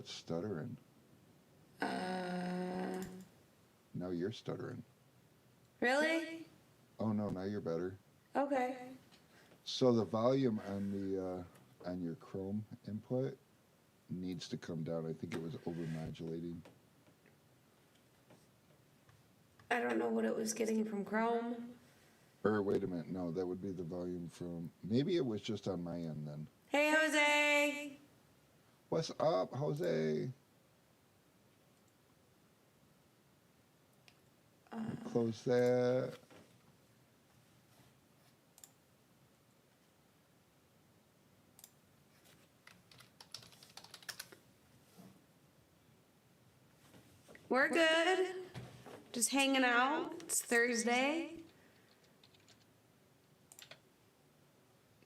What's stuttering? Now you're stuttering. Really? Oh no, now you're better. Okay. So the volume on the on your Chrome input needs to come down. I think it was overmodulating. I don't know what it was getting from Chrome. Or wait a minute, no, that would be the volume from. Maybe it was just on my end then. Hey, Jose. What's up, Jose? Close that. We're good. Just hanging out. It's Thursday.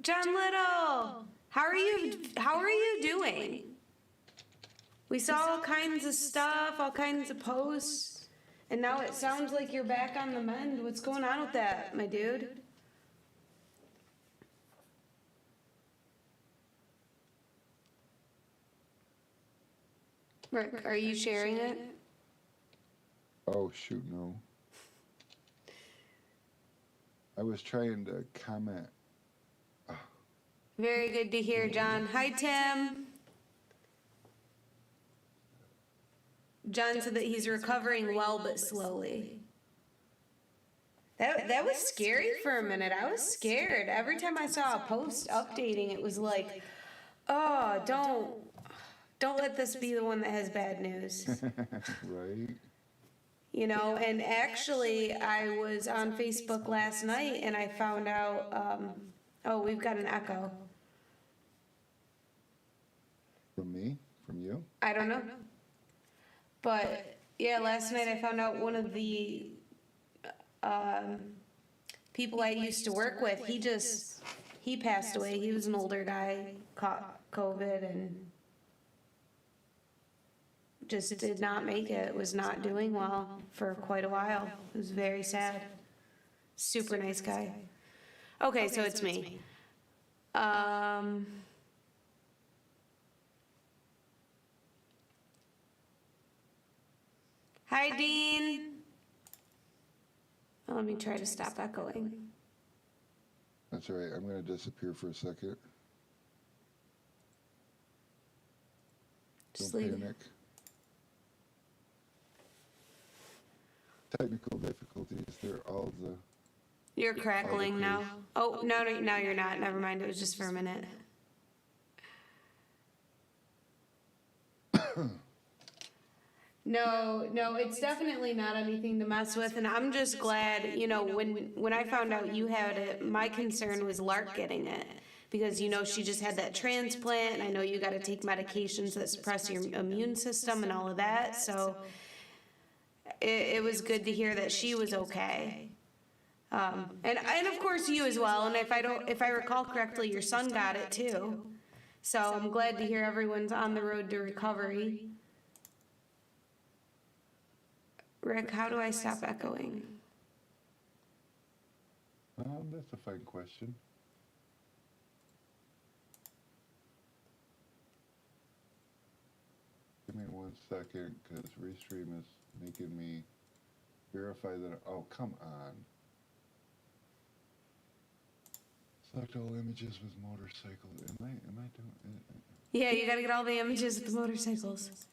John Little, how are you doing? We saw all kinds of stuff, all kinds of posts, and now it sounds like you're back on the mend. What's going on with that, my dude? Rick, are you sharing it? Oh shoot, no. I was trying to comment. Very good to hear, John. Hi, Tim. John said that he's recovering well but slowly. That was scary for a minute. I was scared. Every time I saw a post updating, it was like, oh, don't let this be the one that has bad news. Right? You know, and actually, I was on Facebook last night and I found out, oh, we've got an echo. From me? From you? I don't know. But, yeah, last night I found out one of the people I used to work with, he passed away. He was an older guy, caught COVID and just did not make it, was not doing well for quite a while. It was very sad. Super nice guy. Okay, so it's me. Hi, Dean. Oh, let me try to stop echoing. That's all right. I'm going to disappear for a second. Don't panic. Technical difficulties. They're all the. You're crackling now. Oh, no, now you're not. Never mind. It was just for a minute. No, it's definitely not anything to mess with, and I'm just glad, you know, when I found out you had it, my concern was Lark getting it, because, you know, she just had that transplant, and I know you got to take medications that suppress your immune system and all of that, so it was good to hear that she was okay. And of course you as well, and if I recall correctly, your son got it too, so I'm glad to hear everyone's on the road to recovery. Rick, how do I stop echoing? That's a fine question. Give me 1 second, because Restream is making me verify that. Oh, come on. Select all images with motorcycles. Am I doing it? Yeah, you gotta get all the images of the motorcycles.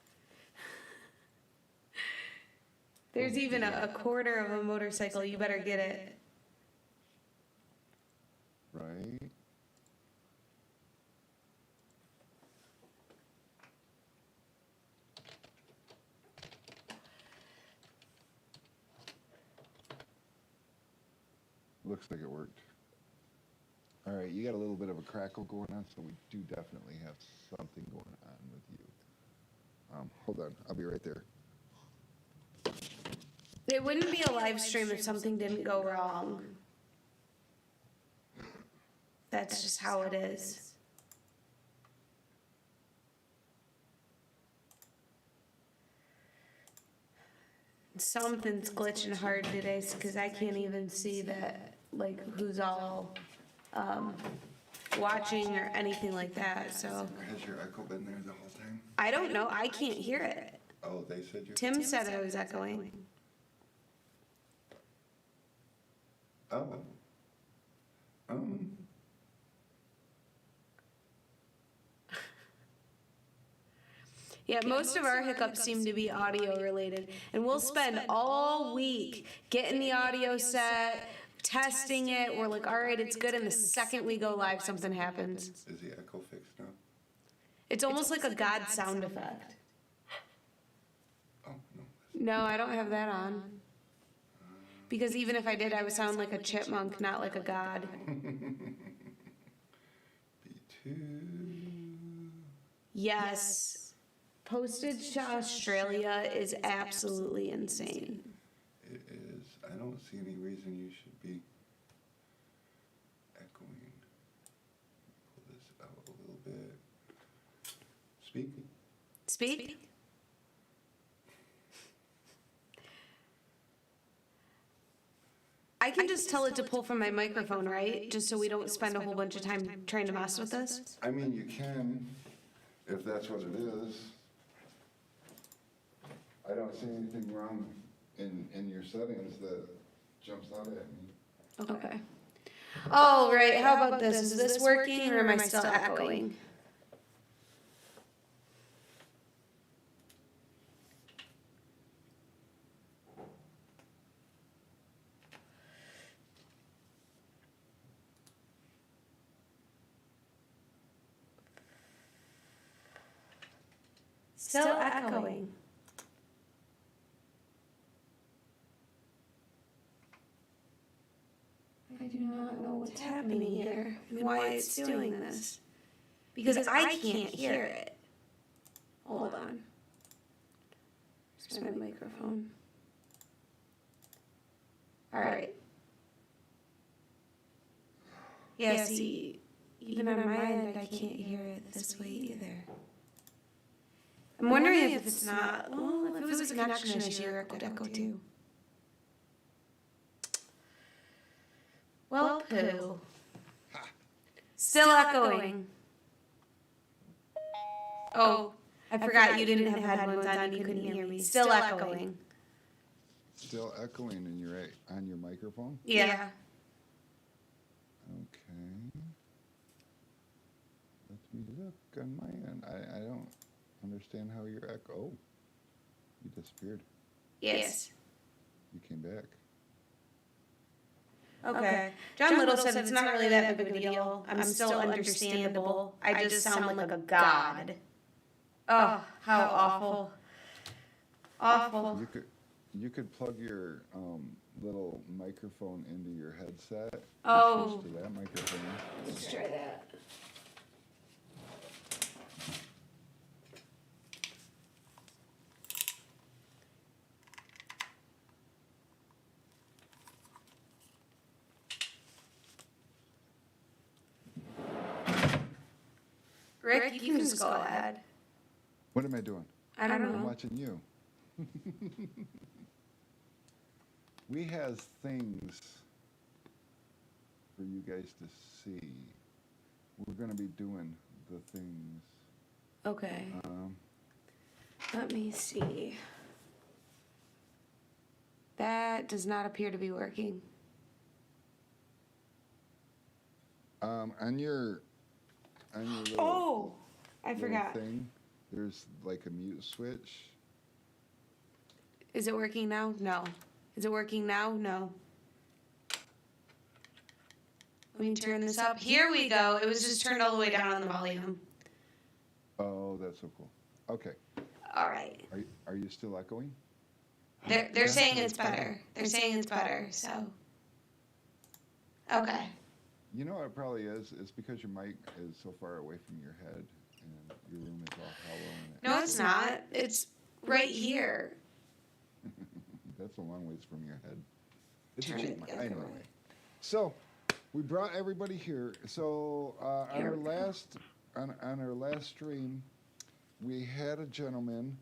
There's even a quarter of a motorcycle. You better get it. Right. Looks like it worked. All right, you got a little bit of a crackle going on, so we do definitely have something going on with you. Hold on, I'll be right there. It wouldn't be a live stream if something didn't go wrong. That's just how it is. Something's glitching hard today because I can't even see that, like, who's all watching or anything like that, so. Has your echo been there the whole time? I don't know, I can't hear it. Oh, they said you're... Tim said I was echoing. Oh. Yeah, most of our hiccups seem to be audio related, and we'll spend all week getting the audio set, testing it. We're like, all right, it's good, and the second we go live, something happens. Is the echo fixed now? It's almost like a God sound effect. Oh, no. No, I don't have that on. Because even if I did, I would sound like a chipmunk, not like a god. B2. Yes. Postage to Australia is absolutely insane. It is. I don't see any reason you should be echoing. Pull this out a little bit. Speak. Speak? I can just tell it to pull from my microphone, right? Just so we don't spend a whole bunch of time trying to mess with this? I mean, you can, if that's what it is. I don't see anything wrong in your settings that jumps out at me. Okay. All right, how about this? Is this working or am I still echoing? Still echoing. I do not know what's happening here and why it's doing this. Because I can't hear it. Hold on. Here's my microphone. All right. Yeah, see, even on my end, I can't hear it this way either. I'm wondering if it's not, well, if it was a connection issue, it could echo too. Well, poo. Still echoing. Oh, I forgot you didn't have headphones on, you couldn't hear me. Still echoing. Still echoing and you're on your microphone? Yeah. Okay. Let me look on my end. I don't understand how you're oh, you disappeared. Yes. You came back. Okay. John Little said it's not really that big of a deal. I'm still understandable. I just sound like a god. Oh, how awful. Awful. You could plug your little microphone into your headset. Oh. Switch to that microphone. Let's try that. Rick, you can just go ahead. What am I doing? I don't I'm know. watching you. We has things for you guys to see. We're going to be doing the things. Okay. Let me see. That does not appear to be working. On your little, Oh, I little forgot. thing, there's like a mute switch. Is it working now? No. Is it working now? No. Let me turn this up. Here we go. It was just turned all the way down on the volume. Oh, that's so cool. Okay. All right. Are you still echoing? They're saying it's better. They're saying it's better, so. Okay. You know what it probably is? It's because your mic is so far away from your head and your room is all hollow. No, it's not. It's right here. That's a long ways from your head. It's Turn a it cheap mic. the other Anyway. way. So we brought everybody here. So on Here our we go. last stream, we had a gentleman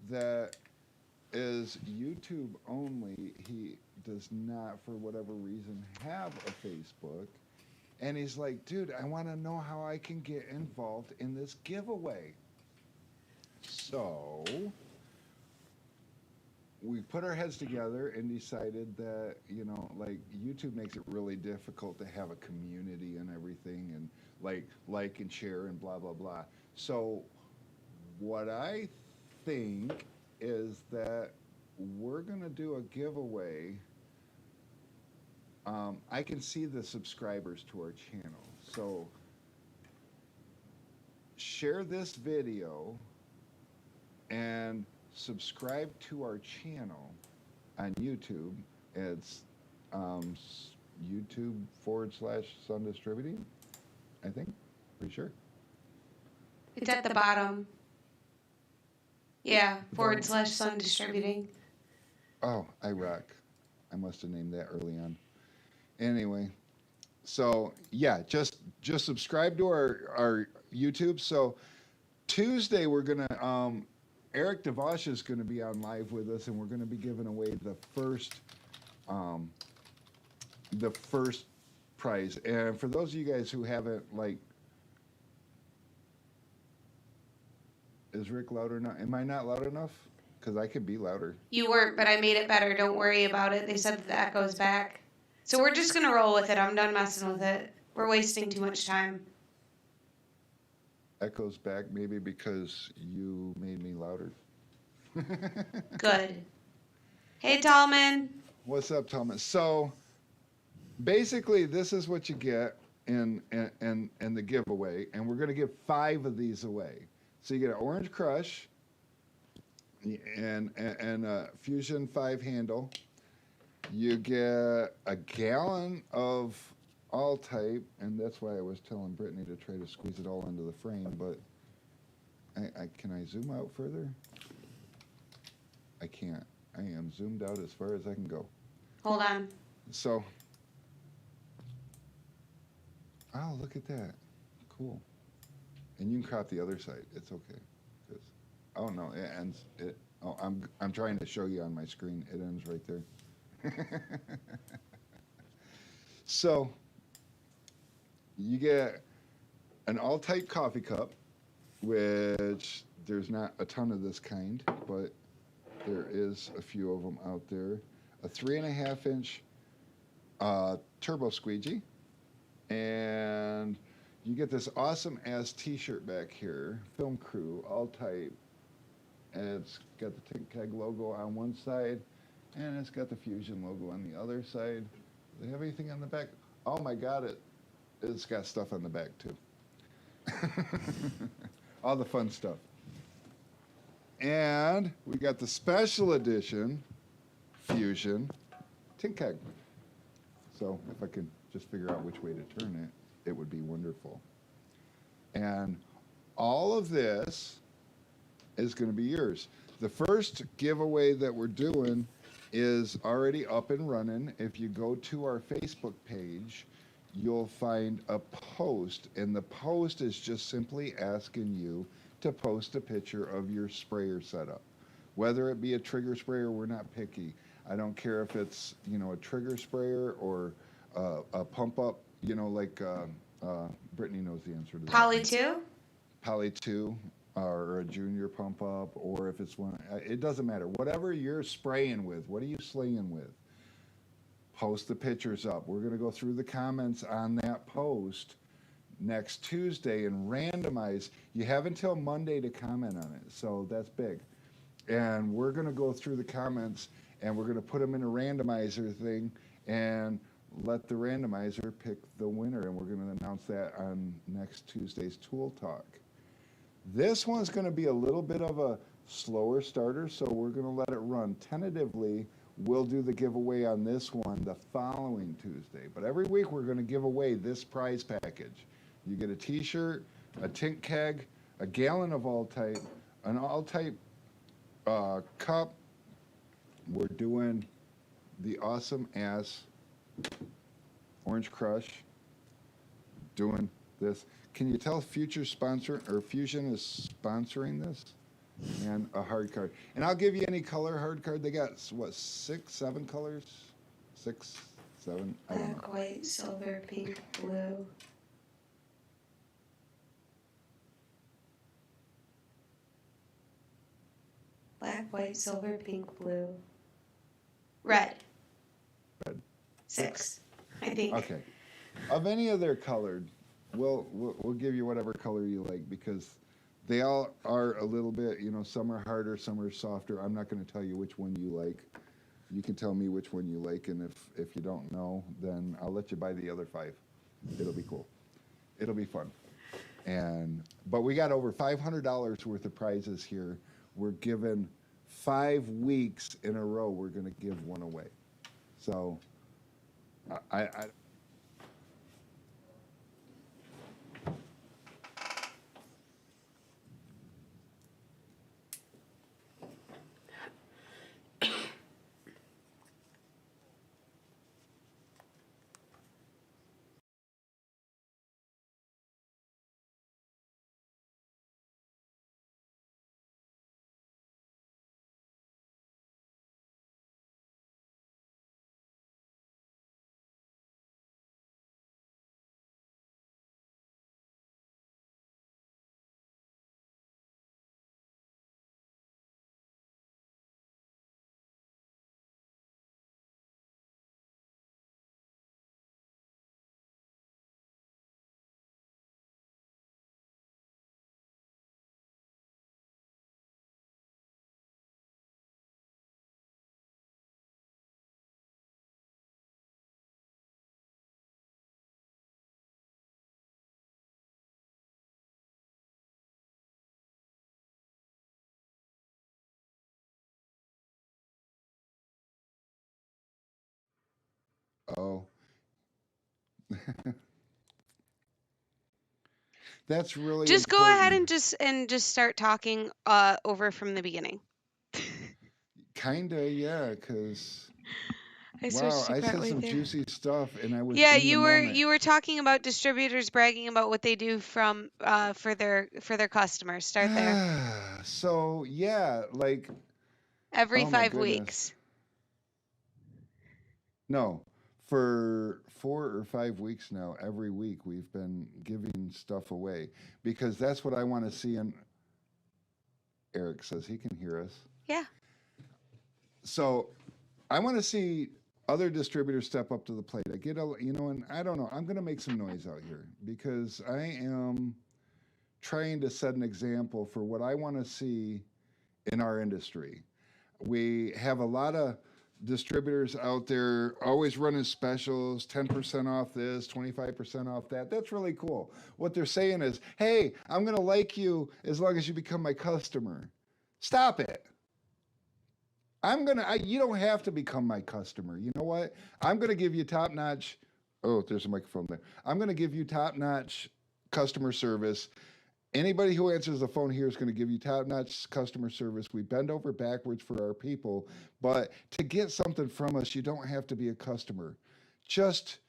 that is YouTube only. He does not, for whatever reason, have a Facebook. And he's like, dude, I want to know how I can get involved in this giveaway. So we put our heads together and decided that, like YouTube makes it really difficult to have a community and everything and like and share and blah, blah, blah. So what I think is that we're going to do a giveaway. I can see the subscribers to our channel. So share this video and subscribe to our channel on YouTube. It's YouTube.com/Sun Distributing, I think. Pretty sure. It's at the bottom. Yeah, /Sun Distributing. Oh, I rock. I must have named that early on. Anyway, so yeah, just subscribe to our YouTube. So Tuesday we're gonna Eric DeVosh is gonna be on live with us, and we're gonna be giving away the first prize. And for those of you guys who haven't is Rick loud or not? Am I not loud enough? Because I could be louder. You weren't, but I made it better. Don't worry about it. They said that the echo's back. So we're just going to roll with it. I'm done messing with it. We're wasting too much time. Echoes back maybe because you made me louder. Good. Hey, Tallman. What's up, Thomas? So basically, this is what you get in the giveaway, and we're going to give 5 of these away. So you get an Orange Crush and a Fusion 5 handle. You get a gallon of all type, and that's why I was telling Brittany to try to squeeze it all into the frame, but can I zoom out further? I can't. I am zoomed out as far as I can go. Hold on. So, oh, look at that. Cool. And you can crop the other side. It's okay. Oh no, it ends. I'm trying to show you on my screen. It ends right there. So you get an all-type coffee cup, which there's not a ton of this kind, but there is a few of them out there. A 3.5-inch turbo squeegee, and you get this awesome ass T-shirt back here, Film Crew, all type, and it's got the Tink Keg logo on one side, and it's got the Fusion logo on the other side. Do they have anything on the back? Oh my God, it's got stuff on the back too. All the fun stuff. And we got the special edition Fusion Tink Keg. So if I could just figure out which way to turn it, it would be wonderful. And all of this is going to be yours. The first giveaway that we're doing is already up and running. If you go to our Facebook page, you'll find a post, and the post is just simply asking you to post a picture of your sprayer setup. Whether it be a trigger sprayer, we're not picky. I don't care if it's, a trigger sprayer or a pump up, Brittany knows the answer to that. Poly 2? Poly 2, or a junior pump up, or if it's one, it doesn't matter. Whatever you're spraying with, what are you slinging with? Post the pictures up. We're going to go through the comments on that post next Tuesday and randomize. You have until Monday to comment on it, so that's big. And we're going to go through the comments, and we're going to put them in a randomizer thing, and let the randomizer pick the winner, and we're going to announce that on next Tuesday's Tool Talk. This one's going to be a little bit of a slower starter, so we're going to let it run. Tentatively, we'll do the giveaway on this one the following Tuesday. But every week, we're going to give away this prize package. You get a T-shirt, a Tink Keg, a gallon of all-type, an all-type cup. We're doing the awesome-ass Orange Crush, doing this. Can you tell Fusion is sponsoring this? And a hard card. And I'll give you any color hard card. They got, what, 6, 7 colors? 6, 7? I don't know. Black, white, silver, pink, blue. Black, white, silver, pink, blue. Red. Red. 6, I think. Okay. Of any of their colored, we'll give you whatever color you like because they all are a little bit, some are harder, some are softer. I'm not going to tell you which one you like. You can tell me which one you like, and if you don't know, then I'll let you buy the other 5. It'll be cool. It'll be fun. But we got over $500 worth of prizes here. We're given 5 weeks in a row. We're going to give one away. So I oh, that's really Just go ahead important. and just start talking over from the beginning. Kinda, yeah, because I wow, switched to I said partway some there. juicy stuff, and I was Yeah, in the moment. you were talking about distributors bragging about what they do from for their customers. Start there. So yeah, like, Every oh my 5 weeks. goodness, no, for 4 or 5 weeks now, every week we've been giving stuff away because that's what I want to see. And Eric says he can hear us. Yeah. So I want to see other distributors step up to the plate. I get and I don't know. I'm going to make some noise out here because I am trying to set an example for what I want to see in our industry. We have a lot of distributors out there always running specials, 10% off this, 25% off that. That's really cool. What they're saying is, hey, I'm going to like you as long as you become my customer. Stop it. You don't have to become my customer. You know what? I'm going to give you top notch. Oh, there's a microphone there. I'm going to give you top notch customer service. Anybody who answers the phone here is going to give you top notch customer service. We bend over backwards for our people. But to get something from us, you don't have to be a customer. Just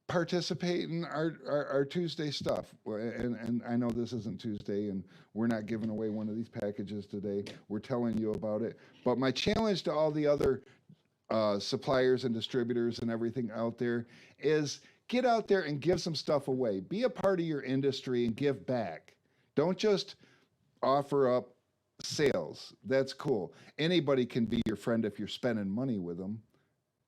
participate in our Tuesday stuff. And I know this isn't Tuesday, and we're not giving away one of these packages today. We're telling you about it. But my challenge to all the other suppliers and distributors and everything out there is get out there and give some stuff away. Be a part of your industry and give back. Don't just offer up sales. That's cool. Anybody can be your friend if you're spending money with them.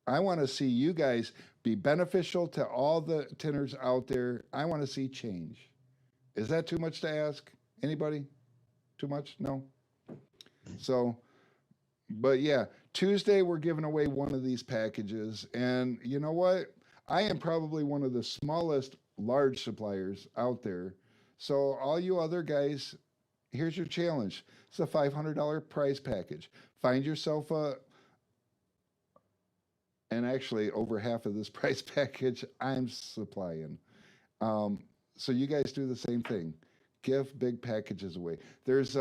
I want to see you guys be beneficial to all the tinners out there. I want to see change. Is that too much to ask? Anybody? Too much? No? So, but yeah, Tuesday we're giving away one of these packages. And you know what? I am probably one of the smallest large suppliers out there. So, all you other guys, here's your challenge. It's a $500 prize package. Find yourself and actually over half of this price package I'm supplying. Um, so you guys do the same thing. Give big packages away. There's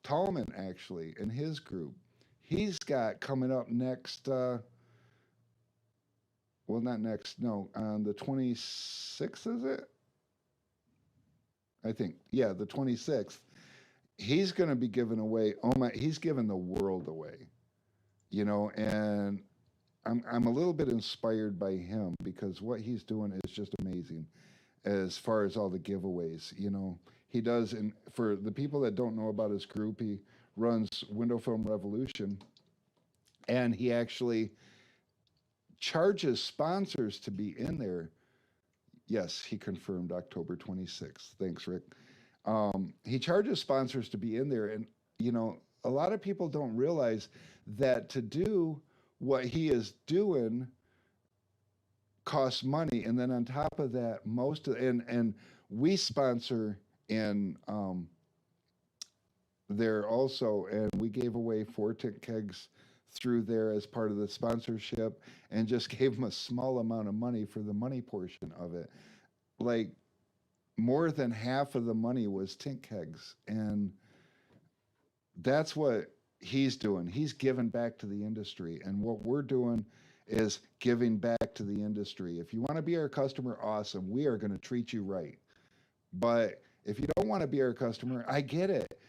Tallman actually in his group. He's got coming up next. Well, not next. No, on the 26th is it? I think. Yeah, the 26th. He's going to be giving away. Oh my! He's giving the world away. And I'm a little bit inspired by him because what he's doing is just amazing as far as all the giveaways. He does, and for the people that don't know about his group, he runs Window Film Revolution, and he actually charges sponsors to be in there. Yes, he confirmed October 26th. Thanks, Rick. He charges sponsors to be in there, and a lot of people don't realize that to do what he is doing costs money, and then on top of that, and we sponsor in there also, and we gave away 4 tick kegs through there as part of the sponsorship, and just gave them a small amount of money for the money portion of it. Like more than half of the money was tink kegs, and that's what he's doing. He's giving back to the industry, and what we're doing is giving back to the industry. If you want to be our customer, awesome. We are going to treat you right. But if you don't want to be our customer, I get it,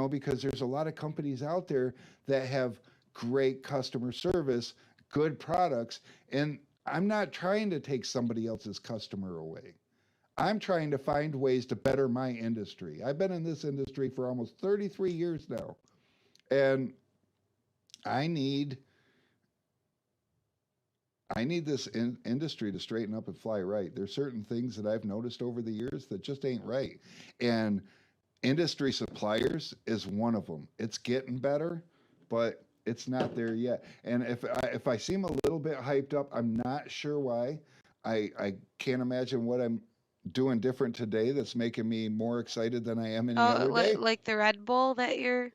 because there's a lot of companies out there that have great customer service, good products, and I'm not trying to take somebody else's customer away. I'm trying to find ways to better my industry. I've been in this industry for almost 33 years now, and I need this industry to straighten up and fly right. There's certain things that I've noticed over the years that just ain't right. And industry suppliers is one of them. It's getting better, but it's not there yet. And if I seem a little bit hyped up, I'm not sure why. I can't imagine what I'm doing different today that's making me more excited than I am any Oh, other day. like the Red Bull that you're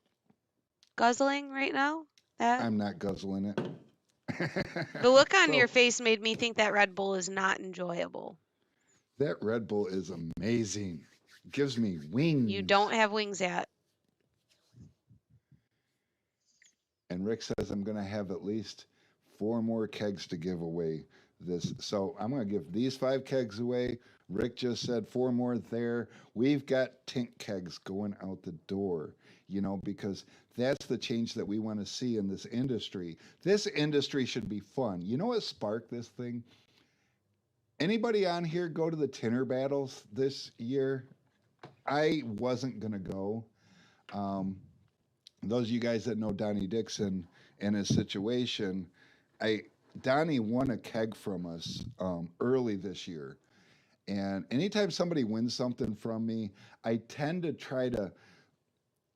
guzzling right now? That? I'm not guzzling it. The look on your So face made me think that Red Bull is not enjoyable. that Red Bull is amazing. Gives me You wings. don't have wings yet. And Rick says I'm going to have at least 4 more kegs to give away this. So I'm going to give these 5 kegs away. Rick just said 4 more there. We've got tink kegs going out the door, because that's the change that we want to see in this industry. This industry should be fun. You know what sparked this thing? Anybody on here go to the Tinner battles this year? I wasn't going to go. Those of you guys that know Donnie Dixon and his situation, Donnie won a keg from us early this year. And anytime somebody wins something from me, I tend to try to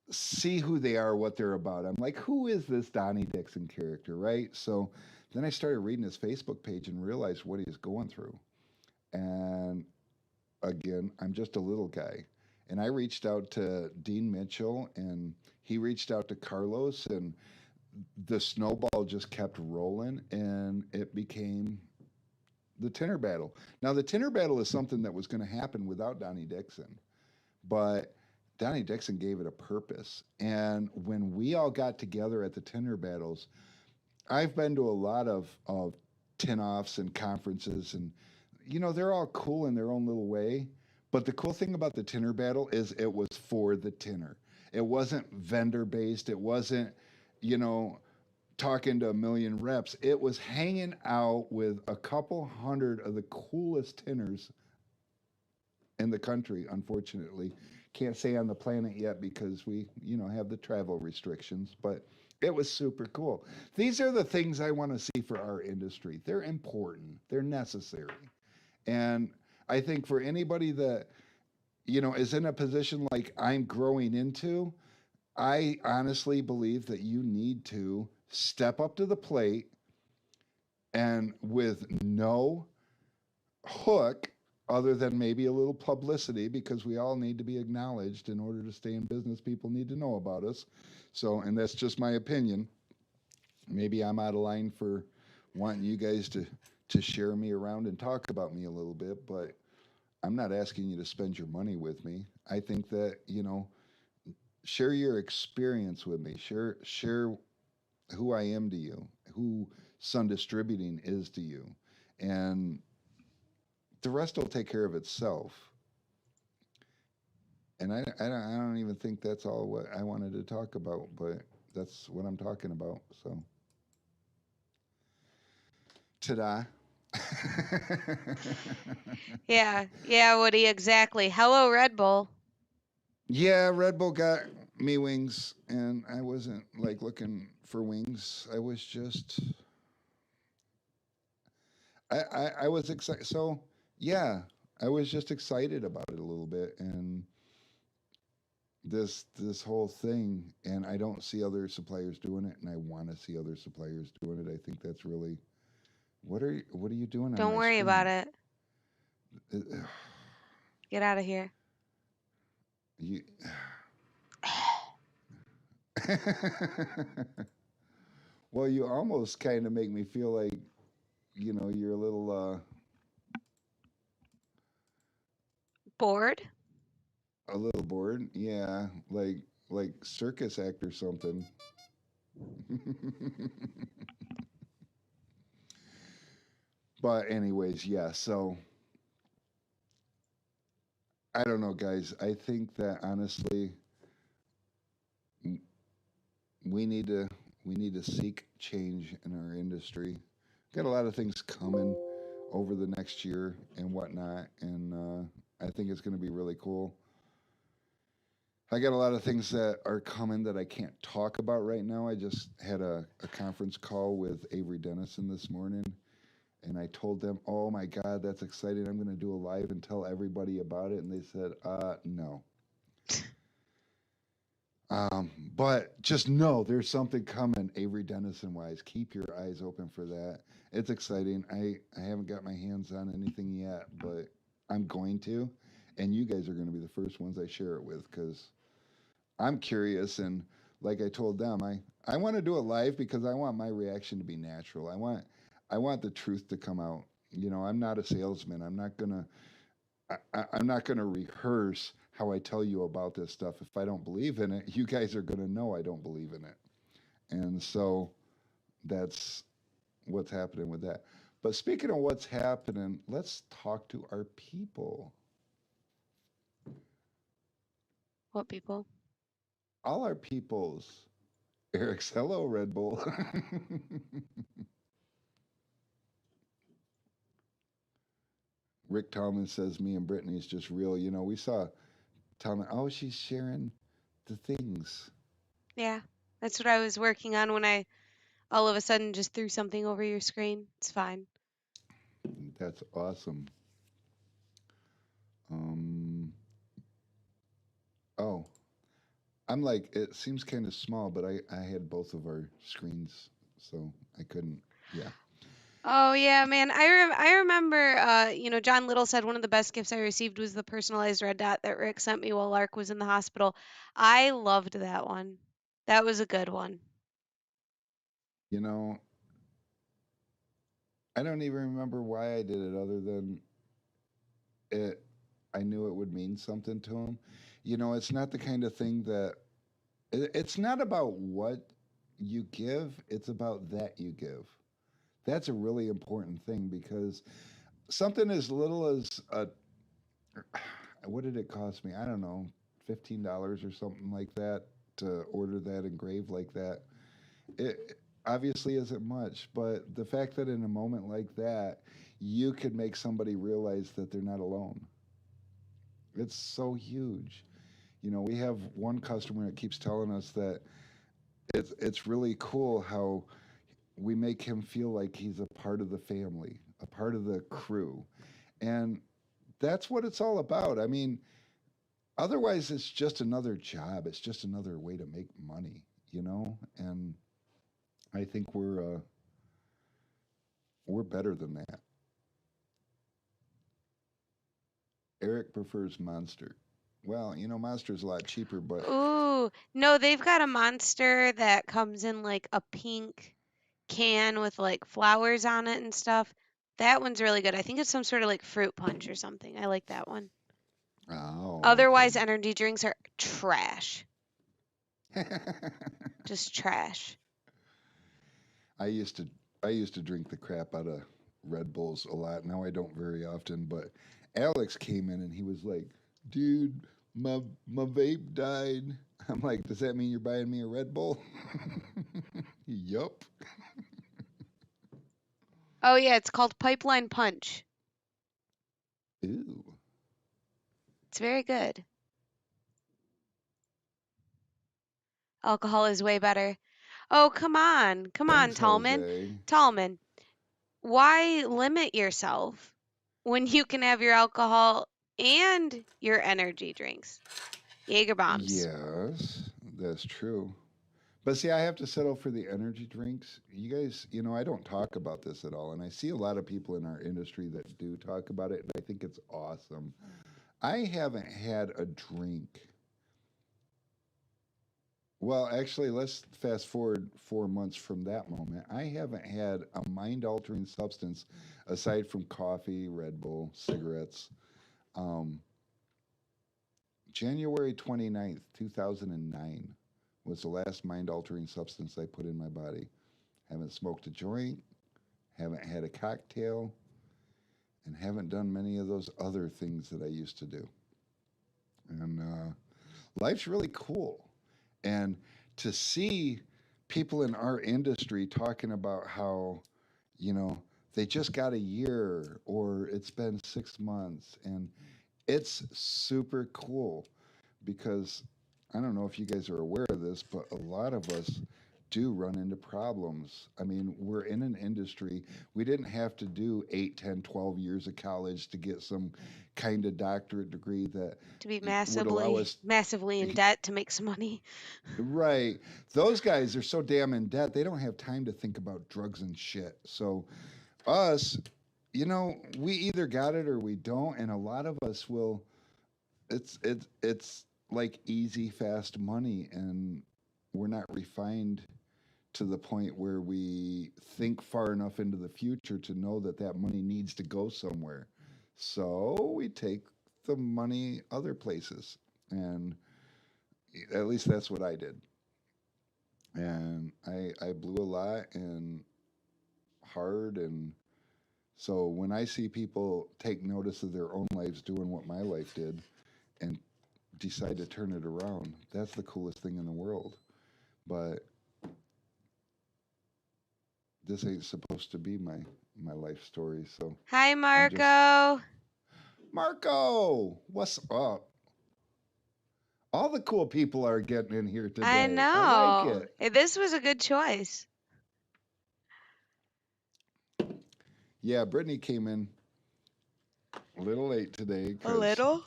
see who they are, what they're about. I'm like, who is this Donnie Dixon character, right? So then I started reading his Facebook page and realized what he's going through. And again, I'm just a little guy. And I reached out to Dean Mitchell, and he reached out to Carlos, and the snowball just kept rolling, and it became the Tinner Battle. Now, the Tinner Battle is something that was going to happen without Donnie Dixon, but Donnie Dixon gave it a purpose. And when we all got together at the Tinner Battles, I've been to a lot of tin-offs and conferences, and they're all cool in their own little way. But the cool thing about the Tinner Battle is it was for the tinner. It wasn't vendor based. It wasn't, talking to a million reps. It was hanging out with a couple hundred of the coolest tinners in the country, unfortunately. Can't say on the planet yet because we, have the travel restrictions, but it was super cool. These are the things I want to see for our industry. They're important, they're necessary. And I think for anybody that, is in a position like I'm growing into, I honestly believe that you need to step up to the plate and with no hook other than maybe a little publicity, because we all need to be acknowledged in order to stay in business. People need to know about us. So, and that's just my opinion. Maybe I'm out of line for wanting you guys to share me around and talk about me a little bit, but I'm not asking you to spend your money with me. I think that, share your experience with me. Share who I am to you, who Sun Distributing is to you. And the rest will take care of itself. And I don't even think that's all what I wanted to talk about, but that's what I'm talking about. So Ta-da. Yeah, Woody, exactly. Hello, Red Bull. Yeah, Red Bull got me wings, and I wasn't like looking for wings. I was just, I was excited. So yeah, I was just excited about it a little bit, and this whole thing, and I don't see other suppliers doing it, and I want to see other suppliers doing it. I think that's really what are you doing on Don't my worry about screen? it. Uh, Get out of here. You. Well, you almost kind of make me feel like you're Bored? a little bored. Yeah, like circus act or something. But anyways, yeah. So I don't know, guys. I think that honestly, m- we need to we need to seek change in our industry. Got a lot of things coming over the next year and whatnot, and I think it's going to be really cool. I got a lot of things that are coming that I can't talk about right now. I just had a conference call with Avery Dennison this morning, and I told them, "Oh my God, that's exciting! I'm going to do a live and tell everybody about it." And they said, no." But just know there's something coming, Avery Dennison wise. Keep your eyes open for that. It's exciting. I haven't got my hands on anything yet, but I'm going to, and you guys are going to be the first ones I share it with because I'm curious. And like I told them, I want to do it live because I want my reaction to be natural. I want the truth to come out. I'm not a salesman. I'm not gonna rehearse how I tell you about this stuff. If I don't believe in it, you guys are gonna know I don't believe in it. And so that's what's happening with that. But speaking of what's happening, let's talk to our people. What people? All our peoples. Eric's hello, Red Bull. Rick Tallman says me and Brittany's just real. We saw Tallman. Oh, she's sharing the things. Yeah, that's what I was working on when I all of a sudden just threw something over your screen. It's fine. That's awesome. Um. Oh, I'm like, it seems kind of small, but I had both of our screens, so I couldn't. Yeah. Oh yeah, man. I remember John Little said one of the best gifts I received was the personalized red dot that Rick sent me while Lark was in the hospital. I loved that one. That was a good one. You know, I don't even remember why I did it other than it. I knew it would mean something to him. It's not the kind of thing that it's not about what you give, it's about that you give. That's a really important thing because something as little as what did it cost me? I don't know, $15 or something like that to order that engraved like that. It obviously isn't much, but the fact that in a moment like that, you could make somebody realize that they're not alone. It's so huge. We have one customer that keeps telling us that it's really cool how we make him feel like he's a part of the family, a part of the crew. And that's what it's all about. I mean, otherwise it's just another job. It's just another way to make money. And I think we're better than that. Eric prefers Monster. Well, Monster's a lot cheaper, but Ooh, no, they've got a monster that comes in like a pink can with like flowers on it and stuff. That one's really good. I think it's some sort of like fruit punch or something. I like that one. oh, Otherwise, energy drinks are trash. okay. Just trash. I used to I used to drink the crap out of Red Bulls a lot. Now I don't very often, but Alex came in and he was like, "Dude, my vape died." I'm like, "Does that mean you're buying me a Red Bull?" Yup. Oh yeah, it's called Pipeline Punch. Ooh. It's very good. Alcohol is way better. Oh, come on. Come on, Thanks, Tallman. Jose. Tallman, why limit yourself when you can have your alcohol and your energy drinks? Jaeger bombs. Yes, that's true. But see, I have to settle for the energy drinks. You guys, I don't talk about this at all. And I see a lot of people in our industry that do talk about it. And I think it's awesome. I haven't had a drink. Well, actually, let's fast forward 4 months from that moment. I haven't had a mind altering substance aside from coffee, Red Bull, cigarettes. Um, January 29th, 2009 was the last mind altering substance I put in my body. Haven't smoked a joint, haven't had a cocktail, and haven't done many of those other things that I used to do. And life's really cool. And to see people in our industry talking about how, you know, they just got a year or it's been 6 months, and it's super cool because I don't know if you guys are aware of this, but a lot of us do run into problems. I mean, we're in an industry. We didn't have to do 8, 10, 12 years of college to get some kind of doctorate degree that To be would allow massively, us. massively in debt to make some money. Right. Those guys are so damn in debt, they don't have time to think about drugs and shit. So, us, we either got it or we don't. And a lot of us will, it's like easy, fast money. And we're not refined to the point where we think far enough into the future to know that that money needs to go somewhere. So we take the money other places. And at least that's what I did. And I blew a lot and hard. And so when I see people take notice of their own lives doing what my life did and decide to turn it around, that's the coolest thing in the world. But this ain't supposed to be my life story. So Hi, I'm just Marco. Marco. What's up? All the cool people are getting in here I today. I like know. it. This was a good choice. Yeah, Brittany came in a little late today A because little?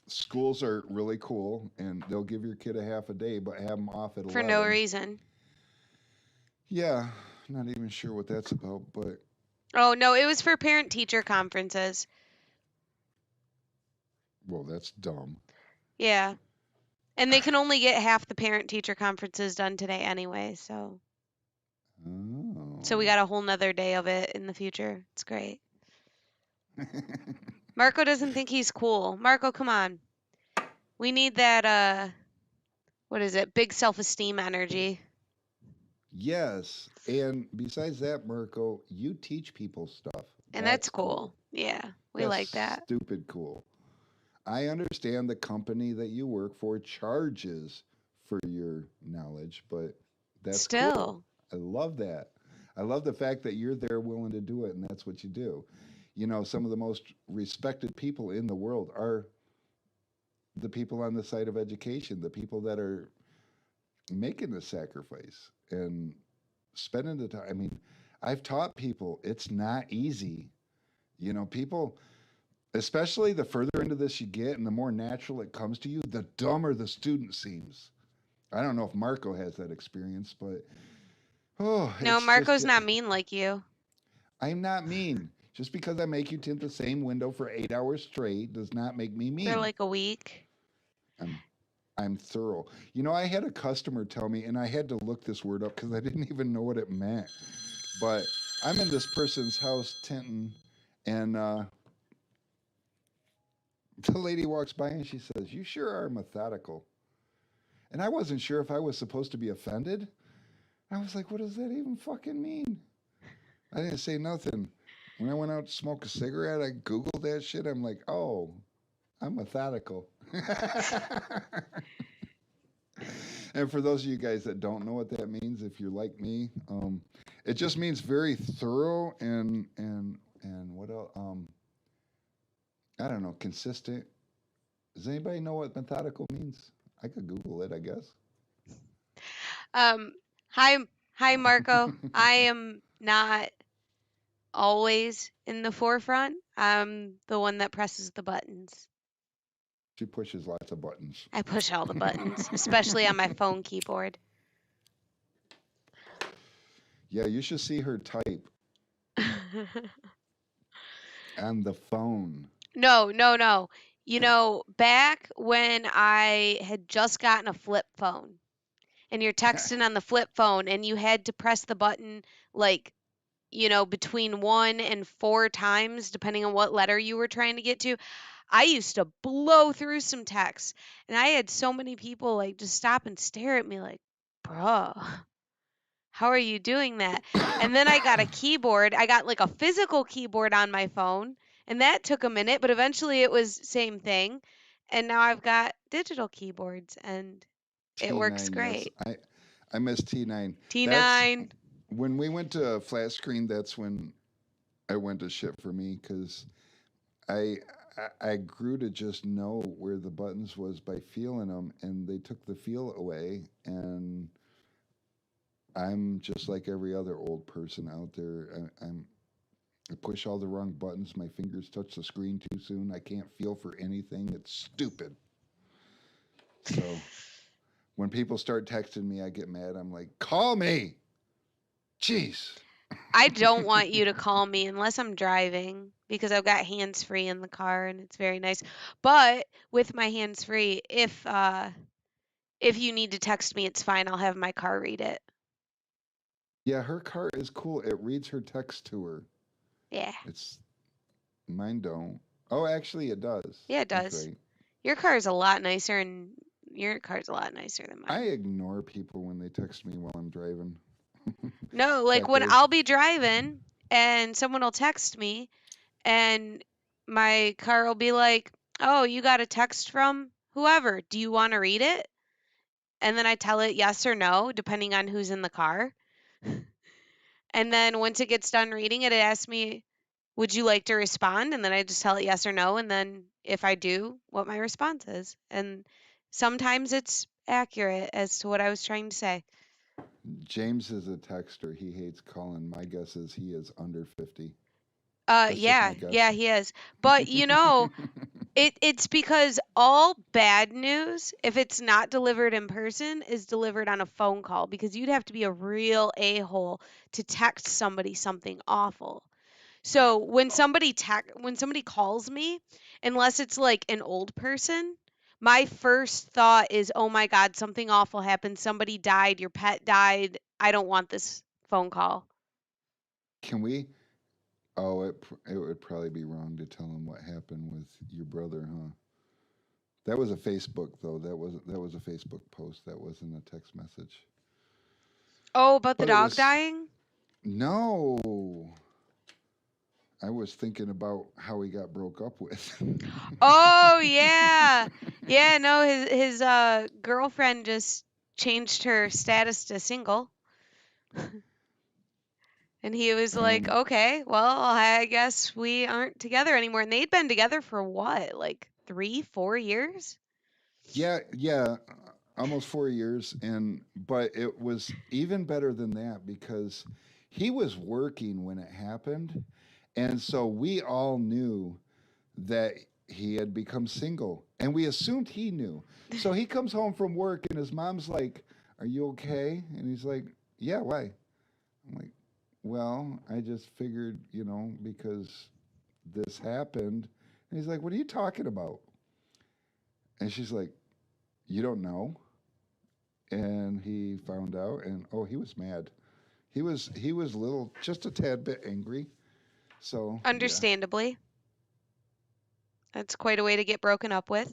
schools are really cool and they'll give your kid a half a day but have them off at For no 11. reason. Yeah, not even sure what that's about, but Oh, no, it was for parent-teacher conferences. well, that's dumb. Yeah. And they can only get half the parent-teacher conferences done today anyway, so. So we Oh. got a whole nother day of it in the future. It's great. Marco doesn't think he's cool. Marco, come on. We need that, what is it? Big self-esteem energy. Yes, and besides that, Mirko, you teach people stuff. And that's That's cool. cool. Yeah, we That's like that. stupid cool. I understand the company that you work for charges for your knowledge, but that's cool. Still. I love that. I love the fact that you're there willing to do it and that's what you do. Some of the most respected people in the world are the people on the side of education, the people that are making the sacrifice and spending the time. I mean, I've taught people it's not easy. People, especially the further into this you get and the more natural it comes to you, the dumber the student seems. I don't know if Marco has that experience, but No, it's just, Marco's not mean like you. I'm not mean. Just because I make you tint the same window for 8 hours straight does not make me For mean. like a week. I'm I'm thorough. I had a customer tell me, and I had to look this word up because I didn't even know what it meant. But I'm in this person's house tinting, and the lady walks by and she says, "You sure are methodical." And I wasn't sure if I was supposed to be offended. I was like, "What does that even fucking mean?" I didn't say nothing. When I went out to smoke a cigarette, I Googled that shit. I'm like, "Oh, I'm methodical." And for those of you guys that don't know what that means, if you're like me, it just means very thorough and what else? I don't know, consistent. Does anybody know what methodical means? I could Google it, I guess. Um, hi, hi, Marco. I am not always in the forefront. I'm the one that presses the buttons. She pushes lots of buttons. I push all the buttons, especially on my phone keyboard. Yeah, you should see her type on the phone. No, no, no. You know, back when I had just gotten a flip phone and you're texting on the flip phone and you had to press the button like, between 1 and 4 times, depending on what letter you were trying to get to, I used to blow through some texts. And I had so many people like just stop and stare at me like, bruh, how are you doing that? And then I got a keyboard. I got like a physical keyboard on my phone, and that took a minute, but eventually it was same thing. And now I've got digital keyboards and it works T9, yes. great. I miss T9. That's T9. when we went to flat screen. That's when I went to shit for me because I I grew to just know where the buttons was by feeling them, and they took the feel away. And I'm just like every other old person out there. I push all the wrong buttons. My fingers touch the screen too soon. I can't feel for anything. It's stupid. So when people start texting me, I get mad. I'm like, call me. Jeez. I don't want you to call me unless I'm driving because I've got hands free in the car and it's very nice. But with my hands free, if you need to text me, it's fine. I'll have my car read it. Yeah, her car is cool. It reads her text to her. Yeah. It's mine don't. Oh, actually, it does. Yeah, it That's does. right. Your car is a lot nicer and your car's a lot nicer than I mine. ignore people when they text me while I'm driving. In No, like fact, when there's I'll be driving and someone will text me and my car will be like, "Oh, you got a text from whoever. Do you want to read it?" And then I tell it yes or no, depending on who's in the car. And then once it gets done reading it, it asks me, "Would you like to respond?" And then I just tell it yes or no. And then if I do, what my response is. And sometimes it's accurate as to what I was trying to say. James is a texter. He hates calling. My guess is he is under 50. That's just my Yeah, guess. he is. But it's because all bad news, if it's not delivered in person, is delivered on a phone call because you'd have to be a real a-hole to text somebody something awful. So when somebody calls me, unless it's like an old person, my first thought is, "Oh my God, something awful happened. Somebody died. Your pet died. I don't want this phone call." Can we? Oh, it would probably be wrong to tell him what happened with your brother, huh? That was a Facebook though. That was a Facebook post. That wasn't a text message. Oh, about the But it dog was dying? no. I was thinking about how he got broke up with. Oh yeah. Yeah, no, his girlfriend just changed her status to single. And he was like, And "Okay, well, I guess we aren't together anymore." And they'd been together for what, like 3, 4 years? yeah, almost 4 years. And but it was even better than that because he was working when it happened, and so we all knew that he had become single, and we assumed he knew. So he comes home from work, and his mom's like, "Are you okay?" And he's like, "Yeah, why?" I'm like, "Well, I just figured, because this happened." And he's like, "What are you talking about?" And she's like, "You don't know?" And he found out, and oh, he was mad. He was a little, just a tad bit angry. So yeah. Understandably. That's quite a way to get broken up with.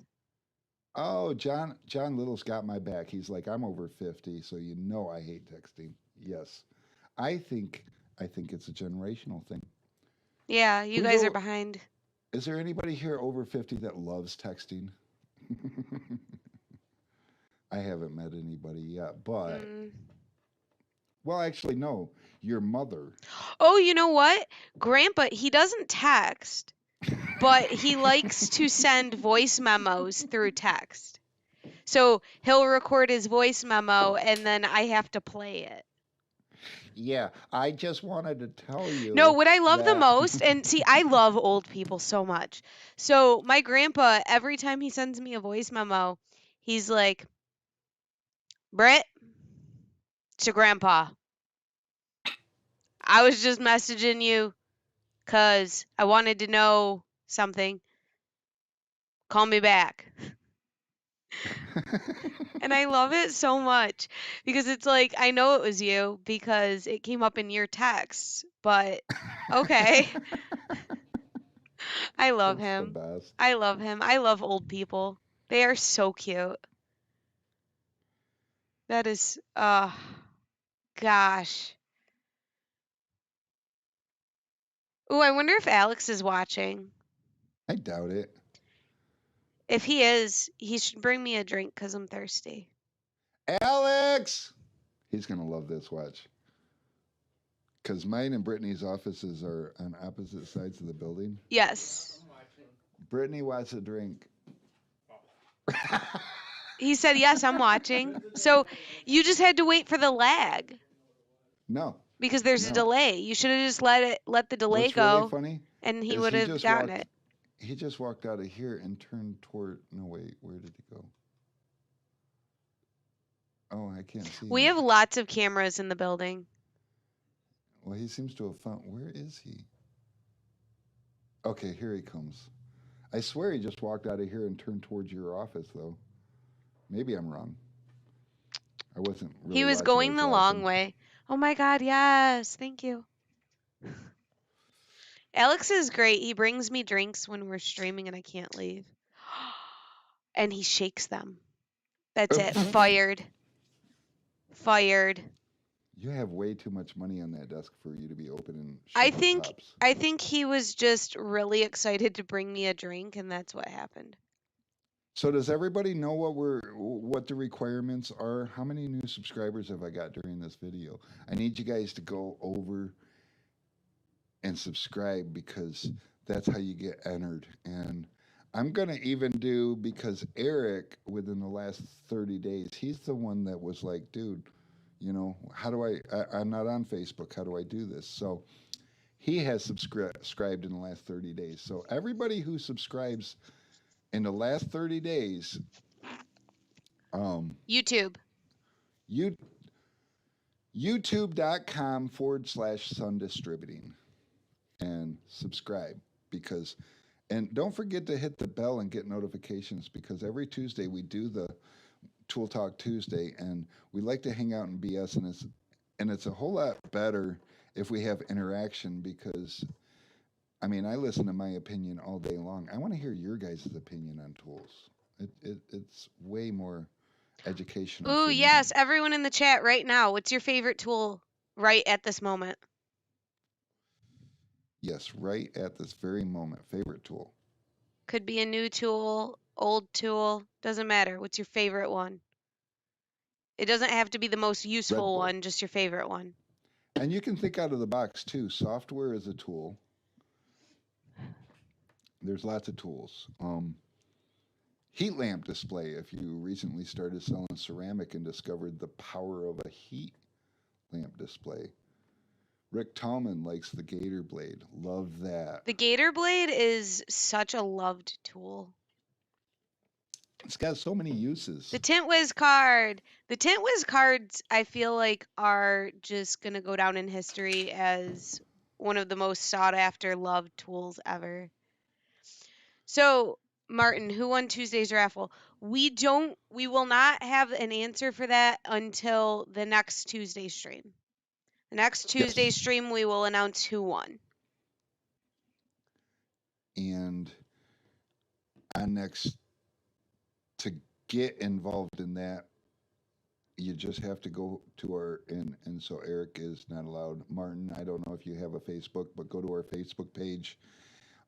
Oh, John Little's got my back. He's like, I'm over 50, so I hate texting. Yes. I think I think it's a generational thing. Yeah, you Who's guys are o- behind. is there anybody here over 50 that loves texting? I haven't met anybody yet, but Mm. well, actually, no. Your mother. Oh, you know what? Grandpa, he doesn't text, but he likes to send voice memos through text. So he'll record his voice memo and then I have to play it. Yeah, I just wanted to tell No, you what I love the that. most, and see, I love old people so much. So my grandpa, every time he sends me a voice memo, he's like, Britt, to grandpa. I was just messaging you because I wanted to know something. Call me back. And I love it so much because it's like, I know it was you because it came up in your texts, but okay. I love It's the him. best. I love him. I love old people. They are so cute. That is, gosh. Ooh, I wonder if Alex is watching. I doubt it. If he is, he should bring me a drink because I'm thirsty. Alex! He's going to love this. Watch. Because mine and Brittany's offices are on opposite sides of the building. Yes. Brittany wants a drink. He said, yes, I'm watching. So you just had to wait for the lag No, because there's a no. delay. You should have just let the delay What's really go funny and he is would have gotten it. he just walked out of here and turned toward, no wait, where did he go? Oh, I can't see We him. have lots of cameras in the building. Well, he seems to have found, where is he? Okay, here he comes. I swear he just walked out of here and turned towards your office, though. Maybe I'm wrong. I wasn't really He was watching. I going was the long laughing. way. Oh my God, yes. Thank you. Alex is great. He brings me drinks when we're streaming and I can't leave. And he shakes them. That's it. Fired. Fired. You have way too much money on that desk for you to be opening I shot think tops. I think he was just really excited to bring me a drink and that's what happened. So does everybody know what the requirements are? How many new subscribers have I got during this video? I need you guys to go over and subscribe because that's how you get entered. And I'm gonna even do, because Eric within the last 30 days, he's the one that was like, dude, how do I'm not on Facebook. How do I do this? So he has subscribed in the last 30 days. So everybody who subscribes in the last 30 days, um, YouTube. you youtube.com/Sun Distributing and subscribe, because and don't forget to hit the bell and get notifications, because every Tuesday we do the Tool Talk Tuesday and we like to hang out and BS, and it's a whole lot better if we have interaction, because I mean, I listen to my opinion all day long. I want to hear your guys' opinion on tools. It's way more educational Ooh, for me. yes, everyone in the chat right now. What's your favorite tool right at this moment? Yes, right at this very moment. Favorite tool. Could be a new tool, old tool, doesn't matter. What's your favorite one? It doesn't have to be the most Red useful Bull. one, just your favorite one. And you can think out of the box too. Software is a tool. There's lots of tools. Heat lamp display. If you recently started selling ceramic and discovered the power of a heat lamp display. Rick Tallman likes the Gator blade. Love that. The Gator blade is such a loved tool. It's got so many uses. The Tint Wiz card. The Tint Wiz cards, I feel like, are just going to go down in history as one of the most sought after, loved tools ever. So, Martin, who won Tuesday's raffle? We will not have an answer for that until the next Tuesday stream. The next Tuesday Yes. stream, we will announce who won. And on next, to get involved in that, you just have to go to our, and so Eric is not allowed. Martin, I don't know if you have a Facebook, but go to our Facebook page,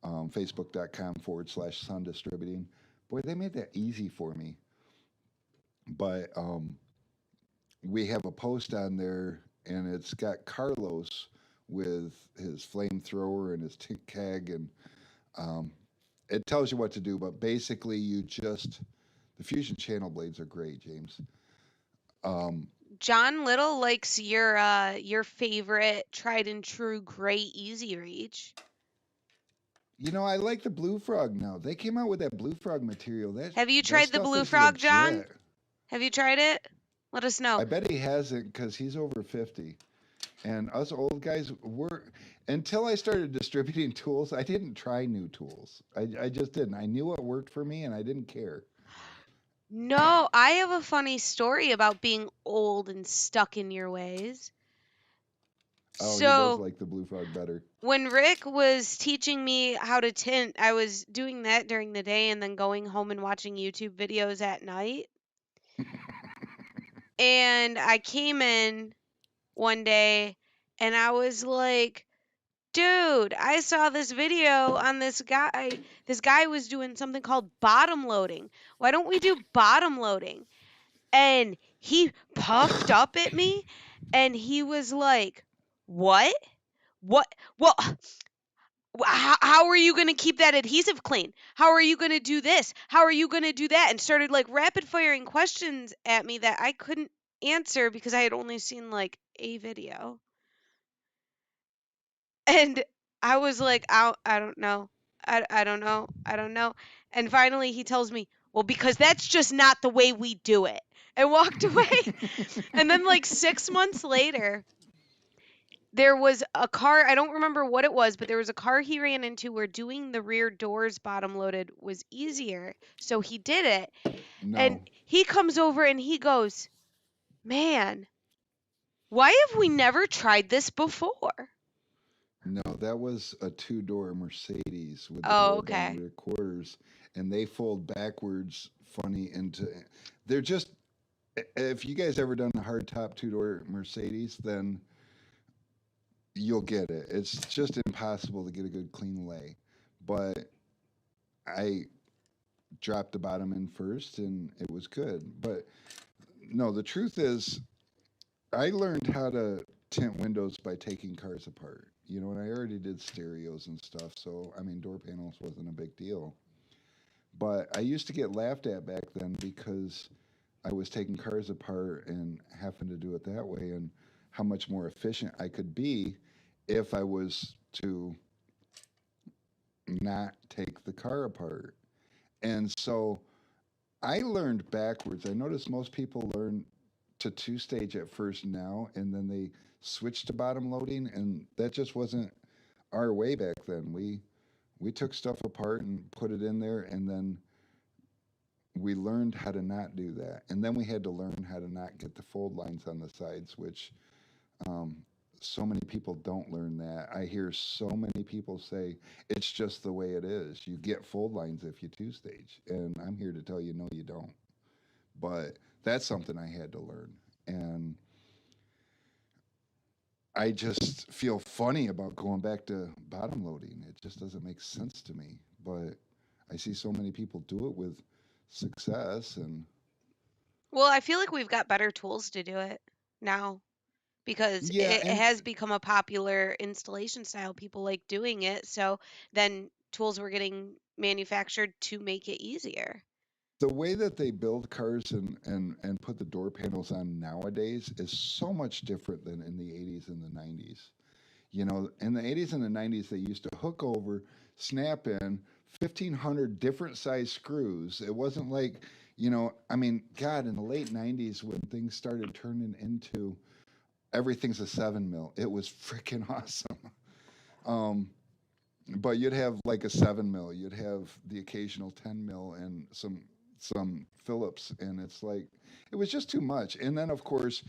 facebook.com/Sun Distributing. Boy, they made that easy for me. But we have a post on there, and it's got Carlos with his flamethrower and his tink keg, and um, it tells you what to do. But basically, the fusion channel blades are great, James. Um, John Little likes your favorite tried and true gray easy reach. I like the Blue Frog now. They came out with that Blue Frog material. That Have you that tried the stuff Blue is Frog, John? legit. Have you tried it? Let us know. I bet he hasn't because he's over 50. And us old guys were, until I started distributing tools, I didn't try new tools. I just didn't. I knew what worked for me and I didn't care. No, I have a funny story about being old and stuck in your ways. Oh, he does So, like the Blue Frog better. when Rick was teaching me how to tint, I was doing that during the day and then going home and watching YouTube videos at night. And I came in one day and I was like, dude, I saw this video on this guy. This guy was doing something called bottom loading. Why don't we do bottom loading? And he puffed up at me and he was like, what? What? Well, how are you going to keep that adhesive clean? How are you going to do this? How are you going to do that? And started like rapid firing questions at me that I couldn't answer because I had only seen like a video. And I was like, I don't know. I don't know. I don't know. And finally he tells me, well, because that's just not the way we do it. And walked away. And then like 6 months later, there was a car, I don't remember what it was, but there was a car he ran into where doing the rear doors bottom loaded was easier. So he did it. And No, he comes over and he goes, man, why have we never tried this before? no, that was a two-door Mercedes with the Oh, roll down okay. rear quarters, and they fold backwards funny into. They're just. If you guys ever done a hardtop two-door Mercedes, then you'll get it. It's just impossible to get a good clean lay. But I dropped the bottom in first and it was good. But no, the truth is, I learned how to tint windows by taking cars apart. And I already did stereos and stuff. So, I mean, door panels wasn't a big deal. But I used to get laughed at back then because I was taking cars apart and having to do it that way, and how much more efficient I could be if I was to not take the car apart. And so I learned backwards. I noticed most people learn to two stage at first now, and then they switch to bottom loading, and that just wasn't our way back then. We took stuff apart and put it in there, and then we learned how to not do that. And then we had to learn how to not get the fold lines on the sides, which um, so many people don't learn that. I hear so many people say it's just the way it is. You get fold lines if you two stage. And I'm here to tell you, no, you don't. But that's something I had to learn. And I just feel funny about going back to bottom loading. It just doesn't make sense to me. But I see so many people do it with success. And Well, I feel like we've got better tools to do it now because yeah, it and has become a popular installation style. People like doing it. So then tools were getting manufactured to make it easier. the way that they build cars and put the door panels on nowadays is so much different than in the 80s and the 90s. In the 80s and the 90s, they used to hook over, snap in 1,500 different size screws. It wasn't like, I mean, God, in the late 90s when things started turning into everything's a 7 mil, it was freaking awesome. Um, but you'd have like a 7 mil, you'd have the occasional 10 mil and some Phillips, and it's like it was just too much. And then of course,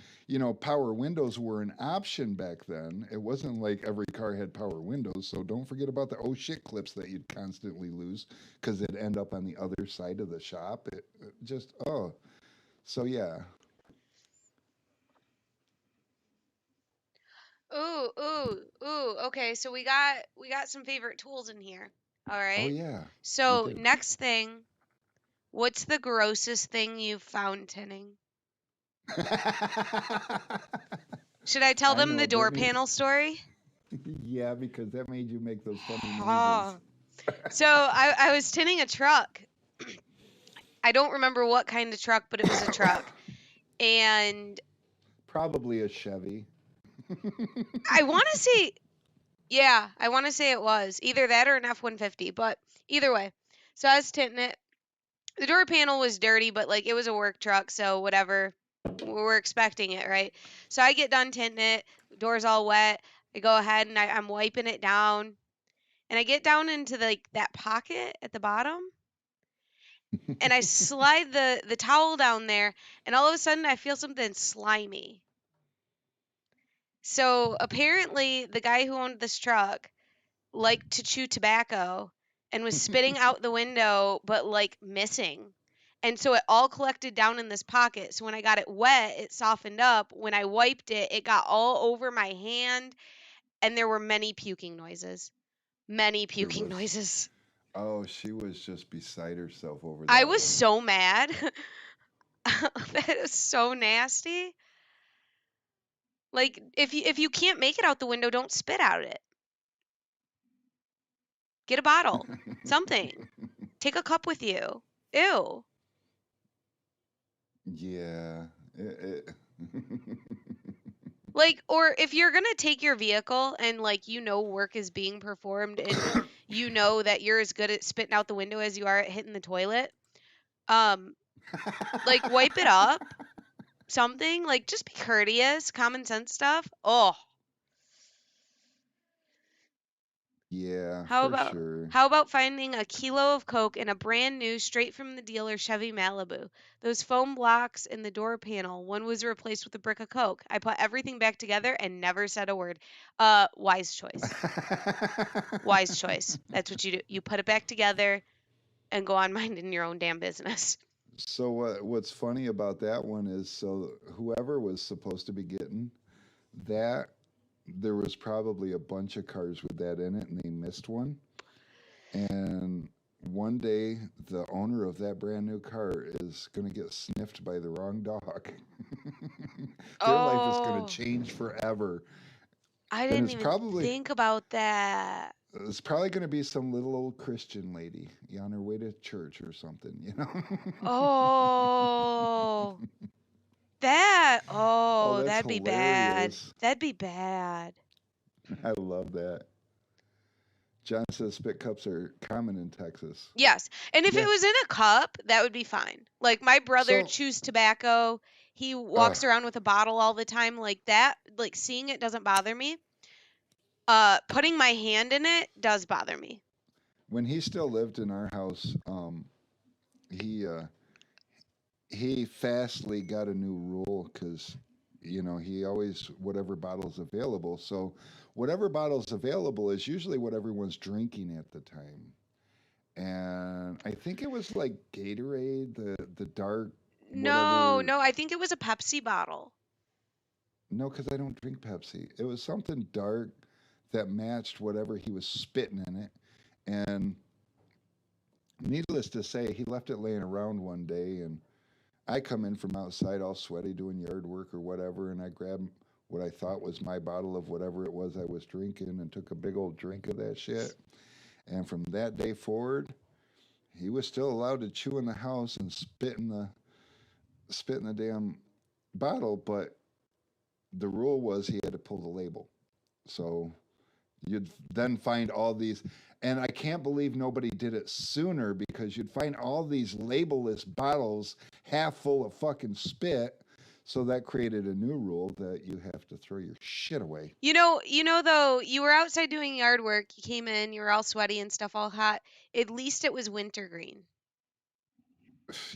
power windows were an option back then. It wasn't like every car had power windows. So don't forget about the oh shit clips that you'd constantly lose because it'd end up on the other side of the shop. It just so yeah. Ooh, ooh, ooh. Okay, so we got some favorite tools in here. All Oh right. yeah, we So do. next thing What's the grossest thing you've found tinning? Should I tell I them know, the door Brittany. panel story? Yeah, because that made you make those funny noises. Oh. So I was tinning a truck. I don't remember what kind of truck, but it was a truck. And Probably a Chevy. I want to say, yeah, I want to say it was either that or an F-150, but either way. So I was tinting it. The door panel was dirty, but like it was a work truck, so whatever. We're expecting it, right? So I get done tinting it, door's all wet. I go ahead and I'm wiping it down, and I get down into like that pocket at the bottom, and I slide the towel down there, and all of a sudden I feel something slimy. So apparently the guy who owned this truck liked to chew tobacco and was spitting out the window, but like missing. And so it all collected down in this pocket. So when I got it wet, it softened up. When I wiped it, it got all over my hand, and there were many puking noises. Many There puking was. noises. Oh, she was just beside herself over I that was one. so mad. That is so nasty. Like if you can't make it out the window, don't spit out it. Get a bottle. Something. Take a cup with you. Ew. Yeah. Like, or if you're gonna take your vehicle and like work is being performed and you know that you're as good at spitting out the window as you are at hitting the toilet, um, like wipe it up, something, like just be courteous, common sense stuff. Oh, Yeah, how for about sure. how about finding a kilo of Coke in a brand new, straight from the dealer Chevy Malibu? Those foam blocks in the door panel, one was replaced with a brick of Coke. I put everything back together and never said a word. Wise choice. Wise choice. That's what you do. You put it back together and go on minding your own damn business. So what's funny about that one is so whoever was supposed to be getting that, there was probably a bunch of cars with that in it and they missed one. And one day the owner of that brand new car is going to get sniffed by the wrong dog. Their life is going to Oh, change forever. I And didn't even think about that. it's probably going to be some little old Christian lady on her way to church or something, you know? Oh, Oh, that's that'd be bad. hilarious. That'd be bad. I love that. John says spit cups are common in Texas. Yes. And if it Yeah. was in a cup, that would be fine. Like my brother So, chews tobacco. He uh, walks around with a bottle all the time like that. Like seeing it doesn't bother me. Putting my hand in it does bother me. when he still lived in our house, he he fastly got a new rule because he always whatever bottle's available. So whatever bottle's available is usually what everyone's drinking at the time. And I think it was like Gatorade, the dark No, whatever. no, I think it was a Pepsi bottle. No, because I don't drink Pepsi. It was something dark that matched whatever he was spitting in it. And needless to say, he left it laying around one day, and I come in from outside all sweaty doing yard work or whatever, and I grabbed what I thought was my bottle of whatever it was I was drinking and took a big old drink of that shit. And from that day forward, he was still allowed to chew in the house and spit in the damn bottle, but the rule was he had to pull the label. So you'd then find all these, and I can't believe nobody did it sooner because you'd find all these labelless bottles half full of fucking spit. So that created a new rule that you have to throw your shit away. Though, you were outside doing yard work, you came in, you were all sweaty and stuff, all hot. At least it was wintergreen.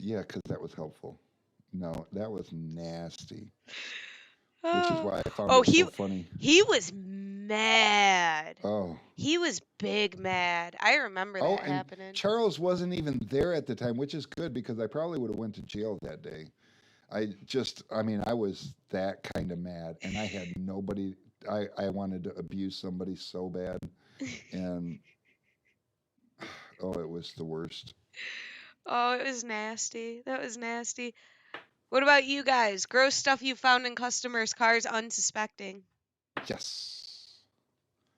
Yeah, because that was helpful. No, that was nasty, which is Oh, why I found oh, it he so funny. he was mad. Oh, He was big mad. I remember oh, that and happening. Charles wasn't even there at the time, which is good because I probably would have went to jail that day. I mean, I was that kind of mad, and I had nobody. I wanted to abuse somebody so bad, and oh, it was the worst. Oh, it was nasty. That was nasty. What about you guys? Gross stuff you found in customers' cars unsuspecting. Yes.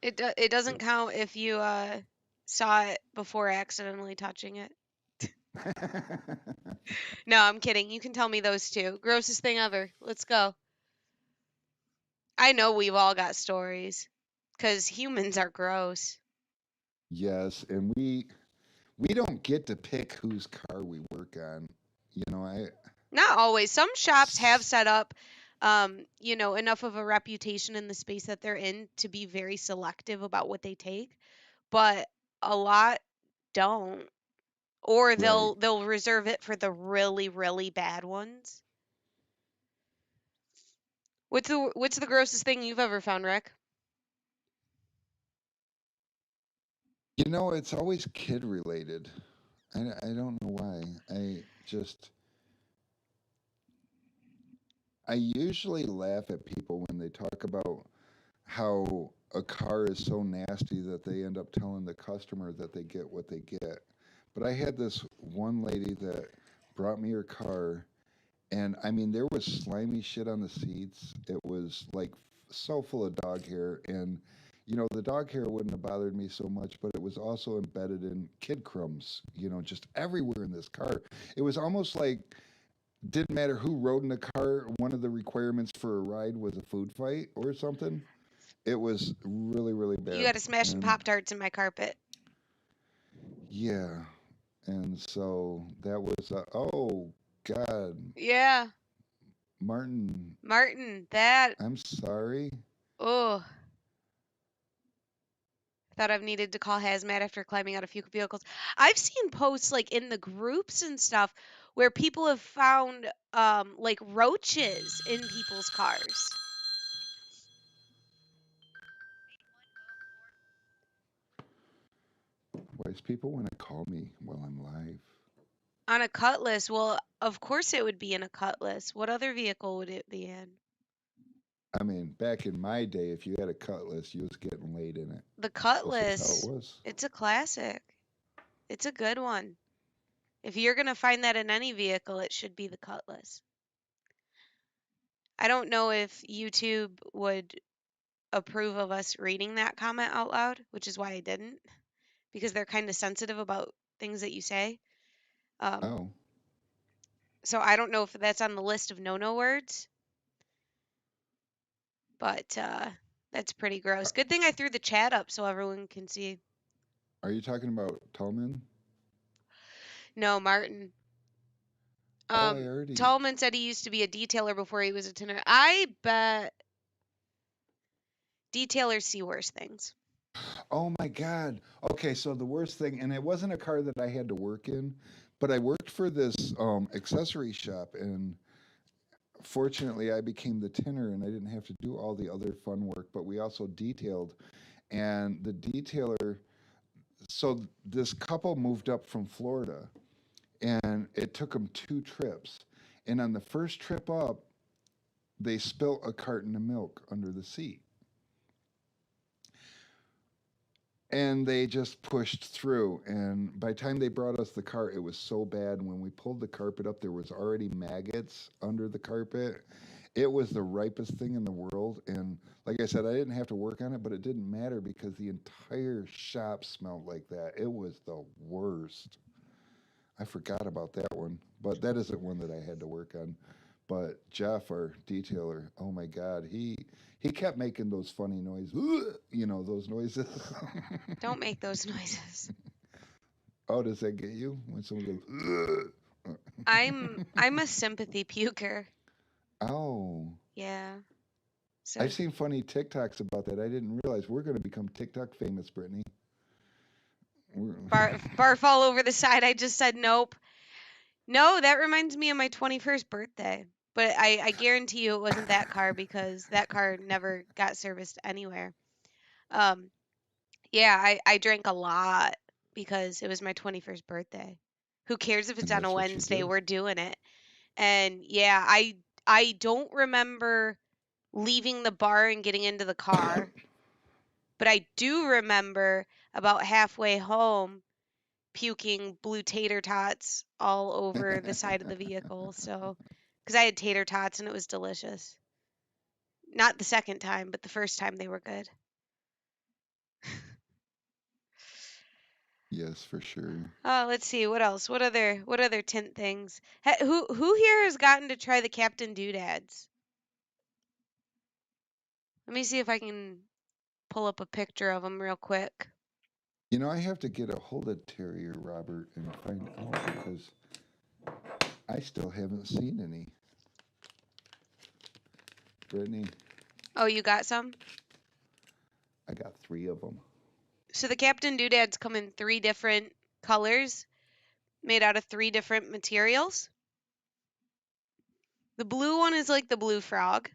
It doesn't count if you saw it before accidentally touching it. No, I'm kidding. You can tell me those two. Grossest thing ever. Let's go. I know we've all got stories, 'cause humans are gross. Yes, and we don't get to pick whose car we work on. You know, Not always. Some shops have set up, enough of a reputation in the space that they're in to be very selective about what they take, but a lot don't. Or right. they'll reserve it for the really, really bad ones. What's the grossest thing you've ever found, Rick? You know, it's always kid related. I don't know why. I usually laugh at people when they talk about how a car is so nasty that they end up telling the customer that they get what they get. But I had this one lady that brought me her car, and I mean, there was slimy shit on the seats. It was like so full of dog hair. And, you know, the dog hair wouldn't have bothered me so much, but it was also embedded in kid crumbs, you know, just everywhere in this car. It was almost like didn't matter who rode in the car. One of the requirements for a ride was a food fight or something. It was really, really You bad. got to smash some And Pop-Tarts in my carpet. yeah. And so that was, oh, God. Yeah, Martin, Martin, that. I'm sorry. Oh, thought I've needed to call hazmat after climbing out a few vehicles. I've seen posts like in the groups and stuff where people have found like roaches in people's cars. Why does people want to call me while I'm live? On a Cutlass, well, of course it would be in a Cutlass. What other vehicle would it be in? I mean, back in my day, if you had a Cutlass, you was getting laid in it. The That's just how it Cutlass, was. it's a classic. It's a good one. If you're going to find that in any vehicle, it should be the Cutlass. I don't know if YouTube would approve of us reading that comment out loud, which is why I didn't, because they're kind of sensitive about things that you say. Oh, So I don't know if that's on the list of no-no words, but that's pretty gross. Good thing I threw the chat up so everyone can see. are you talking about Tolman? No, Martin. Oh, I already. Tallman said he used to be a detailer before he was a tenor. I bet detailers see worse things. Oh my God. Okay, so the worst thing, and it wasn't a car that I had to work in, but I worked for this accessory shop, and fortunately, I became the tinner, and I didn't have to do all the other fun work. But we also detailed, and the detailer. So this couple moved up from Florida, and it took them 2 trips. And on the first trip up, they spilt a carton of milk under the seat. And they just pushed through. And by the time they brought us the car, it was so bad. When we pulled the carpet up, there was already maggots under the carpet. It was the ripest thing in the world. And like I said, I didn't have to work on it, but it didn't matter because the entire shop smelled like that. It was the worst. I forgot about that one, but that isn't one that I had to work on. But Jeff, our detailer, oh my God, he kept making those funny noises, you know, those noises. Don't make those noises. Oh, does that get you when someone goes? I'm a sympathy puker. Oh, Yeah. So I've seen funny TikToks about that. I didn't realize we're going to become TikTok famous, Brittany. barf all over the side. I just said nope. No, that reminds me of my 21st birthday. But I guarantee you it wasn't that car because that car never got serviced anywhere. Um, yeah, I drank a lot because it was my 21st birthday. Who cares if it's And on a that's what you Wednesday? do. We're doing it. And yeah, I don't remember leaving the bar and getting into the car, but I do remember about halfway home puking blue tater tots all over the side of the vehicle. So, because I had tater tots and it was delicious. Not the second time, but the first time they were good. Yes, for sure. Oh, let's see what else. What other tint things? Who here has gotten to try the Captain Doodads? Let me see if I can pull up a picture of them real quick. You know, I have to get a hold of Terry or Robert and find out because I still haven't seen any. Brittany, Oh, you got some? I got 3 of them. So the Captain Doodads come in 3 different colors, made out of 3 different materials. The blue one is like the blue frog.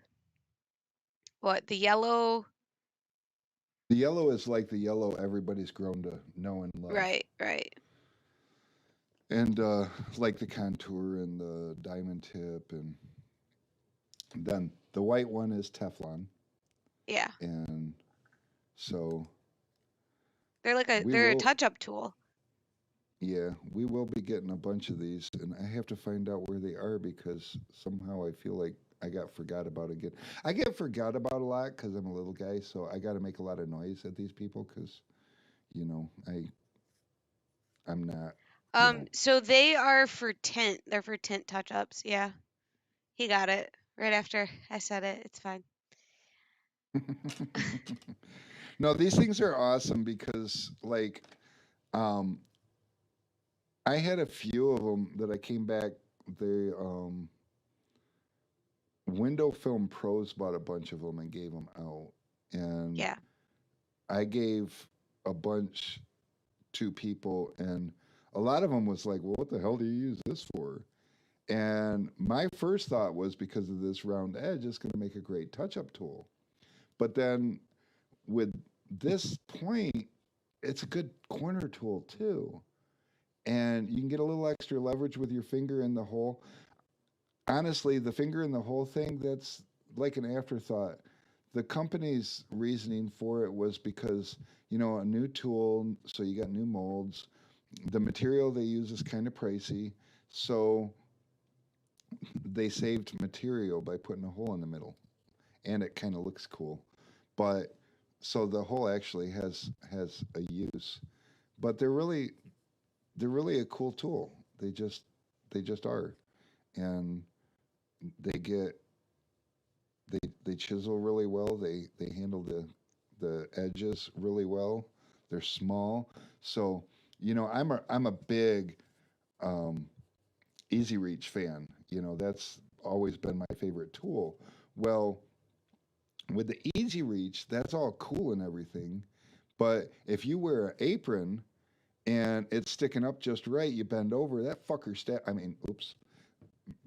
What, the yellow? The yellow is like the yellow everybody's grown to know and love. Right, right. And like the contour and the diamond tip. And then the white one is Teflon. Yeah. And so we they're a will, touch-up tool. yeah, we will be getting a bunch of these. And I have to find out where they are because somehow I feel like I got forgot about again. I get forgot about a lot because I'm a little guy. So I got to make a lot of noise at these people because, you know, I'm not, you know. So they are for tint. They're for tint touch-ups. Yeah. He got it right after I said it. It's fine. No, these things are awesome because, like, um, I had a few of them that I came back. The Window Film Pros bought a bunch of them and gave them out, and Yeah. I gave a bunch to people, and a lot of them was like, "Well, what the hell do you use this for?" And my first thought was because of this round edge, it's going to make a great touch-up tool. But then with this point, it's a good corner tool too. And you can get a little extra leverage with your finger in the hole. Honestly, the finger in the hole thing, that's like an afterthought. The company's reasoning for it was because, you know, a new tool, so you got new molds. The material they use is kind of pricey. So they saved material by putting a hole in the middle. And it kind of looks cool. But so the hole actually has a use. But they're really a cool tool. They just are, and they get they chisel really well. They handle the edges really well. They're small, so you know I'm a big um, Easy Reach fan. You know that's always been my favorite tool. Well, with the Easy Reach, that's all cool and everything, but if you wear an apron and it's sticking up just right, you bend over, that fucker I mean, oops,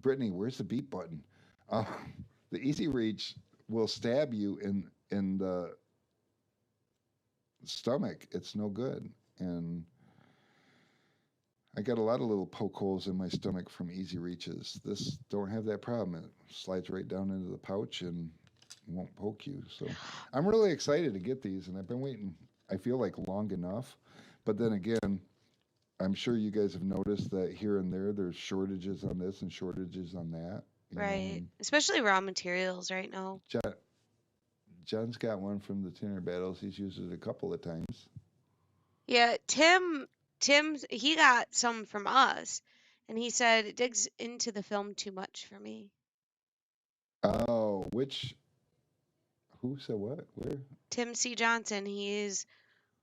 Brittany, where's the beep button? Uh, the Easy Reach will stab you in the stomach. It's no good, and I got a lot of little poke holes in my stomach from Easy Reaches. This don't have that problem. It slides right down into the pouch and won't poke you. So I'm really excited to get these, and I've been waiting. I feel like long enough, but then again, I'm sure you guys have noticed that here and there's shortages on this and shortages on that. You know, Right. and Especially raw materials right now. John's got one from the Tinner Battles. He's used it a couple of times. Yeah, Tim's he got some from us, and he said it digs into the film too much for me. Oh, which? Who said what? Where? Tim C. Johnson, he's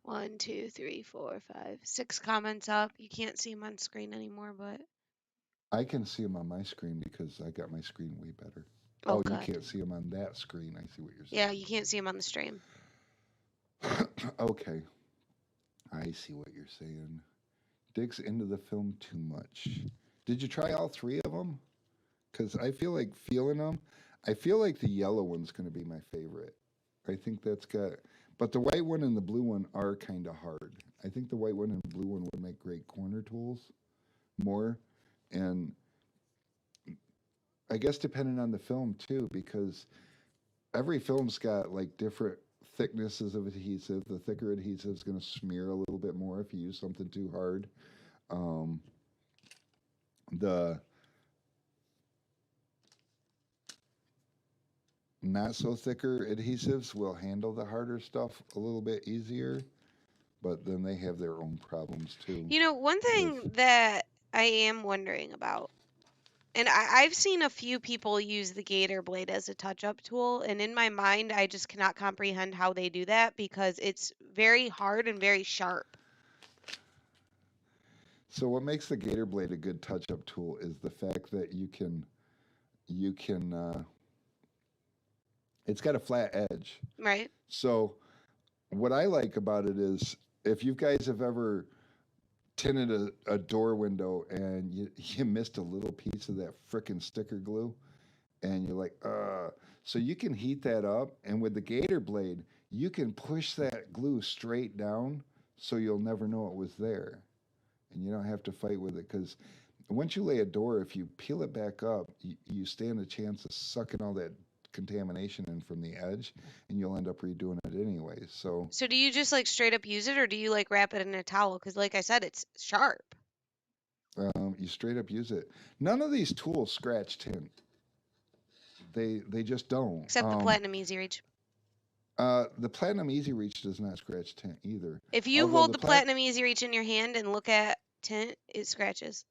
1, 2, 3, 4, 5, 6 comments up. You can't see him on screen anymore, but I can see him on my screen because I got my screen way better. oh, Oh, you good. can't see him on that screen. I see what you're Yeah, you can't see him on the stream. saying. Okay, I see what you're saying. Digs into the film too much. Did you try all 3 of them? Because I feel like feeling them. I feel like the yellow one's going to be my favorite. I think that's got, but the white one and the blue one are kind of hard. I think the white one and the blue one would make great corner tools more. And I guess depending on the film too, because every film's got like different thicknesses of adhesive. The thicker adhesive is going to smear a little bit more if you use something too hard. Um, the not so thicker adhesives will handle the harder stuff a little bit easier, but then they have their own problems too One with. thing that I am wondering about, and I've seen a few people use the Gator blade as a touch-up tool, and in my mind, I just cannot comprehend how they do that because it's very hard and very sharp. So what makes the Gator blade a good touch-up tool is the fact that you can it's got a flat edge. Right? So what I like about it is if you guys have ever tinted a door window and you missed a little piece of that frickin' sticker glue and you're like, so you can heat that up, and with the Gator blade, you can push that glue straight down so you'll never know it was there. And you don't have to fight with it because once you lay a door, if you peel it back up, you stand a chance of sucking all that contamination in from the edge, and you'll end up redoing it anyway. So So do you just like straight up use it, or do you like wrap it in a towel? Because like I said, it's sharp. you straight up use it. None of these tools scratch tin. They just don't. Except the Platinum Easy Reach. The Platinum Easy Reach does not scratch tint either. If you Although hold the Platinum Easy Reach in your hand and look at tint, it scratches.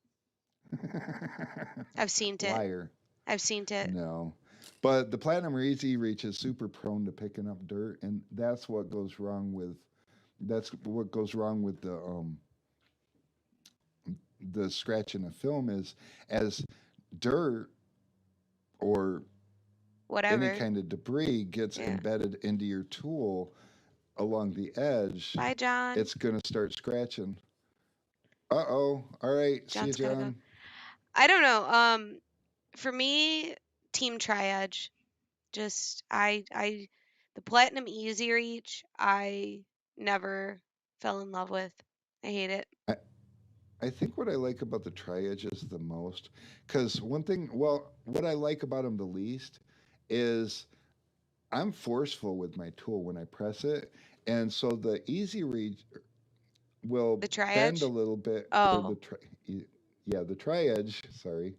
I've seen it. Liar. I've seen it. No. But the Platinum Easy Reach is super prone to picking up dirt, and that's what goes wrong with the scratching of film is as dirt or Whatever. any kind of debris gets embedded into your tool along the edge. Bye, John. It's going to start scratching. Uh-oh. All right. John's see you, gotta John. go. I don't know. For me, Team Tri-Edge. Just the Platinum Easy Reach, I never fell in love with. I hate it. I think what I like about the Tri-Edges the most, because one thing, well, what I like about them the least is I'm forceful with my tool when I press it, and so the Easy Reach will The bend Tri-Edge? a little bit. Oh. The Tri-Edge, sorry,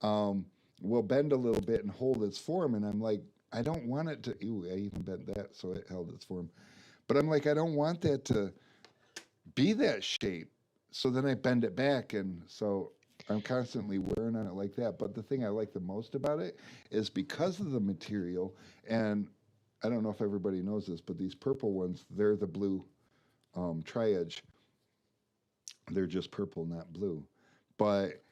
um, will bend a little bit and hold its form, and I'm like, I don't want it to. Ew, I even bent that, so it held its form. But I'm like, I don't want that to be that shape. So then I bend it back, and so I'm constantly wearing on it like that. But the thing I like the most about it is because of the material, and I don't know if everybody knows this, but these purple ones, they're the blue Tri-Edge. They're just purple, not blue. But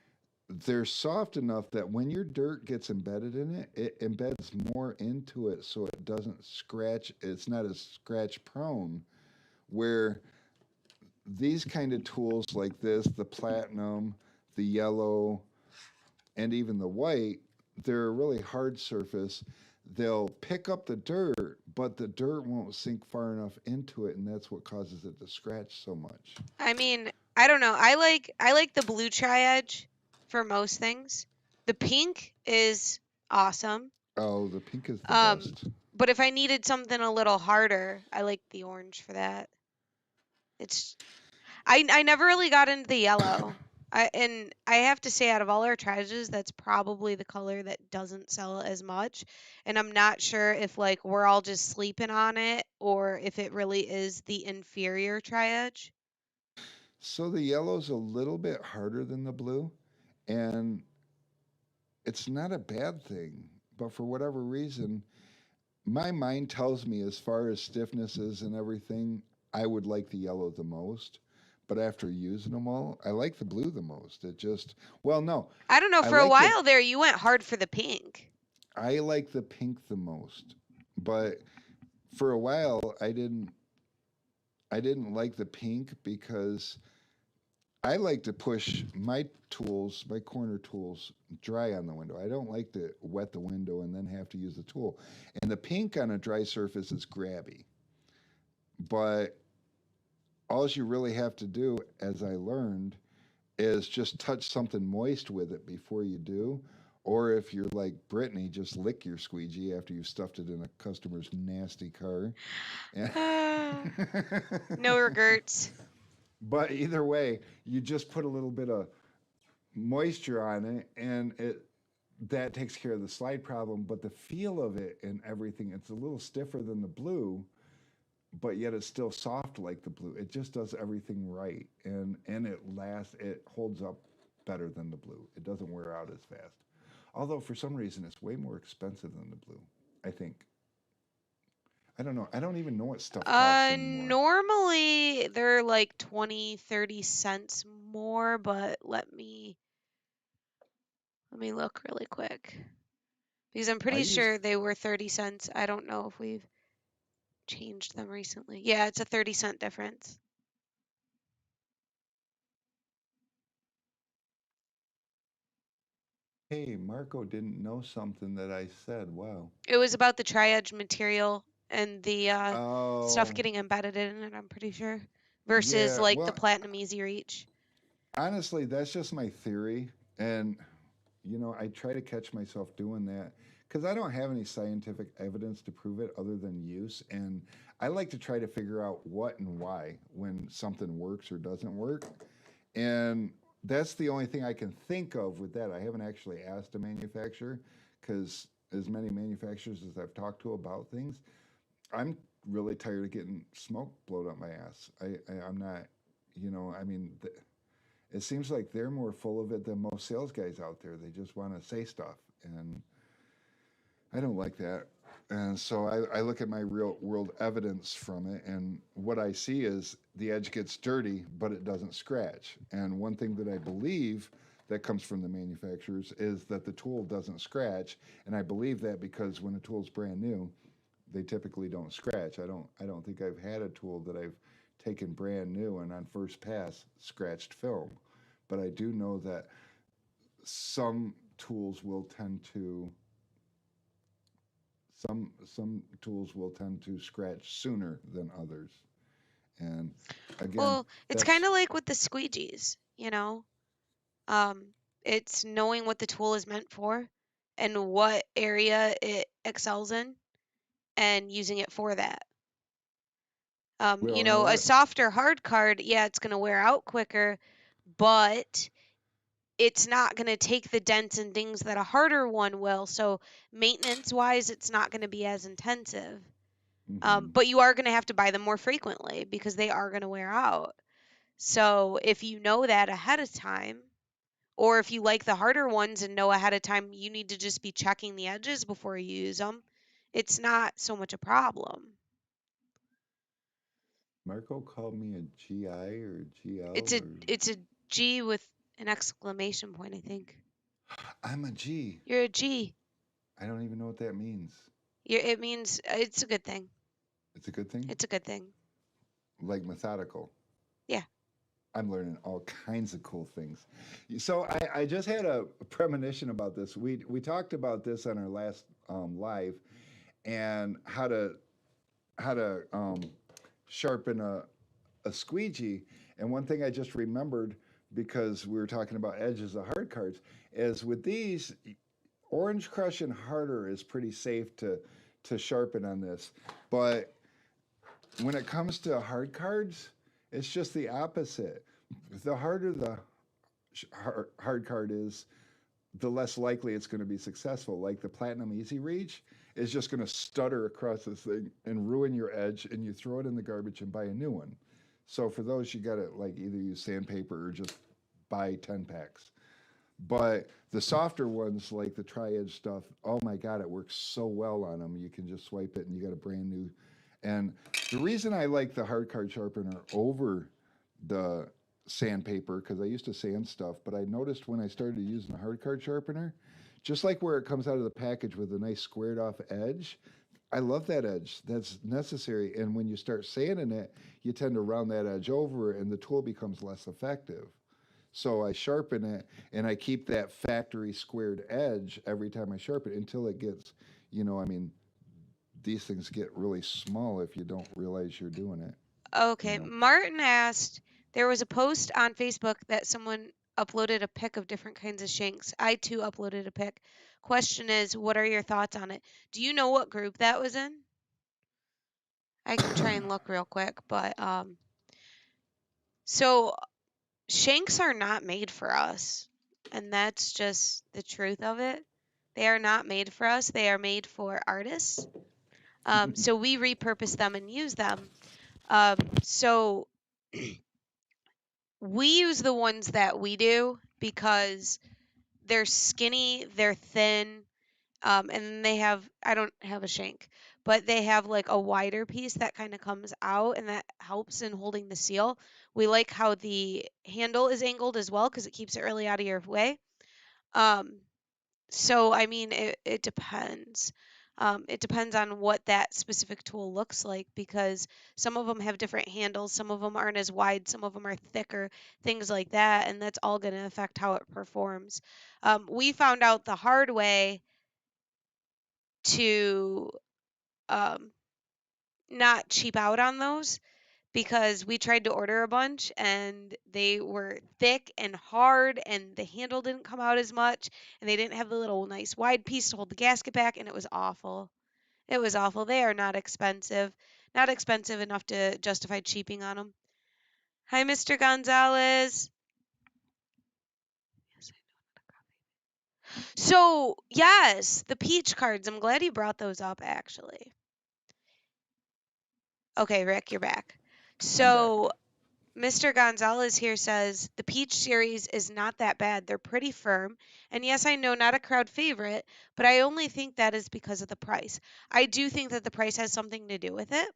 they're soft enough that when your dirt gets embedded in it, it embeds more into it so it doesn't scratch. It's not as scratch prone. Where these kind of tools like this, the platinum, the yellow, and even the white, they're a really hard surface. They'll pick up the dirt, but the dirt won't sink far enough into it, and that's what causes it to scratch so much. I mean, I don't know. I like the blue Tri-Edge for most things. The pink is awesome. Oh, the pink is the best. But if I needed something a little harder, I like the orange for that. I never really got into the yellow. I have to say, out of all our Tri-Edges, that's probably the color that doesn't sell as much. And I'm not sure if like we're all just sleeping on it or if it really is the inferior Tri-Edge. So the yellow's a little bit harder than the blue, and it's not a bad thing. But for whatever reason, my mind tells me as far as stiffnesses and everything, I would like the yellow the most. But after using them all, I like the blue the most. It just, well, no. I don't know. For a while there, you went hard for the pink. I like the pink the most. But for a while, I didn't like the pink because I like to push my tools, my corner tools, dry on the window. I don't like to wet the window and then have to use the tool. And the pink on a dry surface is grabby. But all you really have to do, as I learned, is just touch something moist with it before you do. Or if you're like Brittany, just lick your squeegee after you've stuffed it in a customer's nasty car. No regrets. But either way, you just put a little bit of moisture on it, and it that takes care of the slide problem. But the feel of it and everything, it's a little stiffer than the blue, but yet it's still soft like the blue. It just does everything right, and it lasts. It holds up better than the blue. It doesn't wear out as fast. Although for some reason it's way more expensive than the blue. I think. I don't know. I don't even know what stuff costs anymore. Normally they're like 20, 30 cents more, but let me look really quick. Because I'm I pretty used sure they were 30 cents. I don't know if we've changed them recently. Yeah, it's a 30-cent difference. Hey, Marco didn't know something that I said. Wow. It was about the tri-edge material and the stuff Oh, getting embedded in it, I'm pretty sure, versus yeah. like the Well, Platinum Easy Reach. honestly, that's just my theory. And, I try to catch myself doing that because I don't have any scientific evidence to prove it other than use. And I like to try to figure out what and why when something works or doesn't work. And that's the only thing I can think of with that. I haven't actually asked a manufacturer because, as many manufacturers as I've talked to about things, I'm really tired of getting smoke blowed up my ass. I'm not, I mean, it seems like they're more full of it than most sales guys out there. They just want to say stuff, and I don't like that. And so I look at my real world evidence from it, and what I see is the edge gets dirty, but it doesn't scratch. And one thing that I believe that comes from the manufacturers is that the tool doesn't scratch, and I believe that because when a tool's brand new, they typically don't scratch. I don't think I've had a tool that I've taken brand new and on first pass scratched film. But I do know that some tools will tend to some tools will tend to scratch sooner than others. And again, Well, it's kind that's of like with the squeegees, Um, it's knowing what the tool is meant for and what area it excels in and using it for that. well, and A what softer hard card, yeah, it's going to wear out quicker, but it's not going to take the dents and things that a harder one will. So maintenance wise, it's not going to be as intensive. hmm But you are going to have to buy them more frequently because they are going to wear out. So if you know that ahead of time, or if you like the harder ones and know ahead of time you need to just be checking the edges before you use them, it's not so much a problem. Marco called me a GI or GL It's a or it's a G with an exclamation point, I think. I'm a G. You're a G. I don't even know what that means. It means it's a good thing. It's a good thing, It's a good thing. like methodical. Yeah. I'm learning all kinds of cool things. So I just had a premonition about this. We talked about this on our last live, and how to sharpen a squeegee. And one thing I just remembered because we were talking about edges of hard cards is with these, Orange Crush and Harder is pretty safe to sharpen on this, but when it comes to hard cards, it's just the opposite. The harder the hard card is, the less likely it's going to be successful. Like the Platinum Easy Reach is just going to stutter across this thing and ruin your edge, and you throw it in the garbage and buy a new one. So for those, you got to like either use sandpaper or just buy 10 packs. But the softer ones, like the tri-edge stuff, oh my God, it works so well on them. You can just swipe it and you got a brand new. And the reason I like the hard card sharpener over the sandpaper, because I used to sand stuff, but I noticed when I started using the hard card sharpener, just like where it comes out of the package with a nice squared off edge, I love that edge. That's necessary. And when you start sanding it, you tend to round that edge over and the tool becomes less effective. So I sharpen it and I keep that factory squared edge every time I sharpen it until it gets, I mean, these things get really small if you don't realize you're doing it, you Okay. know. Martin asked, there was a post on Facebook that someone uploaded a pic of different kinds of shanks. I too uploaded a pic. Question is, what are your thoughts on it? Do you know what group that was in? I can try and look real quick, but So shanks are not made for us, and that's just the truth of it. They are not made for us. They are made for artists. So we repurpose them and use them. So we use the ones that we do because they're skinny, they're thin, and they have, I don't have a shank, but they have like a wider piece that kind of comes out and that helps in holding the seal. We like how the handle is angled as well because it keeps it really out of your way. Um, so, I mean, it depends. It depends on what that specific tool looks like because some of them have different handles, some of them aren't as wide, some of them are thicker, things like that, and that's all going to affect how it performs. We found out the hard way to um, not cheap out on those because we tried to order a bunch and they were thick and hard and the handle didn't come out as much and they didn't have the little nice wide piece to hold the gasket back and it was awful. It was awful. They are not expensive. Not expensive enough to justify cheaping on them. Hi, Mr. Gonzalez. So, yes, the peach cards. I'm glad you brought those up, actually. Okay, Rick, you're back. I'm back. So, Mr. Gonzalez here says the Peach series is not that bad. They're pretty firm. And yes, I know not a crowd favorite, but I only think that is because of the price. I do think that the price has something to do with it.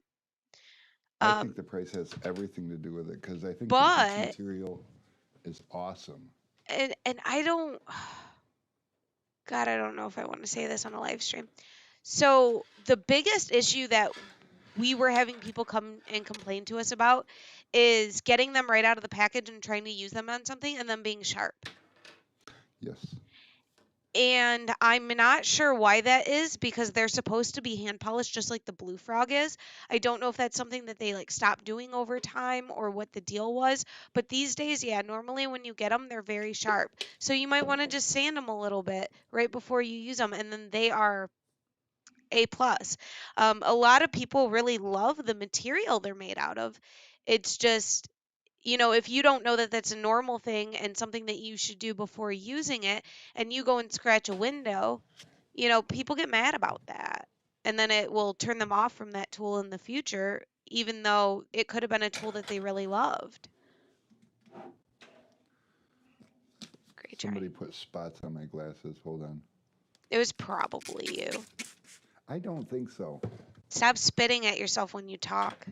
I think Um, the price has everything to do with it because I think the peach but material is awesome. and I don't God, I don't know if I want to say this on a live stream. So, the biggest issue that we were having people come and complain to us about is getting them right out of the package and trying to use them on something and them being sharp. Yes. And I'm not sure why that is because they're supposed to be hand polished just like the Blue Frog is. I don't know if that's something that they like stopped doing over time or what the deal was, but these days, yeah, normally when you get them, they're very sharp. So you might want to just sand them a little bit right before you use them, and then they are A plus. A lot of people really love the material they're made out of. It's just, if you don't know that that's a normal thing and something that you should do before using it, and you go and scratch a window, people get mad about that. And then it will turn them off from that tool in the future, even though it could have been a tool that they really loved. Great try. Somebody put spots on my glasses. Hold on. It was probably you. I don't think so. Stop spitting at yourself when you talk.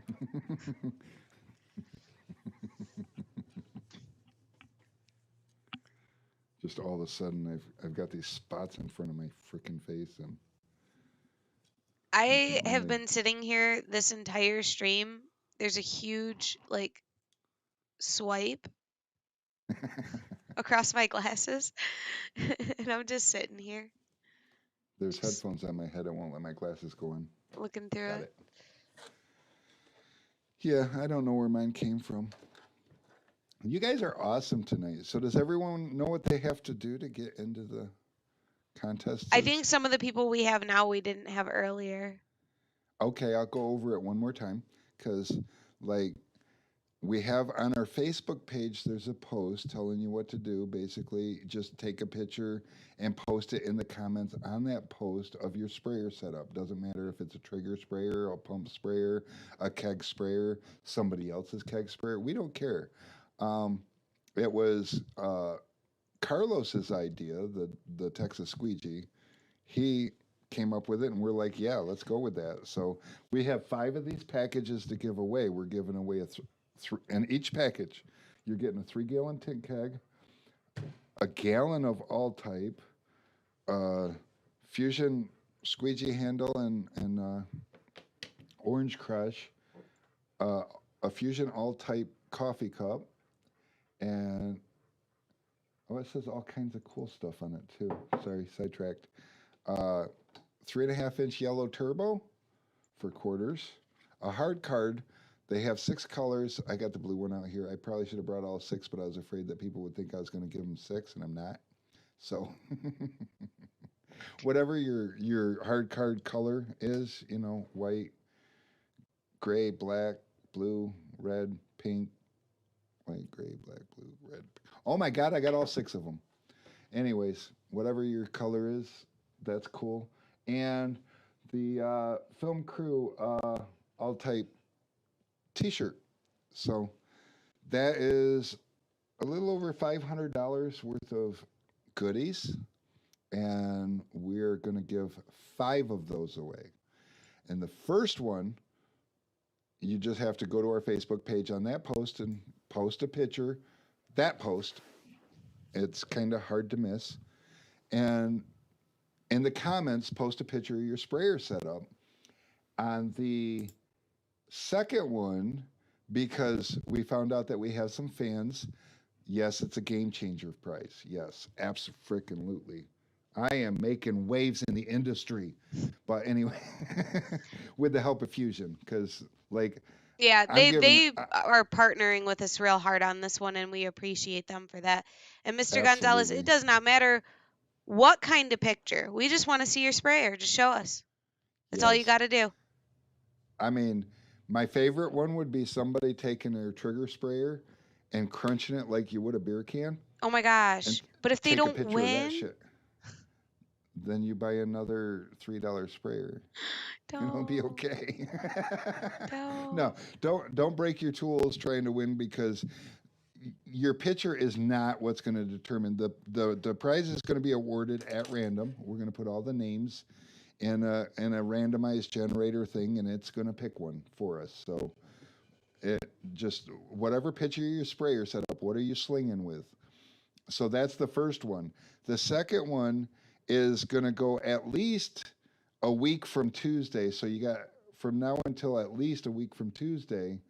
Just all of a sudden, I've got these spots in front of my freaking face, and I can have only. been sitting here this entire stream. There's a huge, like, swipe across my glasses. And I'm just sitting here, There's just headphones on my head. I won't let my glasses go in. looking through Got it. it. Yeah, I don't know where mine came from. You guys are awesome tonight. So does everyone know what they have to do to get into the contests? I think some of the people we have now we didn't have earlier. Okay, I'll go over it one more time because, like, we have on our Facebook page, there's a post telling you what to do. Basically, just take a picture and post it in the comments on that post of your sprayer setup. Doesn't matter if it's a trigger sprayer, a pump sprayer, a keg sprayer, somebody else's keg sprayer. We don't care. Um, it was Carlos's idea, the Texas squeegee. He came up with it, and we're like, yeah, let's go with that. So we have 5 of these packages to give away. We're giving away and each package, you're getting a 3-gallon tin keg, a gallon of all type, Fusion squeegee handle and orange crush, uh, a Fusion all type coffee cup, and oh, it says all kinds of cool stuff on it too. Sorry, sidetracked. Uh, 3.5-inch yellow turbo for quarters. A hard card. They have 6 colors. I got the blue one out here. I probably should have brought all 6, but I was afraid that people would think I was going to give them 6, and I'm not. So, whatever your hard card color is, white, gray, black, blue, red, pink, white, gray, black, blue, red. Oh my God, I got all 6 of them. Anyways, whatever your color is, that's cool. And the film crew all type T-shirt. So that is a little over $500 worth of goodies, and we're going to give 5 of those away. And the first one, you just have to go to our Facebook page on that post and post a picture. That post, it's kind of hard to miss. And in the comments, post a picture of your sprayer setup. On the second one, because we found out that we have some fans, yes, it's a game changer price. Yes, absolutely. I am making waves in the industry. But anyway, with the help of Fusion, because like Yeah, I'm giving they are partnering with us real hard on this one, and we appreciate them for that. And Mr. Gonzalez, it absolutely. does not matter what kind of picture. We just want to see your sprayer. Just show us. That's all you Yes. got to do. I mean, my favorite one would be somebody taking their trigger sprayer and crunching it like you would a beer can Oh my and gosh. But if they take a don't picture of that win, shit. Then you buy another $3 sprayer and it'll be don't, okay. don't. No, don't break your tools trying to win because your pitcher is not what's going to determine the prize is going to be awarded at random. We're going to put all the names in a randomized generator thing, and it's going to pick one for us. So it just whatever pitcher your sprayer set up. What are you slinging with? So that's the first one. The second one is going to go at least a week from Tuesday. So you got from now until at least a week from Tuesday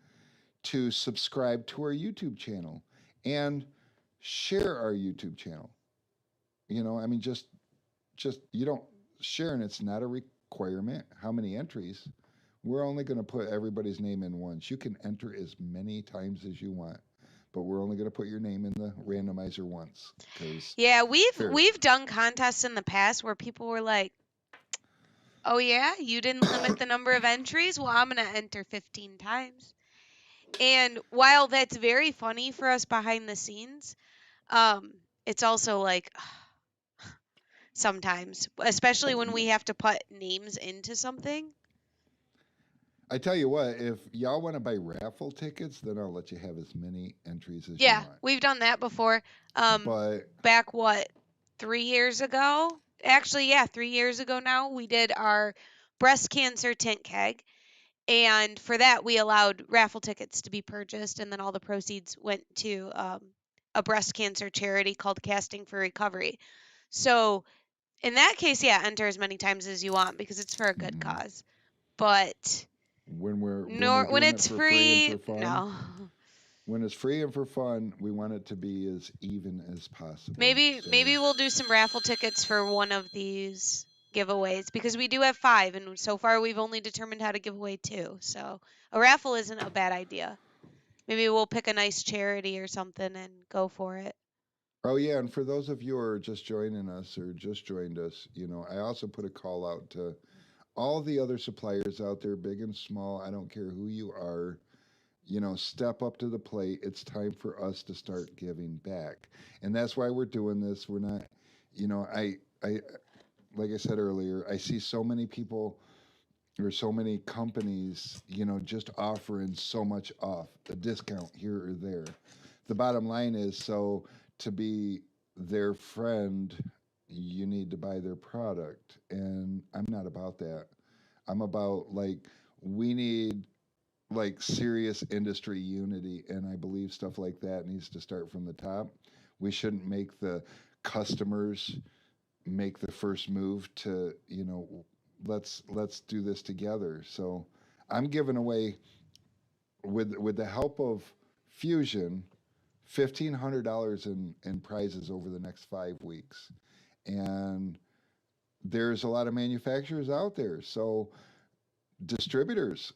to subscribe to our YouTube channel and share our YouTube channel. You know, I mean, just you don't sharing. It's not a requirement. How many entries? We're only going to put everybody's name in once. You can enter as many times as you want, but we're only going to put your name in the randomizer once because Yeah, fair. we've done contests in the past where people were like, "Oh yeah, you didn't limit the number of entries? Well, I'm going to enter 15 times." And while that's very funny for us behind the scenes, it's also like sometimes, especially when we have to put names into something. I tell you what, if y'all want to buy raffle tickets, then I'll let you have as many entries as you Yeah, want. we've done that before. But Back what, 3 years ago? Actually, yeah, 3 years ago now, we did our breast cancer tent keg. And for that, we allowed raffle tickets to be purchased, and then all the proceeds went to a breast cancer charity called Casting for Recovery. So in that case, yeah, enter as many times as you want because it's for a good mm, cause. But when we're when doing it it's for free and free, for fun, no. when it's free and for fun, we want it to be as even as possible. Maybe So we'll do some raffle tickets for one of these giveaways because we do have 5, and so far we've only determined how to give away 2. So a raffle isn't a bad idea. Maybe we'll pick a nice charity or something and go for it. oh yeah, and for those of you who are just joining us or just joined us, you know, I also put a call out to all the other suppliers out there, big and small. I don't care who you are. You know, step up to the plate. It's time for us to start giving back, and that's why we're doing this. We're not, you know, I, like I said earlier, I see so many people or so many companies, you know, just offering so much off, a discount here or there. The bottom line is, so to be their friend, you need to buy their product. And I'm not about that. I'm about like, we need like serious industry unity. And I believe stuff like that needs to start from the top. We shouldn't make the customers make the first move to, you know, let's do this together. So I'm giving away with the help of Fusion $1,500 in prizes over the next 5 weeks. And there's a lot of manufacturers out there. So distributors,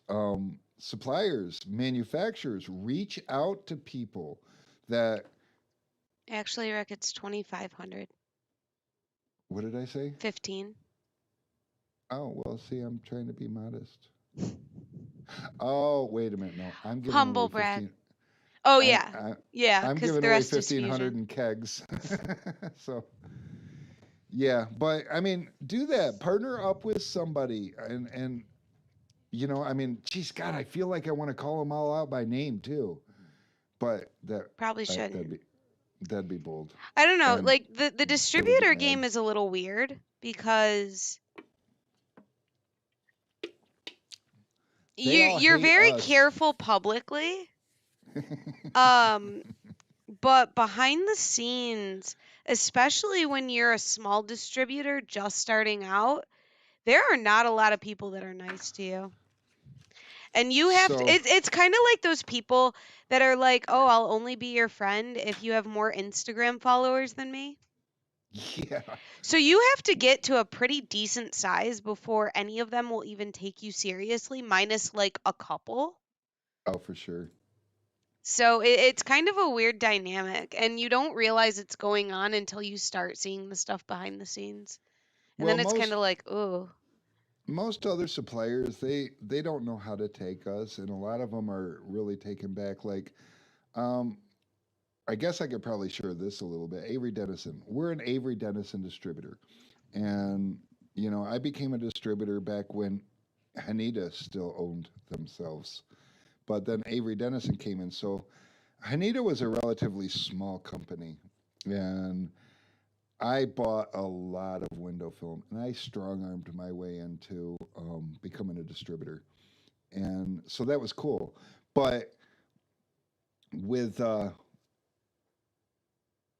suppliers, manufacturers, reach out to people that. Actually, Rick, it's 2,500. What did I say? 15. Oh well, see, I'm trying to be modest. Oh, wait a minute. No, I'm giving away Humble brag. 15. Oh I, yeah. I Yeah, I'm because giving the away rest is 1,500 fusion. in kegs. So yeah, but I mean, do that. Partner up with somebody, and I mean, geez, God, I feel like I want to call them all out by name too, but Probably uh, that'd shouldn't. be that'd be bold, I don't know. and Like the they would get distributor mad. game is a little weird because They all you're hate very us. careful publicly. Um, but behind the scenes, especially when you're a small distributor just starting out, there are not a lot of people that are nice to you. And you have to, So it's kind of like those people that are like, "Oh, I'll only be your friend if you have more Instagram followers than me." yeah, So you have to get to a pretty decent size before any of them will even take you seriously, minus like a couple. oh for sure. So it's kind of a weird dynamic, and you don't realize it's going on until you start seeing the stuff behind the scenes. And Well, then it's kind most of like, oh, most other suppliers they don't know how to take us, and a lot of them are really taken back. Like, um, I guess I could probably share this a little bit. Avery Dennison, we're an Avery Dennison distributor, and I became a distributor back when Haneda still owned themselves, but then Avery Dennison came in. So Haneda was a relatively small company, and I bought a lot of window film, and I strong armed my way into becoming a distributor, and so that was cool. But with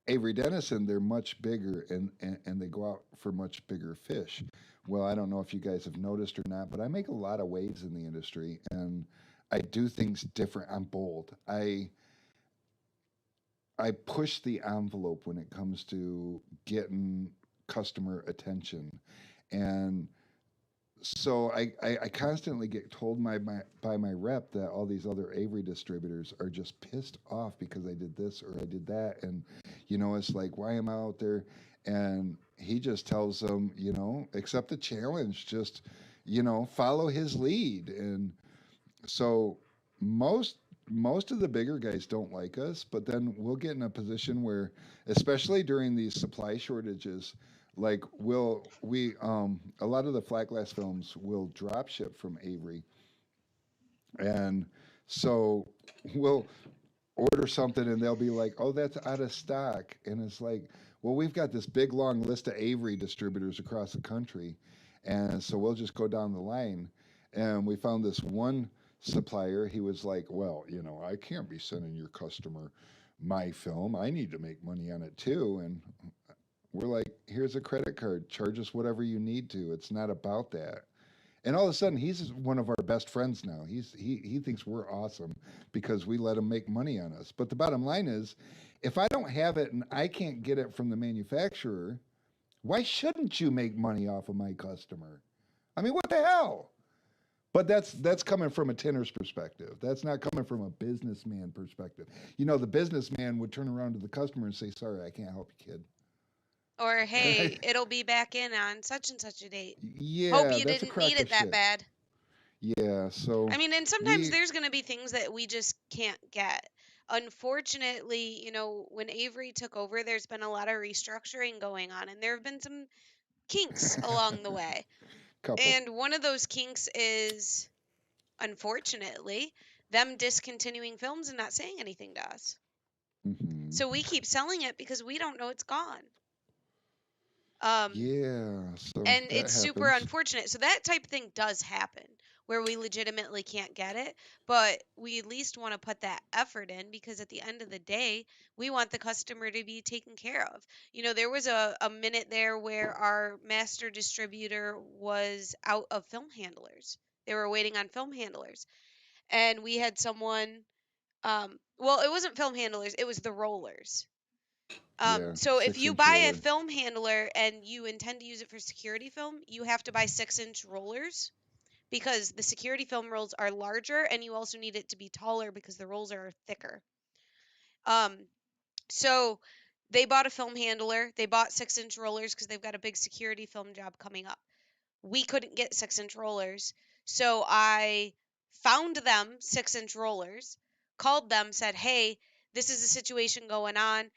Avery Dennison, they're much bigger, and they go out for much bigger fish. Well, I don't know if you guys have noticed or not, but I make a lot of waves in the industry, and I do things different. I'm bold. I push the envelope when it comes to getting customer attention, and so I constantly get told by my rep that all these other Avery distributors are just pissed off because I did this or I did that, and it's like, why am I out there? And he just tells them, accept the challenge, just follow his lead. And so most most of the bigger guys don't like us, but then we'll get in a position where, especially during these supply shortages, like we a lot of the flat glass films will drop ship from Avery, and so we'll order something and they'll be like, "Oh, that's out of stock," and it's like, well, we've got this big long list of Avery distributors across the country, and so we'll just go down the line, and we found this one supplier. He was like, "Well, I can't be sending your customer my film. I need to make money on it too." And we're like, "Here's a credit card. Charge us whatever you need to. It's not about that." And all of a sudden, he's one of our best friends now. He thinks we're awesome because we let him make money on us. But the bottom line is, if I don't have it and I can't get it from the manufacturer, why shouldn't you make money off of my customer? I mean, what the hell? But that's coming from a tinner's perspective. That's not coming from a businessman perspective. The businessman would turn around to the customer and say, "Sorry, I can't help you, kid." or And hey, it'll be back in on such and such a date. Hope yeah, you that's a didn't need crock of it that shit. bad. Yeah, I so mean, and sometimes we there's going to be things that we just can't get. Unfortunately, when Avery took over, there's been a lot of restructuring going on, and there have been some kinks along the way. couple. And one of those kinks is, unfortunately, them discontinuing films and not saying anything to us. Hmm. So we keep selling it because we don't know it's gone. Um, Yeah, so and that it's super happens. unfortunate. So that type of thing does happen where we legitimately can't get it, but we at least want to put that effort in because at the end of the day, we want the customer to be taken care of. There was a minute there where our master distributor was out of film handlers. They were waiting on film handlers. And we had someone, well, it wasn't film handlers, it was the rollers. Yeah, So if six you inch buy a roller. film handler and you intend to use it for security film, you have to buy 6-inch rollers because the security film rolls are larger and you also need it to be taller because the rolls are thicker. Um, so they bought a film handler. They bought 6-inch rollers because they've got a big security film job coming up. We couldn't get 6-inch rollers. So I found them 6-inch rollers, called them, said, hey, this is a situation going on.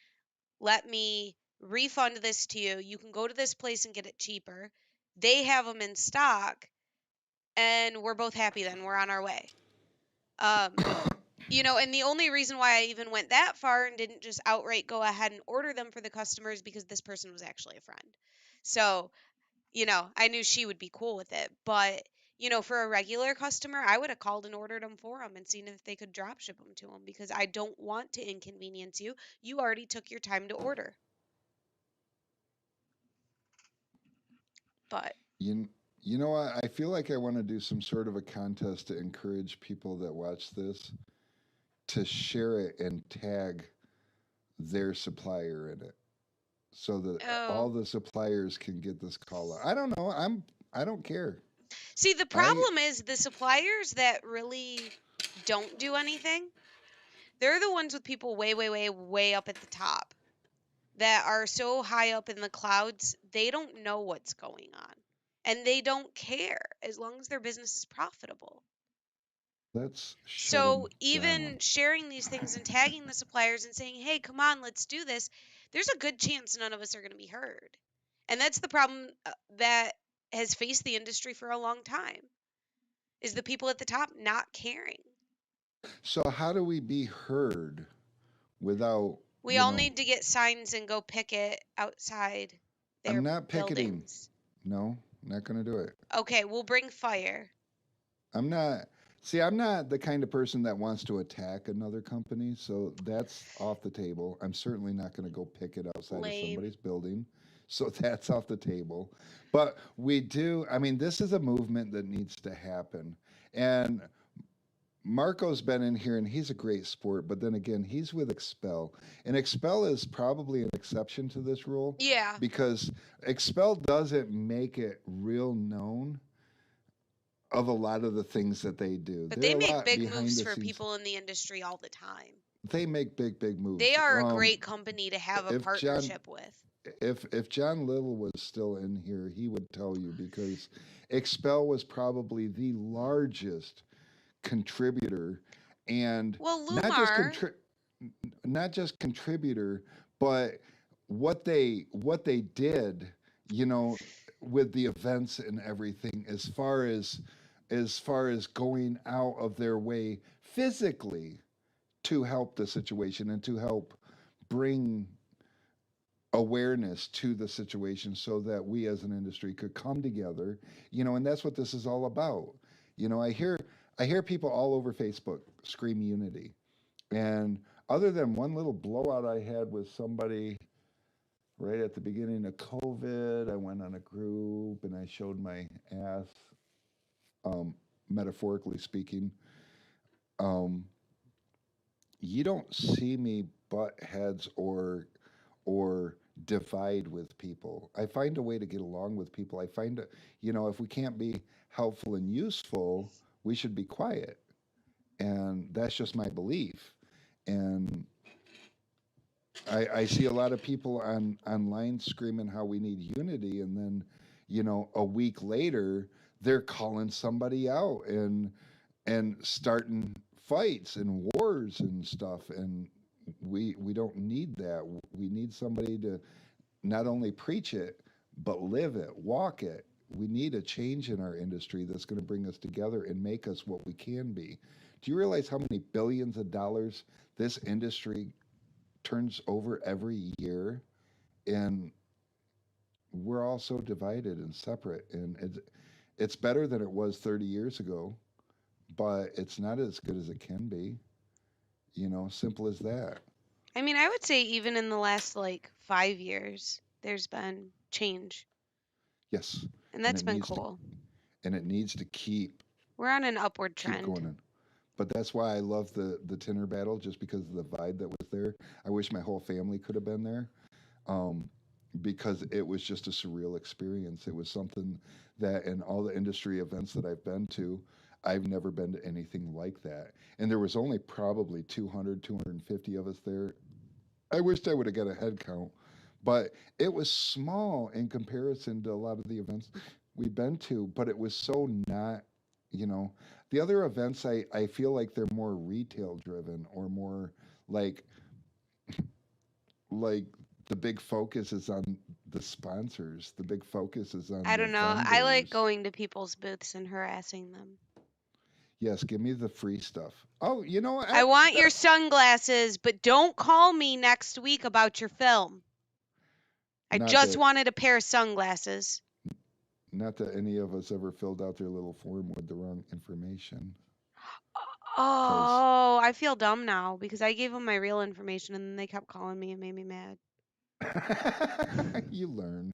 Let me refund this to you. You can go to this place and get it cheaper. They have them in stock, and we're both happy then. We're on our way. And the only reason why I even went that far and didn't just outright go ahead and order them for the customers because this person was actually a friend. So, I knew she would be cool with it. But, for a regular customer, I would have called and ordered them for them and seen if they could drop ship them to them because I don't want to inconvenience you. You already took your time to order. But You, you know what? I feel like I want to do some sort of a contest to encourage people that watch this to share it and tag their supplier in it so that all oh, the suppliers can get this call out. I don't know. I don't care. see, the I problem is the suppliers that really don't do anything, they're the ones with people way, way, way, way up at the top that are so high up in the clouds, they don't know what's going on. And they don't care as long as their business is profitable. let's shut So them even down. sharing these things and tagging the suppliers and saying, hey, come on, let's do this, there's a good chance none of us are going to be heard. And that's the problem that has faced the industry for a long time is the people at the top not caring. So how do we be heard without, We you all know, need to get signs and go picket outside I'm their not picketing. buildings. No, not going to do it. Okay, we'll bring fire. I'm not. See, I'm not the kind of person that wants to attack another company, so that's off the table. I'm certainly not going to go pick it outside of Lame. somebody's building, so that's off the table. But we do. I mean, this is a movement that needs to happen, and Marco's been in here, and he's a great sport. But then again, he's with Expel, and Expel is probably an exception to this rule Yeah, because Expel doesn't make it real known of a lot of the things that they do. but They're they a make lot big behind moves the for scenes. people in the industry all the time. They make big They moves. are a great company to have a If John partnership with. if John Little was still in here, he would tell you because Expel was probably the largest contributor, and Well, not just Lumar, not just contributor, but what they did, you know, with the events and everything, as far as going out of their way physically to help the situation and to help bring awareness to the situation so that we as an industry could come together, and that's what this is all about. I hear people all over Facebook scream unity, and other than one little blowout I had with somebody right at the beginning of COVID, I went on a group and I showed my ass, um, metaphorically speaking. um, you don't see me butt heads or divide with people. I find a way to get along with people. I find if we can't be helpful and useful, we should be quiet. And that's just my belief. And I see a lot of people online screaming how we need unity, and then, a week later, they're calling somebody out and starting fights and wars and stuff. And we don't need that. We need somebody to not only preach it but live it, walk it. We need a change in our industry that's going to bring us together and make us what we can be. Do you realize how many billions of dollars this industry turns over every year? And we're all so divided and separate, and it's better than it was 30 years ago, but it's not as good as it can be. Simple as that. I mean, I would say even in the last like 5 years, there's been change, Yes, and and that's it been needs to cool. and it needs to We're on an upward keep trend. going on. But that's why I love the Tinner battle, just because of the vibe that was there. I wish my whole family could have been there, um, because it was just a surreal experience. It was something that in all the industry events that I've been to, I've never been to anything like that. And there was only probably 200, 250 of us there. I wished I would have got a head count, but it was small in comparison to a lot of the events we've been to. But it was so not, you know, the other events, I feel like they're more retail driven or more like like the big focus is on the sponsors. The big focus is on I the don't know. I like vendors. going to people's booths and harassing them. Yes, give me the free stuff. Oh, you know what? I want your sunglasses, but don't call me next week about your film. I Not just that wanted a pair of sunglasses. not that any of us ever filled out their little form with the wrong information. Because Oh, I feel dumb now because I gave them my real information and then they kept calling me and made me mad. you learn.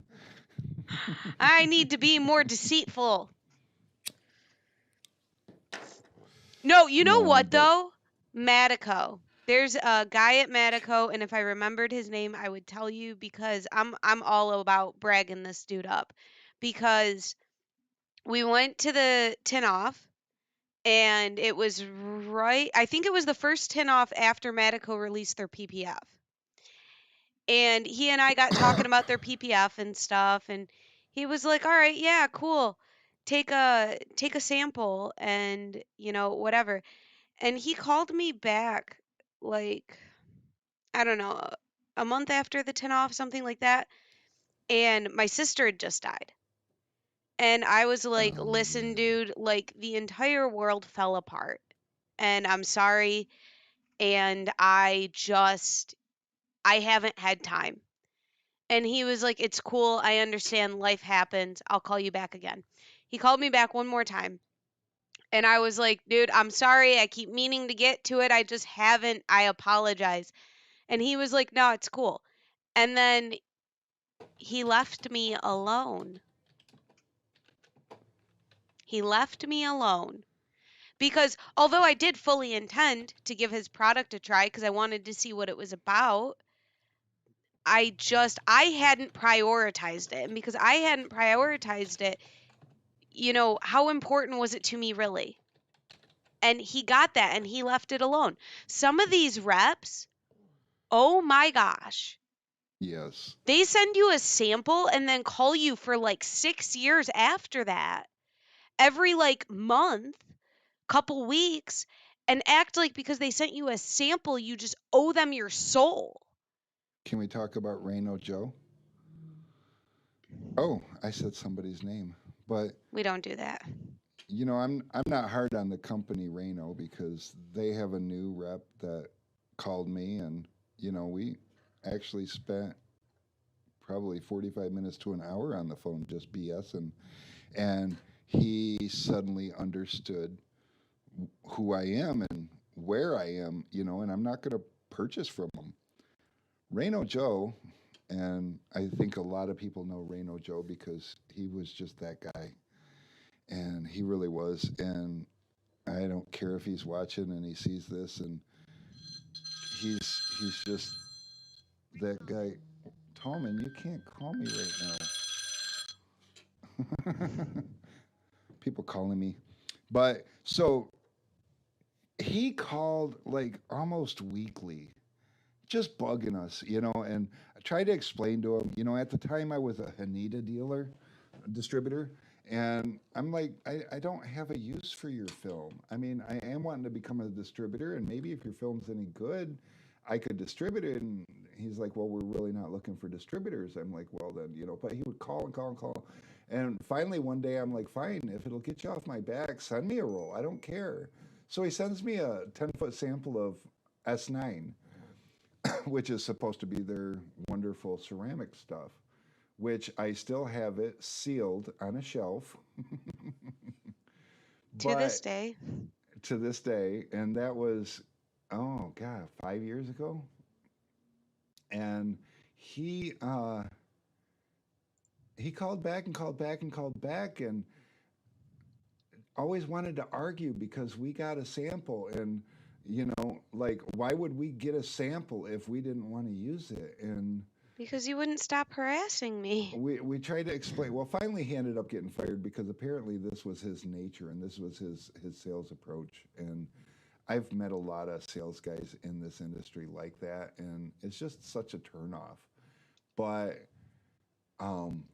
I need to be more deceitful. No, you know No, what but though? Matico. There's a guy at Matico, and if I remembered his name, I would tell you because I'm all about bragging this dude up. Because we went to the tin off, and it was right. I think it was the first tin off after Matico released their PPF. And he and I got talking about their PPF and stuff, and he was like, "All right, yeah, cool. Take a sample and, whatever." And he called me back like, I don't know, a month after the 10 off, something like that. And my sister had just died. And I was like, oh listen, yeah. dude, like the entire world fell apart. And I'm sorry. And I haven't had time. And he was like, it's cool. I understand life happens. I'll call you back again. He called me back one more time. And I was like, dude, I'm sorry. I keep meaning to get to it. I just haven't. I apologize. And he was like, no, it's cool. And then he left me alone. He left me alone. Because although I did fully intend to give his product a try because I wanted to see what it was about, I hadn't prioritized it. And because I hadn't prioritized it, how important was it to me really? And he got that and he left it alone. Some of these reps, oh my gosh, Yes. they send you a sample and then call you for like 6 years after that, every like month, couple weeks, and act like because they sent you a sample, you just owe them your soul. Can we talk about Reno Joe? Oh, I said somebody's name. But We don't do that. I'm not hard on the company Reno because they have a new rep that called me and we actually spent probably 45 minutes to an hour on the phone just BSing, and he suddenly understood who I am and where I am, and I'm not going to purchase from him. Reno Joe, and I think a lot of people know Reno Joe because he was just that guy, and he really was. And I don't care if he's watching and he sees this, and he's just that guy. Tallman, you can't call me right now. People calling me, but so he called like almost weekly, just bugging us, and I tried to explain to him, at the time I was a Haneda distributor, and I'm like, I don't have a use for your film. I mean, I am wanting to become a distributor, and maybe if your film's any good, I could distribute it. And he's like, well, we're really not looking for distributors. I'm like, well, then, but he would call and call and call. And finally, one day, I'm like, fine, if it'll get you off my back, send me a roll. I don't care. So he sends me a 10-foot sample of S9, which is supposed to be their wonderful ceramic stuff, which I still have it sealed on a shelf. To this But day. to this day, and that was, oh God, 5 years ago. And he uh, he called back and called back and called back and always wanted to argue because we got a sample and like why would we get a sample if we didn't want to use it? And Because you wouldn't stop harassing me. we tried to explain. Well, finally, he ended up getting fired because apparently this was his nature and this was his sales approach. And I've met a lot of sales guys in this industry like that, and it's just such a turnoff. But um,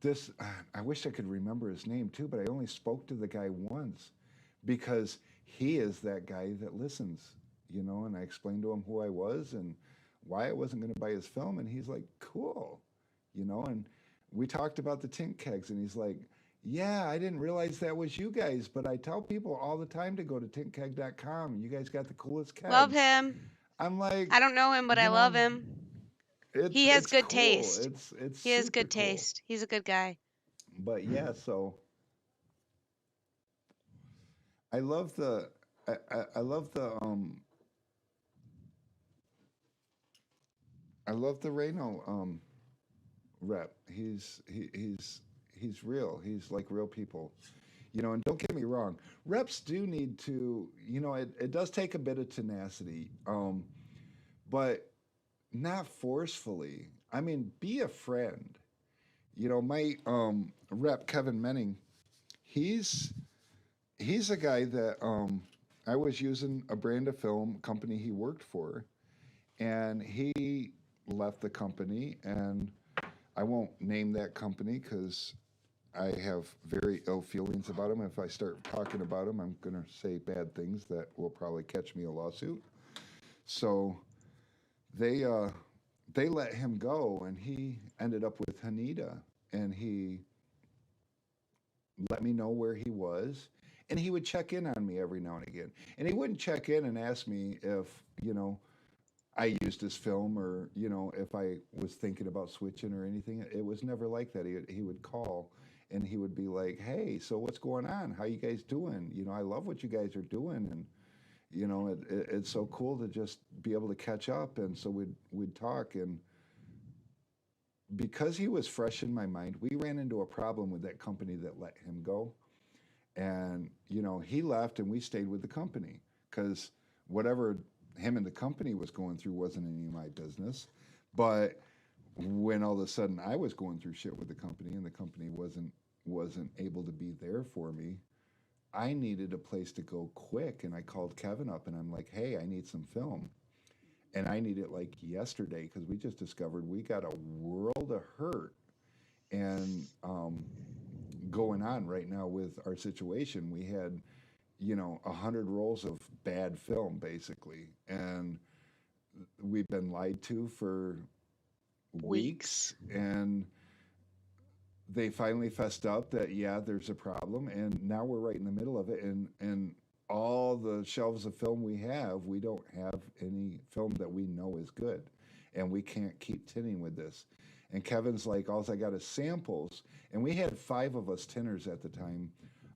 this, I wish I could remember his name too, but I only spoke to the guy once because he is that guy that listens, and I explained to him who I was and why I wasn't going to buy his film. And he's like, cool, and we talked about the tint kegs and he's like, yeah, I didn't realize that was you guys, but I tell people all the time to go to tintkeg.com. You guys got the coolest Love kegs. him. I'm like, I don't know him, but I you love know, him. it's He has it's good cool. taste. It's He has super good cool. taste. He's a good guy. But yeah, so I love the I love the I love the Reno rep. He's real. He's like real people. And don't get me wrong, reps do need to, it does take a bit of tenacity, but not forcefully. I mean, be a friend. My rep Kevin Menning, he's he's a guy that I was using a brand of film company he worked for, and he left the company, and I won't name that company because I have very ill feelings about him. If I start talking about him, I'm going to say bad things that will probably catch me a lawsuit. So they uh, they let him go, and he ended up with Haneda, and he let me know where he was, and he would check in on me every now and again. And he wouldn't check in and ask me if I used his film or if I was thinking about switching or anything. It was never like that. He would call and he would be like, "Hey, so what's going on? How you guys doing? I love what you guys are doing, and it's so cool to just be able to catch up." And so we'd talk, and because he was fresh in my mind, we ran into a problem with that company that let him go. And he left, and we stayed with the company because whatever him and the company was going through wasn't any of my business. But when all of a sudden I was going through shit with the company and the company wasn't able to be there for me, I needed a place to go quick. And I called Kevin up and I'm like, hey, I need some film. And I need it like yesterday because we just discovered we got a world of hurt and going on right now with our situation. We had 100 rolls of bad film basically, and we've been lied to for weeks. And they finally fessed up that yeah, there's a problem, and now we're right in the middle of it. And all the shelves of film we have, we don't have any film that we know is good, and we can't keep tinning with this. And Kevin's like, all I got is samples, and we had 5 of us tinners at the time,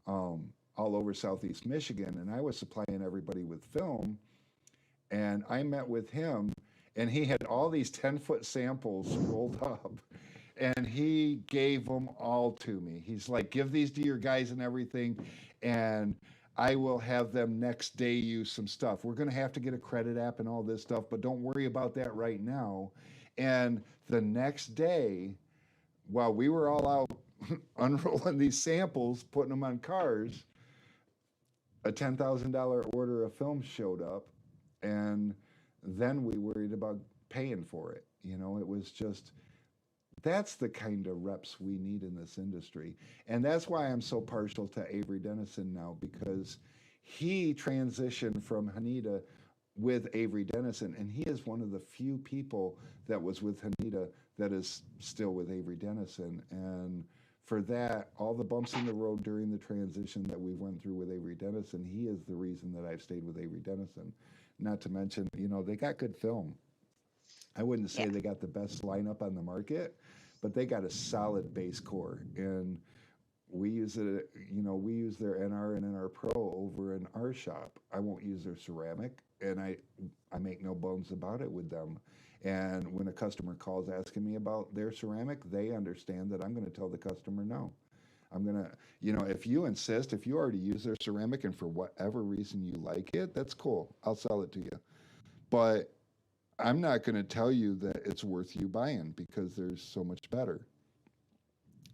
all over Southeast Michigan, and I was supplying everybody with film. And I met with him, and he had all these 10-foot samples rolled up, and he gave them all to me. He's like, give these to your guys and everything, and I will have them next day use some stuff. We're going to have to get a credit app and all this stuff, but don't worry about that right now. And the next day, while we were all out unrolling these samples, putting them on cars, a $10,000 order of film showed up, and then we worried about paying for it. It was just, that's the kind of reps we need in this industry. And that's why I'm so partial to Avery Dennison now, because he transitioned from Haneda with Avery Dennison, and he is one of the few people that was with Haneda that is still with Avery Dennison. And for that, all the bumps in the road during the transition that we went through with Avery Dennison, he is the reason that I've stayed with Avery Dennison. Not to mention, they got good film. I wouldn't say they got the best lineup on the market, but they got a solid base core. And we use it, we use their NR and NR Pro over in our shop. I won't use their ceramic, and I make no bones about it with them. And when a customer calls asking me about their ceramic, they understand that I'm going to tell the customer no. I'm going to, if you insist, if you already use their ceramic and for whatever reason you like it, that's cool. I'll sell it to you. But I'm not going to tell you that it's worth you buying because there's so much better.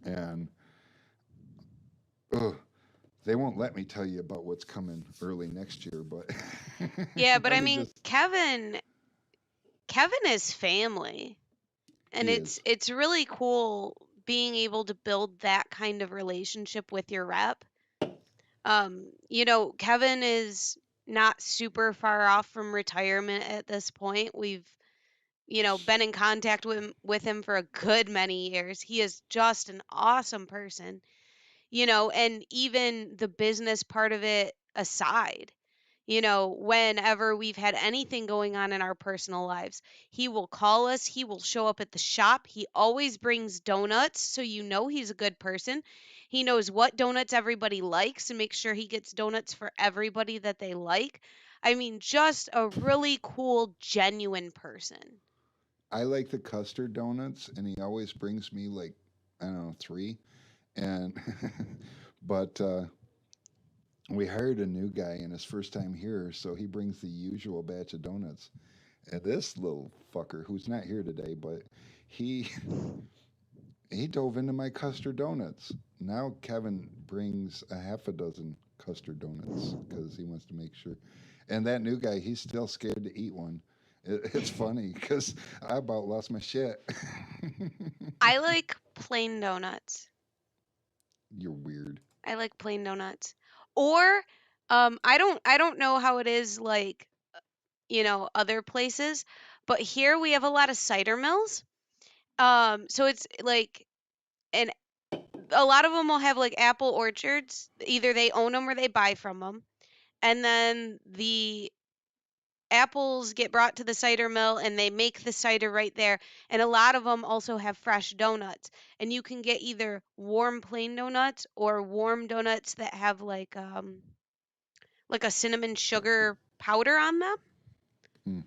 And they won't let me tell you about what's coming early next year, but yeah, but I me mean, Kevin is family, and He is. it's really cool being able to build that kind of relationship with your rep. Kevin is not super far off from retirement at this point. We've, been in contact with him for a good many years. He is just an awesome person, and even the business part of it aside, whenever we've had anything going on in our personal lives, he will call us, he will show up at the shop. He always brings donuts, so he's a good person. He knows what donuts everybody likes and makes sure he gets donuts for everybody that they like. I mean, just a really cool, genuine person. I like the custard donuts, and he always brings me like, I don't know, 3. And but we hired a new guy in his first time here, so he brings the usual batch of donuts. And this little fucker, who's not here today, but he he dove into my custard donuts. Now Kevin brings a half a dozen custard donuts because he wants to make sure. And that new guy, he's still scared to eat one. It's funny because I about lost my shit. I like plain donuts. You're weird. I like plain donuts. Or I don't know how it is like, other places, but here we have a lot of cider mills. So it's like, and a lot of them will have like apple orchards. Either they own them or they buy from them. And then the apples get brought to the cider mill and they make the cider right there. And a lot of them also have fresh donuts. And you can get either warm plain donuts or warm donuts that have like a cinnamon sugar powder on them. Hmm.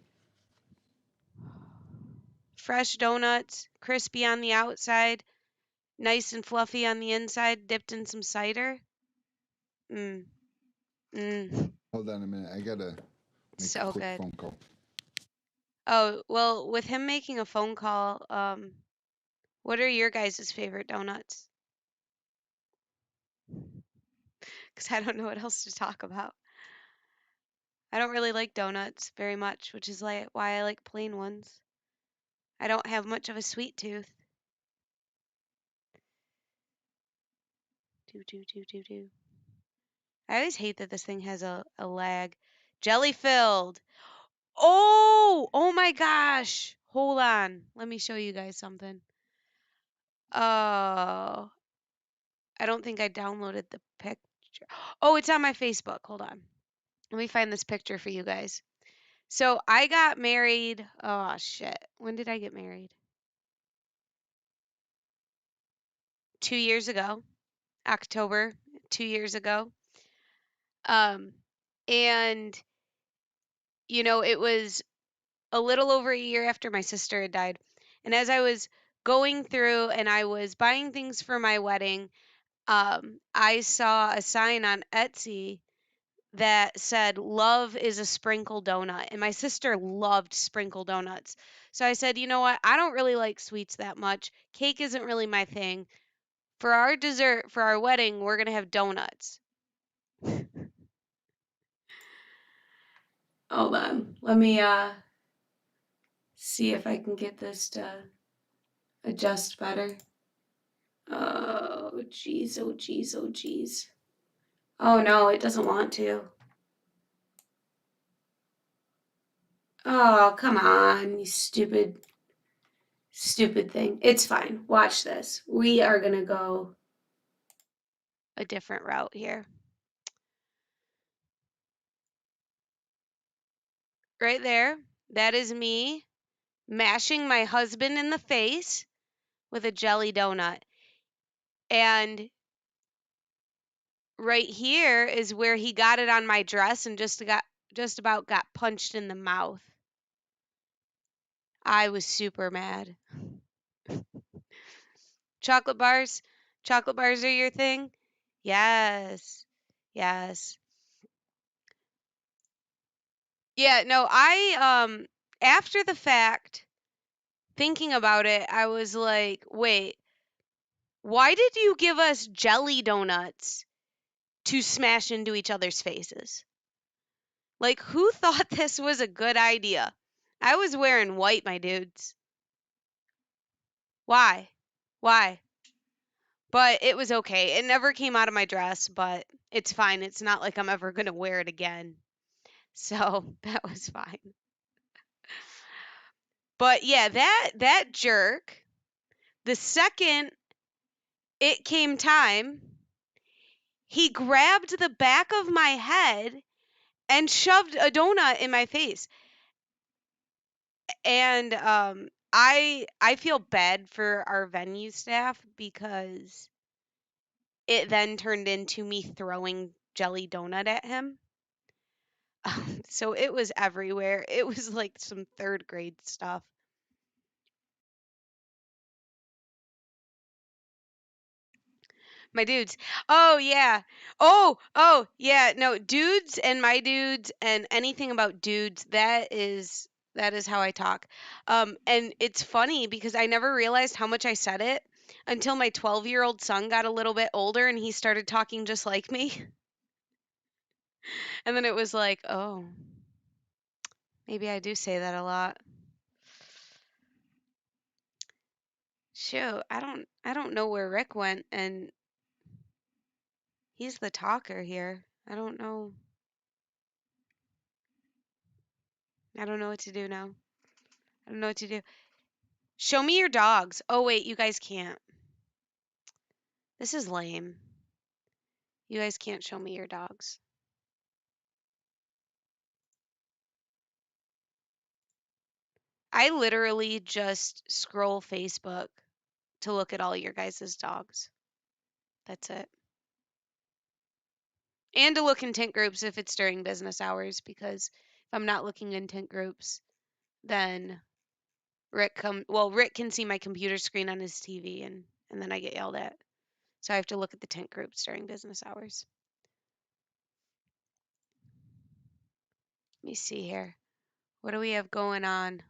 Fresh donuts, crispy on the outside, nice and fluffy on the inside, dipped in some cider. Mm. Mm. Hold on a minute. I gotta make a So quick good. phone call. Oh, well, with him making a phone call, what are your guys' favorite donuts? Because I don't know what else to talk about. I don't really like donuts very much, which is why I like plain ones. I don't have much of a sweet tooth. Do, do, do, do, do. I always hate that this thing has a lag. Jelly filled. Oh my gosh. Hold on. Let me show you guys something. Oh, I don't think I downloaded the picture. Oh, it's on my Facebook. Hold on. Let me find this picture for you guys. So I got married. Oh, shit. When did I get married? 2 years ago. October, 2 years ago. Um, and, it was a little over a year after my sister had died. And as I was going through and I was buying things for my wedding, I saw a sign on Etsy that said, "Love is a sprinkle donut." And my sister loved sprinkle donuts. So I said, you know what? I don't really like sweets that much. Cake isn't really my thing. For our dessert, for our wedding, we're going to have donuts. Hold on. Let me see if I can get this to adjust better. Oh, jeez, oh, jeez, oh, jeez. Oh, no, it doesn't want to. Oh, come on, you stupid, stupid thing. It's fine. Watch this. We are going to go a different route here. Right there. That is me mashing my husband in the face with a jelly donut. And right here is where he got it on my dress and just about got punched in the mouth. I was super mad. Chocolate bars? Chocolate bars are your thing? Yes. Yes. Yeah, no, I after the fact, thinking about it, I was like, "Wait, why did you give us jelly donuts to smash into each other's faces? Like, who thought this was a good idea? I was wearing white, my dudes. Why? Why? But it was okay. It never came out of my dress, but it's fine. It's not like I'm ever going to wear it again. So that was fine. But yeah, that jerk, the second it came time, he grabbed the back of my head and shoved a donut in my face. And I feel bad for our venue staff because it then turned into me throwing jelly donut at him. So it was everywhere. It was like some third grade stuff. My dudes. Oh yeah. Oh yeah. No, dudes and my dudes and anything about dudes, that is how I talk. And it's funny because I never realized how much I said it until my 12-year-old son got a little bit older and he started talking just like me. And then it was like, "Oh, maybe I do say that a lot." Shoot, I don't know where Rick went, and he's the talker here. I don't know what to do now. I don't know what to do. Show me your dogs. Oh wait, you guys can't. This is lame. You guys can't show me your dogs. I literally just scroll Facebook to look at all your guys' dogs. That's it. And to look in tent groups if it's during business hours, because if I'm not looking in tent groups, then Rick can see my computer screen on his TV, and then I get yelled at. So I have to look at the tent groups during business hours. Let me see here. What do we have going on?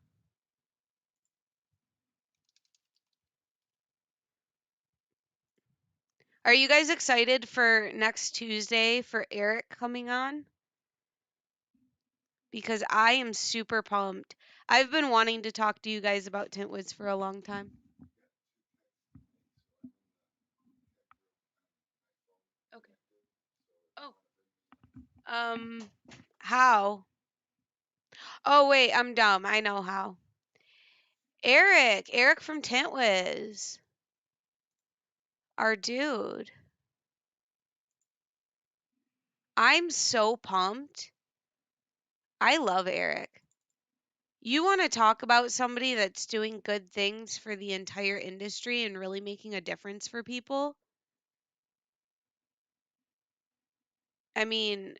Are you guys excited for next Tuesday for Eric coming on? Because I am super pumped. I've been wanting to talk to you guys about Tintwoods for a long time. Okay. Oh, um, how? Oh, wait, I'm dumb. I know how. Eric from Tintwiz, our dude. I'm so pumped. I love Eric. You want to talk about somebody that's doing good things for the entire industry and really making a difference for people? I mean,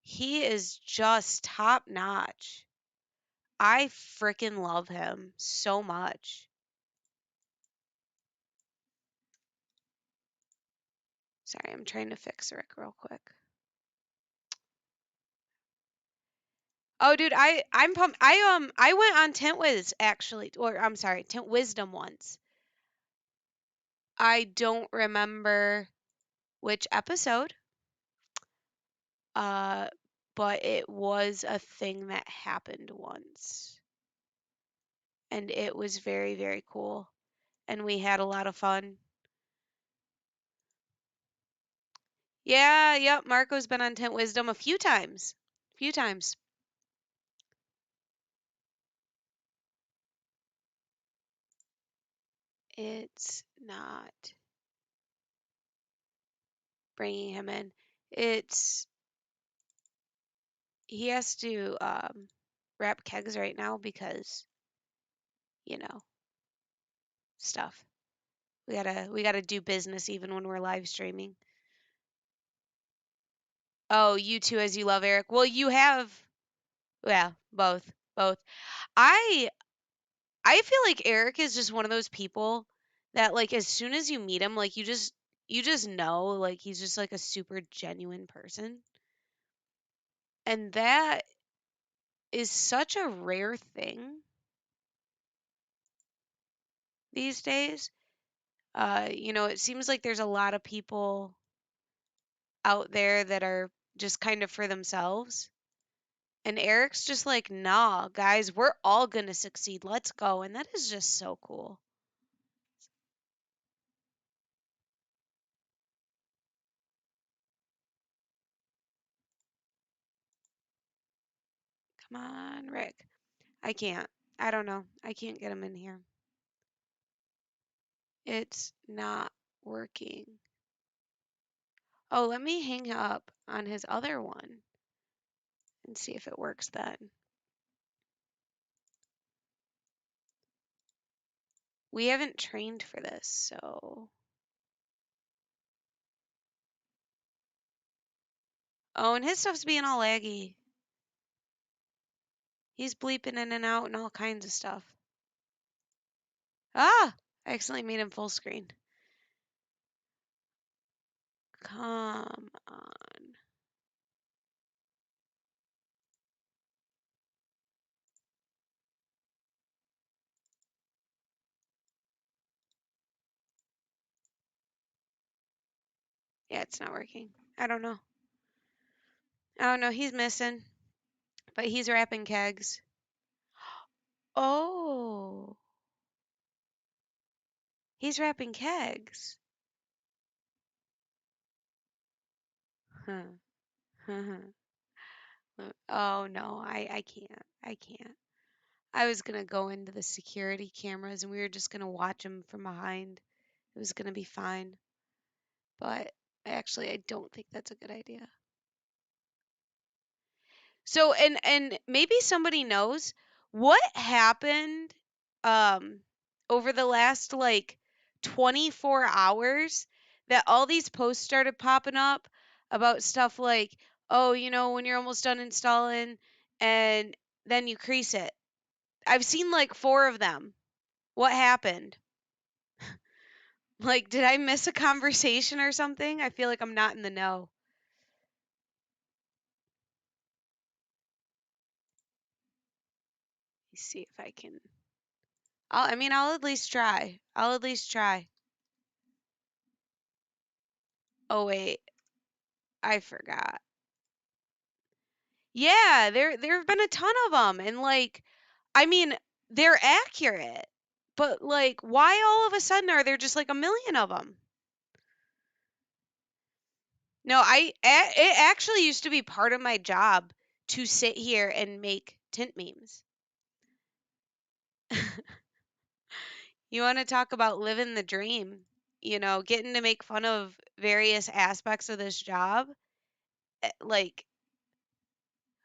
he is just top notch. I freaking love him so much. Sorry, I'm trying to fix Rick real quick. Oh, dude, I'm pumped. I went on Tintwiz actually, or I'm sorry, Tint Wisdom once. I don't remember which episode, uh, but it was a thing that happened once, and it was very, very cool, and we had a lot of fun. Yeah, yep, Marco's been on Tint Wisdom a few times. Few times. It's not bringing him in. It's he has to wrap kegs right now because, you know, stuff. We gotta do business even when we're live streaming. Oh, you too, as you love Eric. Well, you have, yeah, both. I I feel like Eric is just one of those people that like as soon as you meet him, like you just know like he's just like a super genuine person. And that is such a rare thing these days. It seems like there's a lot of people out there that are just kind of for themselves. And Eric's just like, nah, guys, we're all gonna succeed. Let's go. And that is just so cool. Come on, Rick. I can't. I don't know. I can't get him in here. It's not working. Oh, let me hang up on his other one and see if it works then. We haven't trained for this, so. Oh, and his stuff's being all laggy. He's bleeping in and out and all kinds of stuff. Ah! I accidentally made him full screen. Come on. Yeah, it's not working. I don't know. Oh no, he's missing. But he's wrapping kegs. Oh. He's wrapping kegs. Huh. Oh no, I can't. I can't. I was gonna go into the security cameras and we were just gonna watch him from behind. It was gonna be fine. But actually, I don't think that's a good idea. So, and maybe somebody knows what happened um over the last like 24 hours that all these posts started popping up about stuff like, oh, when you're almost done installing and then you crease it. I've seen like 4 of them. What happened? Like, did I miss a conversation or something? I feel like I'm not in the know. Let me see if I can. I'll at least try. I'll at least try. Oh wait, I forgot. Yeah, there have been a ton of them, and like, I mean, they're accurate, but like, why all of a sudden are there just like a million of them? No, it actually used to be part of my job to sit here and make tint memes. You want to talk about living the dream, getting to make fun of various aspects of this job? Like,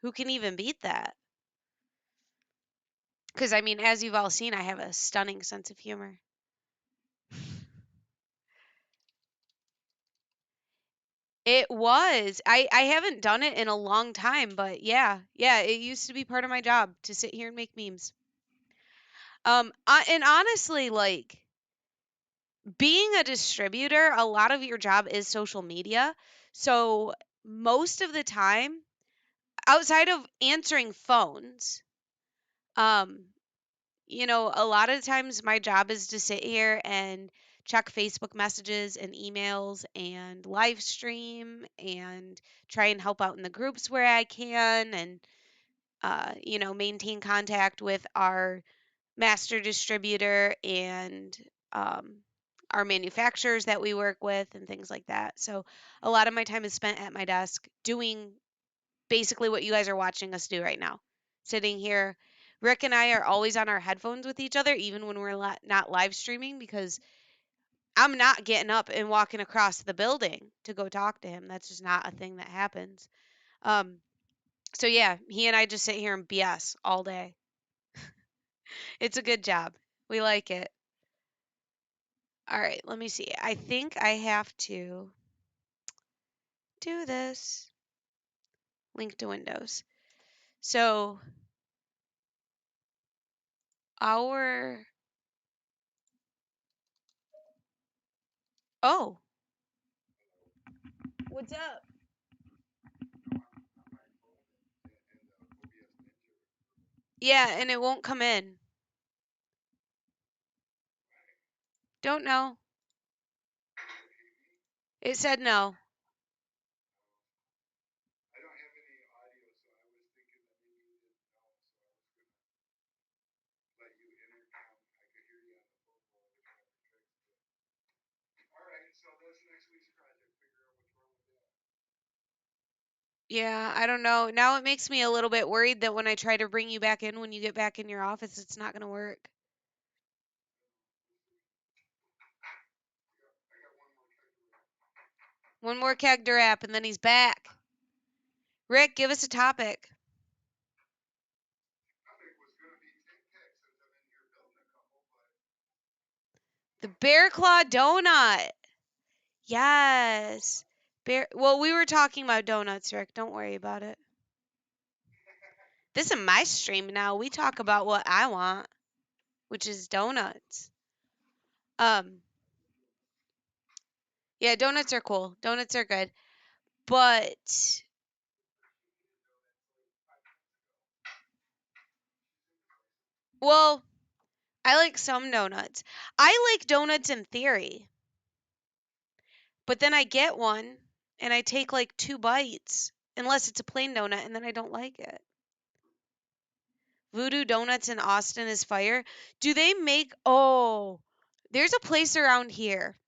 who can even beat that? Because, as you've all seen, I have a stunning sense of humor. It was. I haven't done it in a long time, but yeah, it used to be part of my job to sit here and make memes. And honestly, like, being a distributor, a lot of your job is social media. So most of the time, outside of answering phones, um, a lot of times my job is to sit here and check Facebook messages and emails and live stream and try and help out in the groups where I can and, maintain contact with our master distributor and um, our manufacturers that we work with and things like that. So a lot of my time is spent at my desk doing basically what you guys are watching us do right now. Sitting here. Rick and I are always on our headphones with each other, even when we're not live streaming, because I'm not getting up and walking across the building to go talk to him. That's just not a thing that happens. Um, so yeah, he and I just sit here and BS all day. It's a good job. We like it. All right, let me see. I think I have to do this. Link to Windows. So our oh, what's up? Yeah, and it won't come in. Don't know. It said no. Yeah, I don't know. Now it makes me a little bit worried that when I try to bring you back in when you get back in your office, it's not going to work. One more keg to wrap, and then he's back. Rick, give us a topic. The Bear Claw Donut. Yes. Well, we were talking about donuts, Rick. Don't worry about it. This is my stream now. We talk about what I want, which is donuts. Um, yeah, donuts are cool. Donuts are good. But well, I like some donuts. I like donuts in theory. But then I get one and I take like 2 bites, unless it's a plain donut, and then I don't like it. Voodoo Donuts in Austin is fire. Do they make, oh, there's a place around here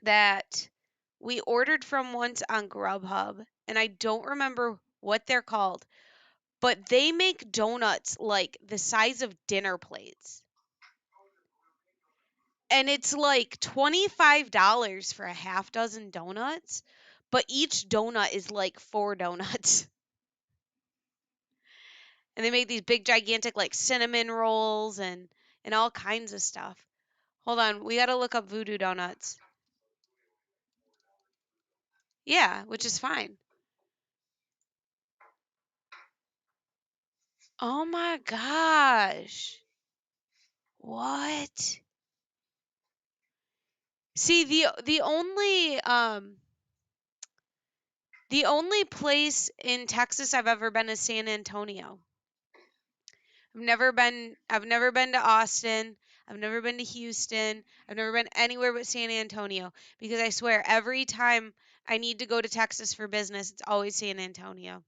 that we ordered from once on Grubhub, and I don't remember what they're called, but they make donuts like the size of dinner plates. And it's like $25 for a half dozen donuts, but each donut is like 4 donuts. And they make these big gigantic like cinnamon rolls and all kinds of stuff. Hold on, we got to look up Voodoo Donuts. Yeah, which is fine. Oh my gosh. What? See, the only place in Texas I've ever been is San Antonio. I've never been to Austin. I've never been to Houston. I've never been anywhere but San Antonio, because I swear every time I need to go to Texas for business, it's always San Antonio.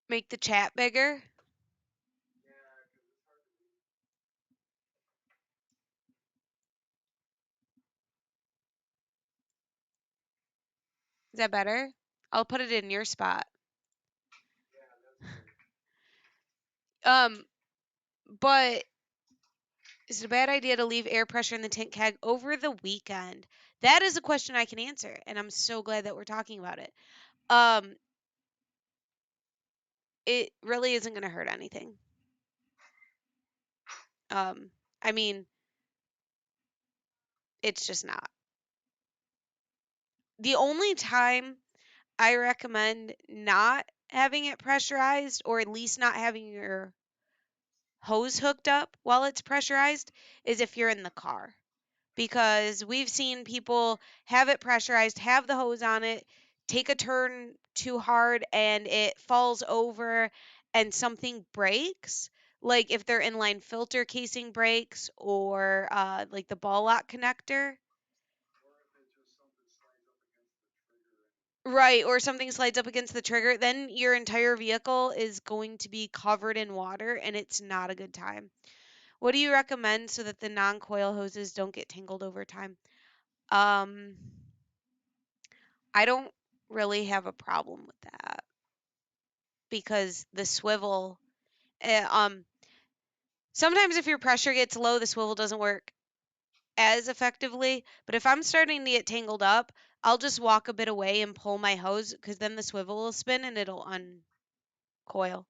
Make the chat bigger. Is that better? I'll put it in your spot. Um, but is it a bad idea to leave air pressure in the tank keg over the weekend? That is a question I can answer, and I'm so glad that we're talking about it. Um, it really isn't going to hurt anything. I mean, it's just not. The only time I recommend not having it pressurized, or at least not having your hose hooked up while it's pressurized, is if you're in the car. Because we've seen people have it pressurized, have the hose on it, take a turn too hard, and it falls over and something breaks. Like if their inline filter casing breaks, or like the ball lock connector. Right, or something slides up against the trigger, then your entire vehicle is going to be covered in water, and it's not a good time. What do you recommend so that the non-coil hoses don't get tangled over time? Um, I don't really have a problem with that, because the swivel, uh, um, sometimes if your pressure gets low, the swivel doesn't work as effectively. But if I'm starting to get tangled up, I'll just walk a bit away and pull my hose, because then the swivel will spin and it'll uncoil.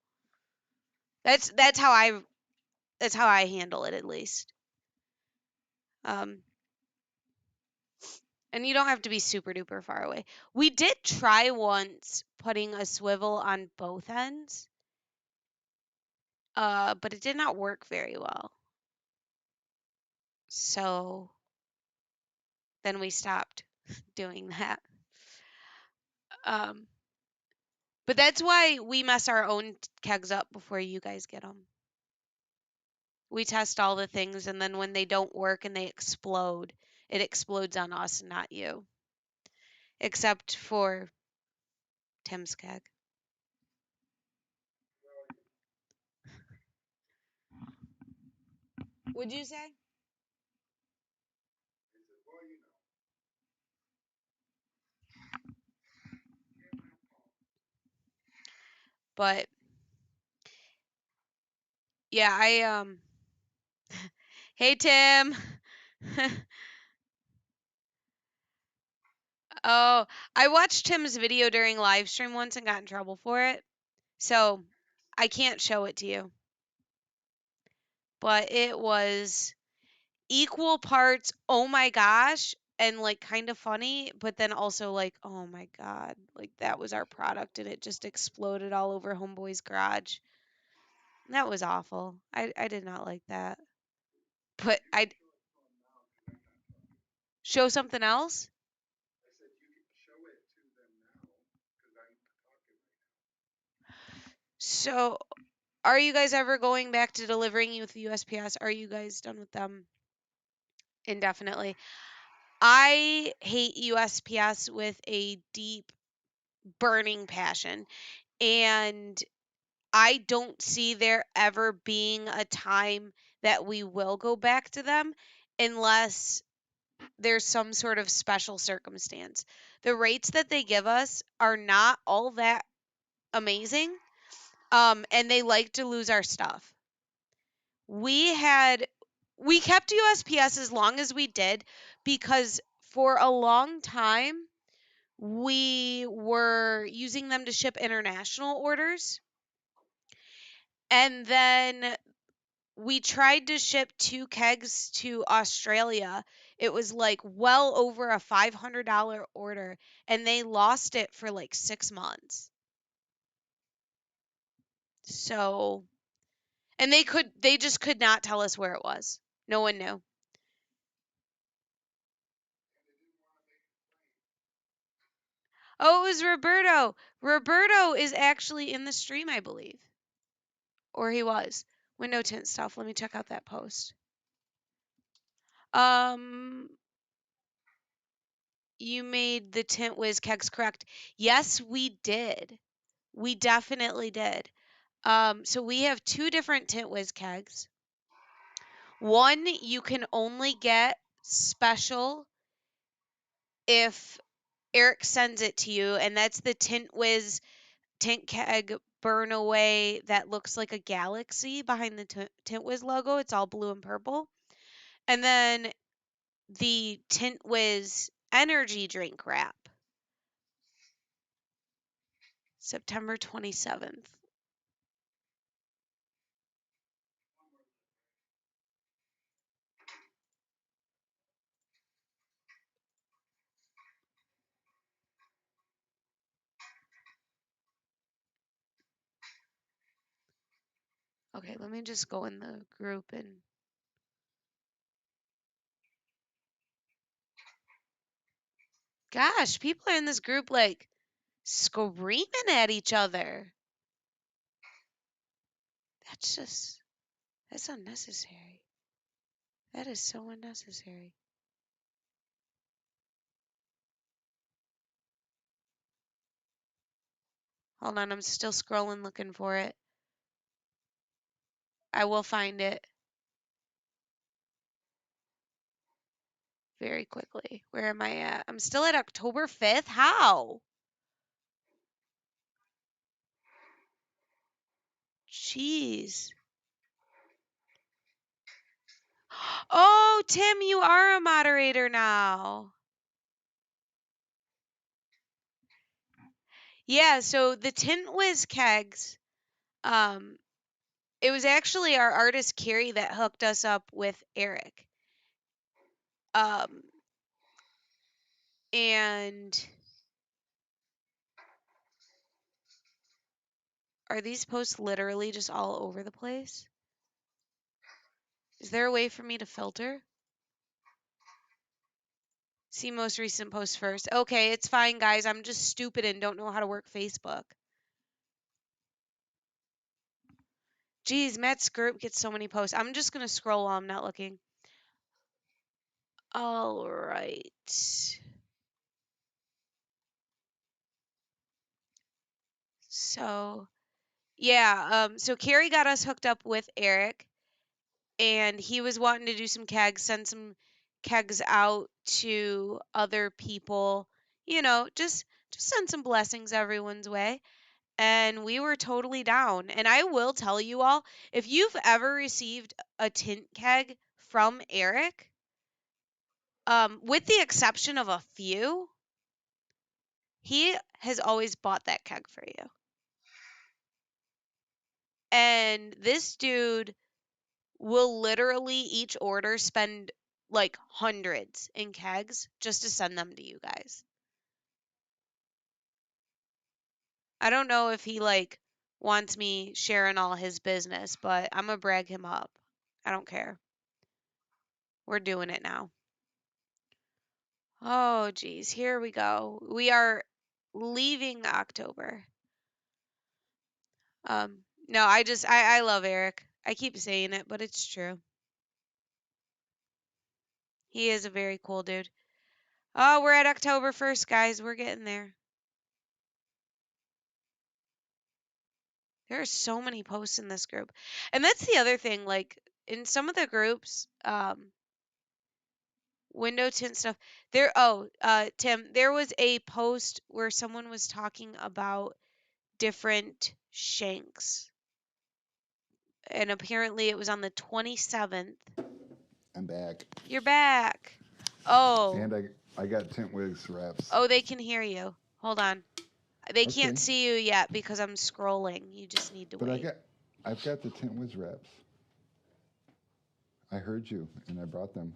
That's how I handle it, at least. Um, and you don't have to be super duper far away. We did try once putting a swivel on both ends, but it did not work very well. So then we stopped doing that. Um, but that's why we mess our own kegs up before you guys get them. We test all the things, and then when they don't work and they explode, it explodes on us, not you. Except for Tim's keg. Would you say? But yeah, hey Tim. Oh, I watched Tim's video during live stream once and got in trouble for it. So I can't show it to you. But it was equal parts, oh my gosh, and like kind of funny, but then also like, oh my God, like that was our product and it just exploded all over Homeboy's garage. That was awful. I did not like that. But I'd show something else. So, are you guys ever going back to delivering with USPS? Are you guys done with them indefinitely? I hate USPS with a deep, burning passion. And I don't see there ever being a time that we will go back to them unless there's some sort of special circumstance. The rates that they give us are not all that amazing. And they like to lose our stuff. We kept USPS as long as we did because for a long time we were using them to ship international orders. And then we tried to ship 2 kegs to Australia. It was like well over a $500 order, and they lost it for like 6 months. So, and they just could not tell us where it was. No one knew. Oh, it was Roberto. Roberto is actually in the stream, I believe. Or he was. Window tint stuff. Let me check out that post. You made the Tint Whiz kegs correct. Yes, we did. We definitely did. So we have 2 different Tint Whiz kegs. One you can only get special if Eric sends it to you, and that's the Tint Whiz tint keg burn away that looks like a galaxy behind the Tint Whiz logo. It's all blue and purple. And then the Tint Whiz energy drink wrap. September 27th. Okay, let me just go in the group and gosh, people are in this group like screaming at each other. That's unnecessary. That is so unnecessary. Hold on, I'm still scrolling looking for it. I will find it very quickly. Where am I at? I'm still at October 5th. How? Jeez. Oh, Tim, you are a moderator now. Yeah, so the Tint Whiz kegs, it was actually our artist Carrie that hooked us up with Eric. And are these posts literally just all over the place? Is there a way for me to filter? See most recent posts first. Okay, it's fine, guys. I'm just stupid and don't know how to work Facebook. Geez, Matt's group gets so many posts. I'm just going to scroll while I'm not looking. All right. So, yeah, so Carrie got us hooked up with Eric, and he was wanting to do some kegs, send some kegs out to other people, just send some blessings everyone's way. and we were totally down. And I will tell you all, if you've ever received a tint keg from Eric, with the exception of a few, he has always bought that keg for you. And this dude will literally each order spend like hundreds in kegs just to send them to you guys. I don't know if he like wants me sharing all his business, but I'm gonna brag him up. I don't care. We're doing it now. Oh geez, here we go. We are leaving October. No, I love Eric. I keep saying it, but it's true. He is a very cool dude. Oh, we're at October 1st, guys. We're getting there. There are so many posts in this group. And that's the other thing, like in some of the groups, window tint stuff, Tim, there was a post where someone was talking about different shanks. And apparently it was on the 27th. I'm back. You're back. Oh. And I got tint wigs wraps. Oh, they can hear you. Hold on. They Okay. can't see you yet because I'm scrolling. You just need to wait. But I've got the tint wigs wraps. I heard you, and I brought them.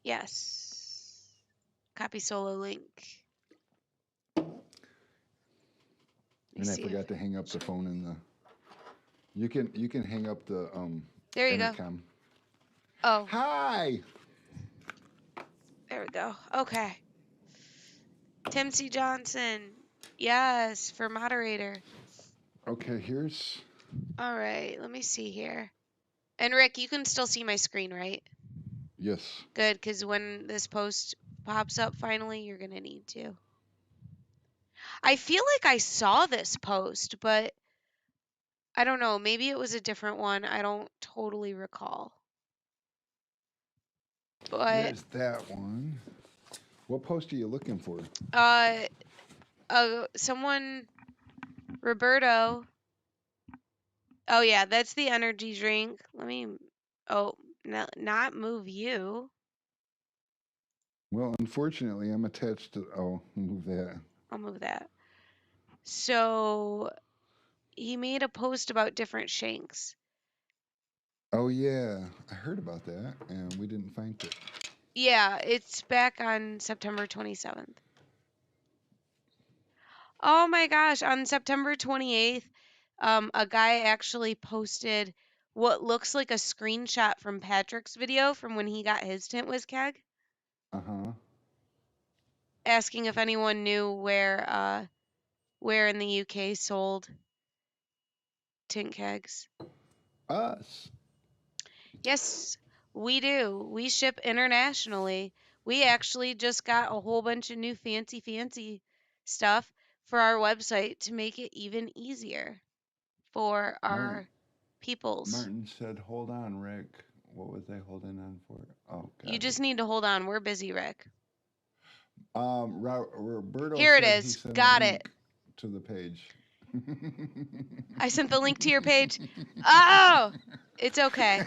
Yes. Copy solo link. And I forgot to hang up the phone in the. You can hang up the There you intercom. go. Oh. Hi. There we go. Okay. Tim C. Johnson. Yes, for moderator. Okay, here's. All right, let me see here. And Rick, you can still see my screen, right? Yes. Good, because when this post pops up finally, you're going to need to. I feel like I saw this post, but I don't know. Maybe it was a different one. I don't totally recall. But There's that one. What post are you looking for? someone, Roberto. Oh yeah, that's the energy drink. Let me. Oh, not move you. Well, unfortunately, I'm attached to. Oh, move that. I'll move that. So he made a post about different shanks. Oh yeah, I heard about that, and we didn't find it. Yeah, it's back on September 27th. Oh my gosh, on September 28th, a guy actually posted what looks like a screenshot from Patrick's video from when he got his tint whiz keg. Uh-huh. Asking if anyone knew where in the UK sold tint kegs. Us. Yes, we do. We ship internationally. We actually just got a whole bunch of new fancy stuff for our website to make it even easier for our peoples. Martin said, "Hold on, Rick." What was I holding on for? Oh, God. You just need to hold on. We're busy, Rick. Roberto. Here it said is. He sent Got a it. link to the page. I sent the link to your page. Oh, it's okay.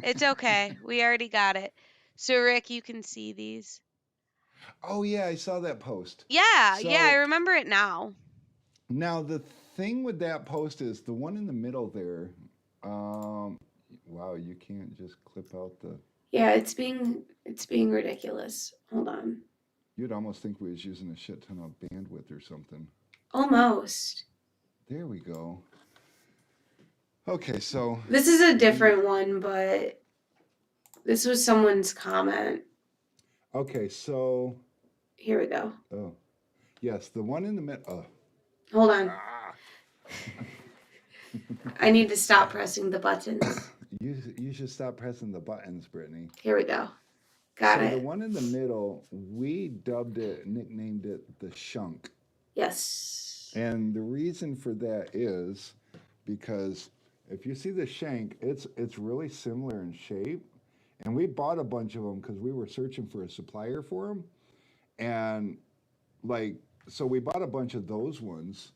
It's okay. We already got it. So, Rick, you can see these. Oh yeah, I saw that post. Yeah, I remember it now. Now the thing with that post is the one in the middle there. Wow, you can't just clip out the. Yeah, it's being ridiculous. Hold on. You'd almost think we was using a shit ton of bandwidth or something. Almost. There we go. Okay, so. This is a different one, but this was someone's comment. Okay, so. Here we go. Oh, yes, the one in the middle. Oh. Hold on. I need to stop pressing the buttons. You should stop pressing the buttons, Brittany. Here we go. Got it. So the one in the middle, we nicknamed it the shunk. Yes. And the reason for that is because if you see the shank, it's really similar in shape. And we bought a bunch of them because we were searching for a supplier for them. And so we bought a bunch of those ones.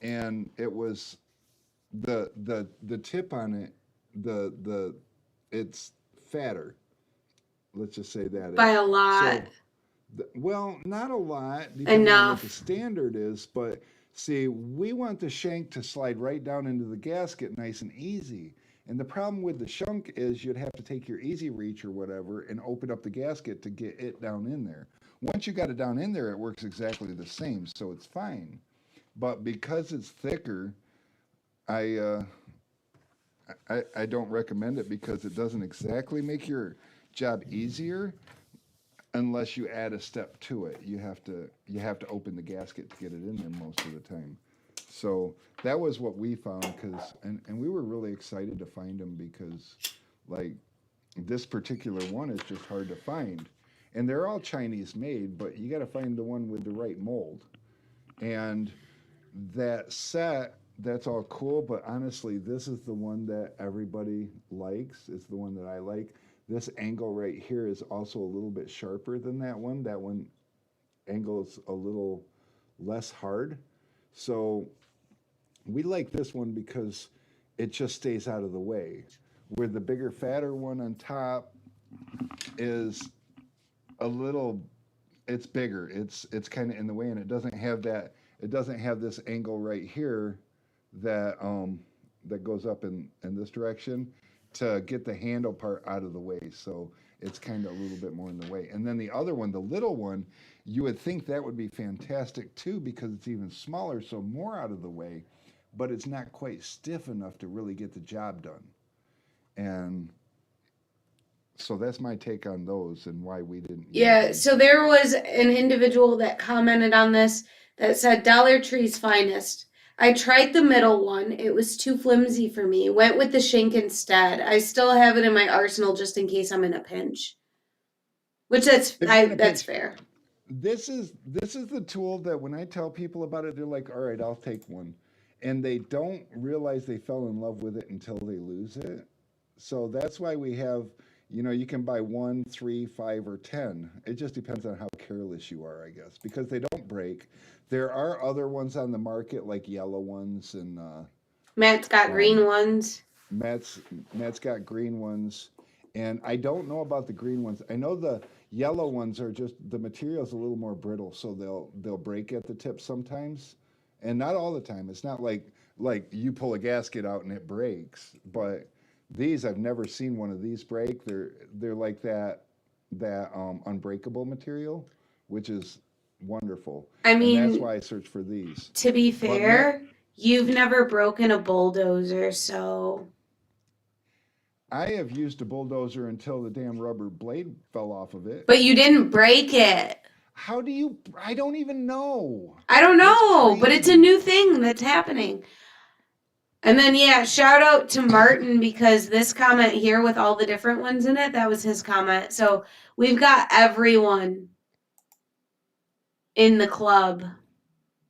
and it was the tip on it, the it's fatter. Let's just say that By a lot. so. Well, not a lot, depending on what the Enough. standard is, but see, we want the shank to slide right down into the gasket nice and easy. And the problem with the shank is you'd have to take your easy reach or whatever and open up the gasket to get it down in there. Once you got it down in there, it works exactly the same, so it's fine. But because it's thicker, I uh, I don't recommend it because it doesn't exactly make your job easier unless you add a step to it. You have to open the gasket to get it in there most of the time. So that was what we found because and we were really excited to find them because like this particular one is just hard to find. And they're all Chinese made, but you got to find the one with the right mold. And that set, that's all cool, but honestly, this is the one that everybody likes. It's the one that I like. This angle right here is also a little bit sharper than that one. That one angle is a little less hard. So we like this one because it just stays out of the way. Where the bigger, fatter one on top is a little, it's bigger. It's kind of in the way, and it doesn't have that. It doesn't have this angle right here that that goes up in this direction to get the handle part out of the way. So it's kind of a little bit more in the way. And then the other one, the little one, you would think that would be fantastic too because it's even smaller, so more out of the way, but it's not quite stiff enough to really get the job done. And so that's my take on those and why we didn't use Yeah, them. so there was an individual that commented on this that said Dollar Tree's finest. I tried the middle one. It was too flimsy for me. Went with the shank instead. I still have it in my arsenal just in case I'm in a pinch. Which If you're in a that's pinch, fair. this is the tool that when I tell people about it, they're like, "All right, I'll take one," and they don't realize they fell in love with it until they lose it. So that's why we have, you can buy one, three, five, or 10. It just depends on how careless you are, I guess, because they don't break. There are other ones on the market, like yellow ones, and Matt's got um, green ones. Matt's Matt's got green ones, and I don't know about the green ones. I know the yellow ones are just the material's a little more brittle, so they'll break at the tip sometimes, and not all the time. It's not like you pull a gasket out and it breaks, but these I've never seen one of these break. They're like that unbreakable material, which is wonderful, I and that's mean, why I search for these. to be But Matt, fair, you've never broken a bulldozer, so I have used a bulldozer until the damn rubber blade fell off of it. but you didn't break it. How do you? I don't even know. I don't That's know, but it's a crazy. new thing that's happening. And then, yeah, shout out to Martin because this comment here with all the different ones in it, that was his comment. So we've got everyone in the club.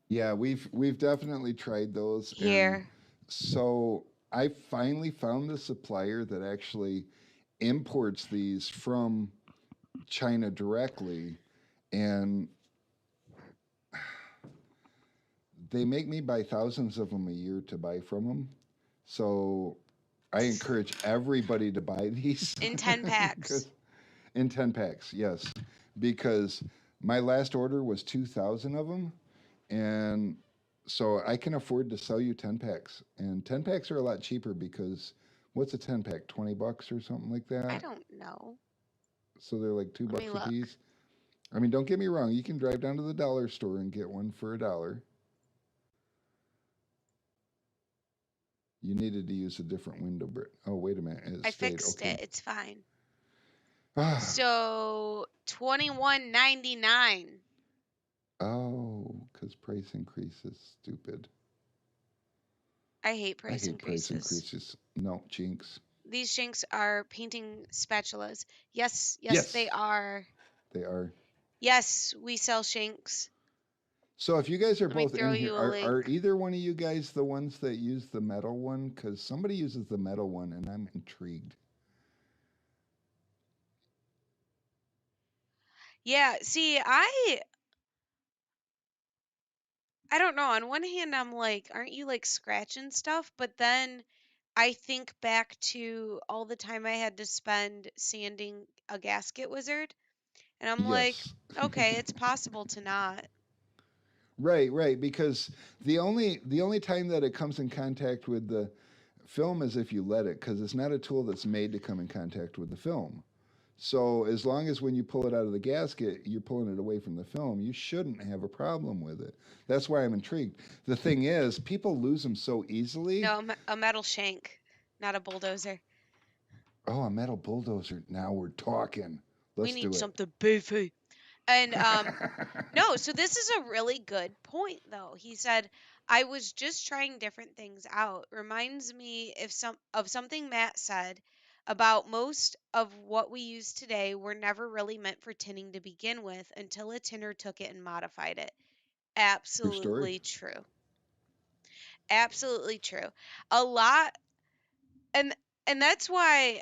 Yeah, we've definitely tried those, and Here. so I finally found the supplier that actually imports these from China directly, and they make me buy thousands of them a year to buy from them. So I encourage everybody to buy these In 10 packs. because in 10 packs, yes, because my last order was 2,000 of them, and so I can afford to sell you 10 packs. And 10 packs are a lot cheaper because what's a 10 pack? $20 or something like I that. don't know. So they're like 2 Let me bucks a look. piece. I mean, don't get me wrong, you can drive down to the dollar store and get one for $1. You needed to use a different window brick. Oh, wait a minute, it I stayed. fixed Okay. it. It's fine. Ah, So 21.99. oh, because price increase is stupid. I hate I price hate price increases. increases. No, jinx. These shanks are painting spatulas. Yes, yes, they Yes, are. they are. Yes, we sell shanks. So if you guys are Let me both throw in here, you a are link. either one of you guys the ones that use the metal one? Because somebody uses the metal one, and I'm intrigued. Yeah, see, I don't know. On one hand, I'm like, aren't you like scratching stuff? But then I think back to all the time I had to spend sanding a gasket wizard, and I'm like, Yes. okay, it's possible to not. Right, right. Because the only time that it comes in contact with the film is if you let it, because it's not a tool that's made to come in contact with the film. So as long as when you pull it out of the gasket, you're pulling it away from the film, you shouldn't have a problem with it. That's why I'm intrigued. The thing is, people lose them so easily. No, a metal shank, not a bulldozer. Oh, a metal bulldozer. Now we're talking. We Let's need do it. something beefy. And no, so this is a really good point though. He said, I was just trying different things out. Reminds me if some of something Matt said about most of what we use today were never really meant for tinning to begin with until a tinner took it and modified it. True story. Absolutely true. Absolutely true. A lot and that's why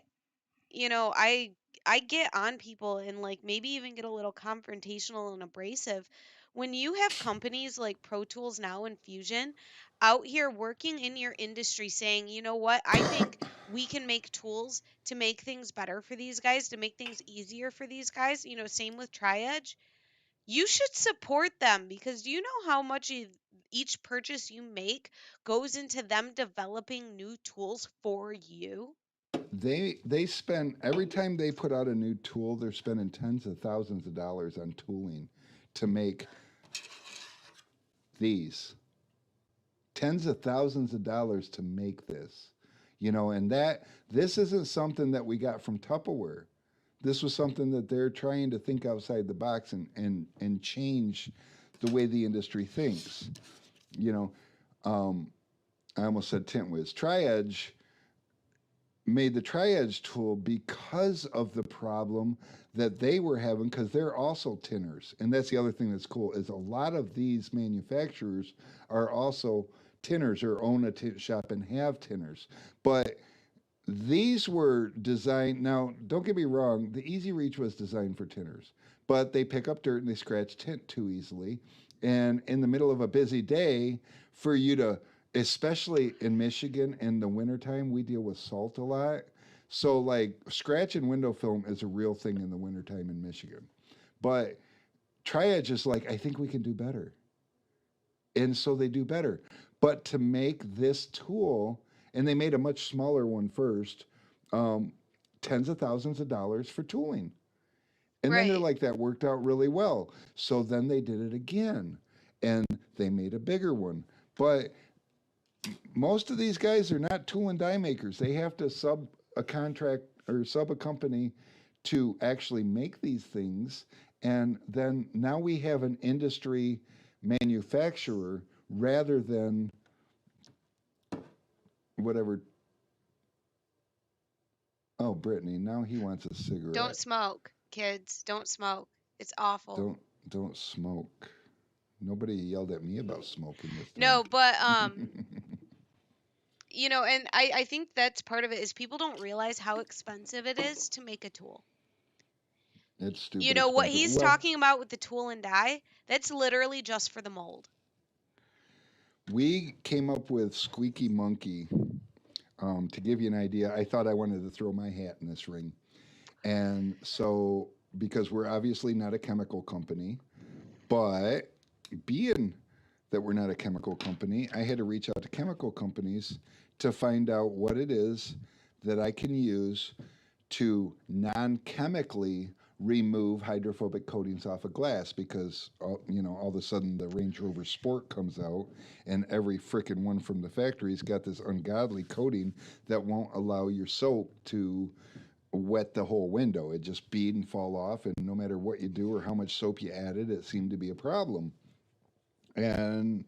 I get on people and like maybe even get a little confrontational and abrasive when you have companies like Pro Tools now and Fusion out here working in your industry saying, "You know what? I think we can make tools to make things better for these guys, to make things easier for these guys." Same with TriEdge. You should support them because do you know how much each purchase you make goes into them developing new tools for you? They spend every time they put out a new tool, they're spending tens of thousands of dollars on tooling to make these. Tens of thousands of dollars to make this. And that this isn't something that we got from Tupperware. This was something that they're trying to think outside the box and change the way the industry thinks. You know, um, I almost said Tintwiz. TriEdge made the TriEdge tool because of the problem that they were having because they're also tinners. And that's the other thing that's cool is a lot of these manufacturers are also tinners or own a shop and have tinners. But these were designed, now don't get me wrong, the Easy Reach was designed for tinners, but they pick up dirt and they scratch tint too easily. And in the middle of a busy day, for you to, especially in Michigan in the wintertime, we deal with salt a lot. So, like, scratching window film is a real thing in the wintertime in Michigan. But TriEdge is like, I think we can do better. And so they do better. But to make this tool, and they made a much smaller one first, um, tens of thousands of dollars for tooling. And then they're Right. like, that worked out really well. So then they did it again and they made a bigger one. But most of these guys are not tool and die makers. They have to sub a contract or sub a company to actually make these things. And then now we have an industry manufacturer rather than whatever. Oh, Brittany, now he wants a Don't cigarette. smoke, kids. Don't smoke. It's awful. Don't don't smoke. Nobody yelled at me about smoking this No, time. but and I think that's part of it is people don't realize how expensive it is to make a tool. It's You stupid know what expensive. he's Well, talking about with the tool and die? That's literally just for the mold. we came up with Squeaky Monkey. To give you an idea, I thought I wanted to throw my hat in this ring. And so, because we're obviously not a chemical company, but being that we're not a chemical company, I had to reach out to chemical companies to find out what it is that I can use to non chemically remove hydrophobic coatings off of glass because all of a sudden the Range Rover Sport comes out and every frickin' one from the factory's got this ungodly coating that won't allow your soap to wet the whole window. It just bead and fall off, and no matter what you do or how much soap you added, it seemed to be a problem. And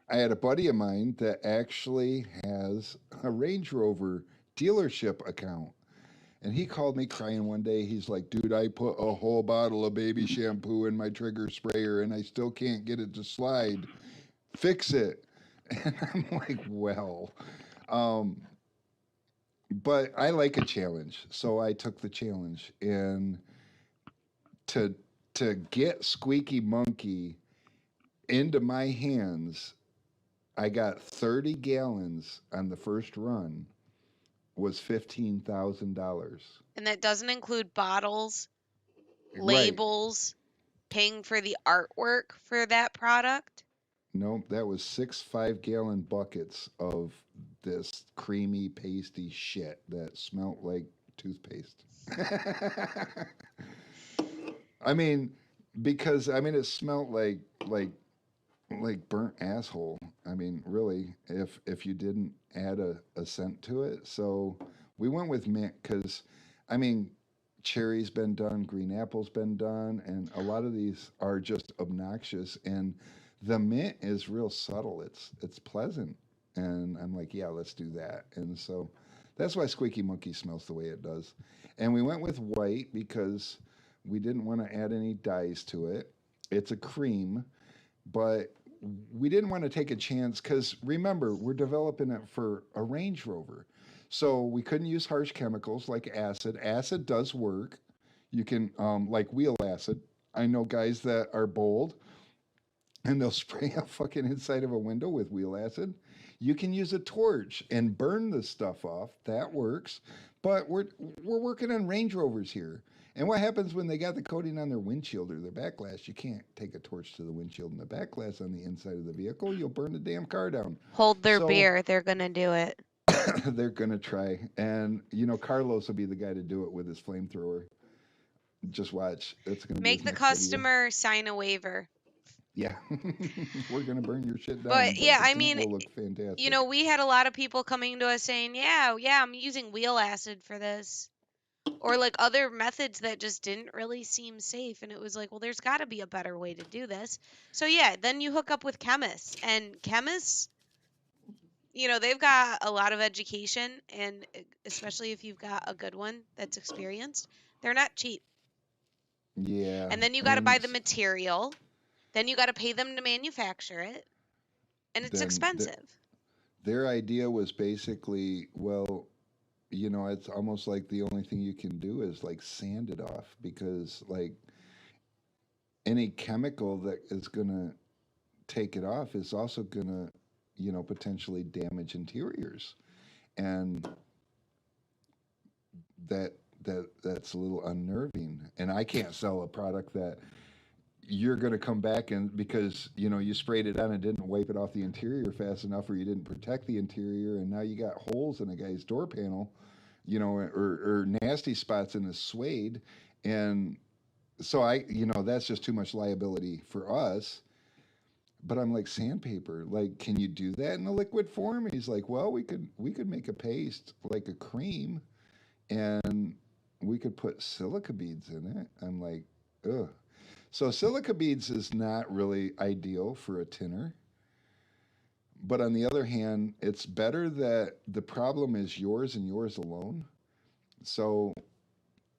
I had a buddy of mine that actually has a Range Rover dealership account. And he called me crying one day. He's like, dude, I put a whole bottle of baby shampoo in my trigger sprayer and I still can't get it to slide. Fix it. And I'm like, well, um, but I like a challenge. So I took the challenge. And to get Squeaky Monkey into my hands. I got 30 gallons on the first run, was $15,000. And that doesn't include bottles, Right. labels, paying for the artwork for that product. Nope, that was 6 5-gallon buckets of this creamy, pasty shit that smelled like toothpaste. I mean, because I mean, it smelled like burnt asshole. I mean, really, if you didn't add a scent to it. So we went with mint because, I mean, cherry's been done, green apple's been done, and a lot of these are just obnoxious. And the mint is real subtle. It's pleasant, and I'm like, yeah, let's do that. And so that's why Squeaky Monkey smells the way it does. And we went with white because we didn't want to add any dyes to it. It's a cream, but we didn't want to take a chance because remember, we're developing it for a Range Rover. So we couldn't use harsh chemicals like acid. Acid does work. You can, like wheel acid. I know guys that are bold and they'll spray a fucking inside of a window with wheel acid. You can use a torch and burn the stuff off. That works. But we're working on Range Rovers here. And what happens when they got the coating on their windshield or their back glass? You can't take a torch to the windshield and the back glass on the inside of the vehicle. You'll burn the damn car down. Hold their So beer. They're going to do it. they're gonna try. And you know, Carlos will be the guy to do it with his flamethrower. Just watch. It's gonna be Make his the next video. customer sign a waiver. Yeah. We're gonna burn your shit down, But but yeah, the I tint mean, will look fantastic. we had a lot of people coming to us saying, yeah, I'm using wheel acid for this. Or like other methods that just didn't really seem safe. And it was like, well, there's got to be a better way to do this. So yeah, then you hook up with chemists. And chemists, they've got a lot of education. And especially if you've got a good one that's experienced, they're not cheap. Yeah. And then you got to And buy the material. Then you got to pay them to manufacture it. And it's then expensive. their idea was basically, well, you know, it's almost like the only thing you can do is like sand it off because like any chemical that is going to take it off is also going to, you know, potentially damage interiors. And that's a little unnerving. And I can't sell a product that you're going to come back and because you know you sprayed it on and didn't wipe it off the interior fast enough or you didn't protect the interior and now you got holes in a guy's door panel, you know, or nasty spots in the suede. And so I, you know, that's just too much liability for us. But I'm like, sandpaper, like, can you do that in a liquid form? And he's like, well, we could make a paste like a cream and we could put silica beads in it. I'm like, ugh. So silica beads is not really ideal for a tinner. But on the other hand, it's better that the problem is yours and yours alone. So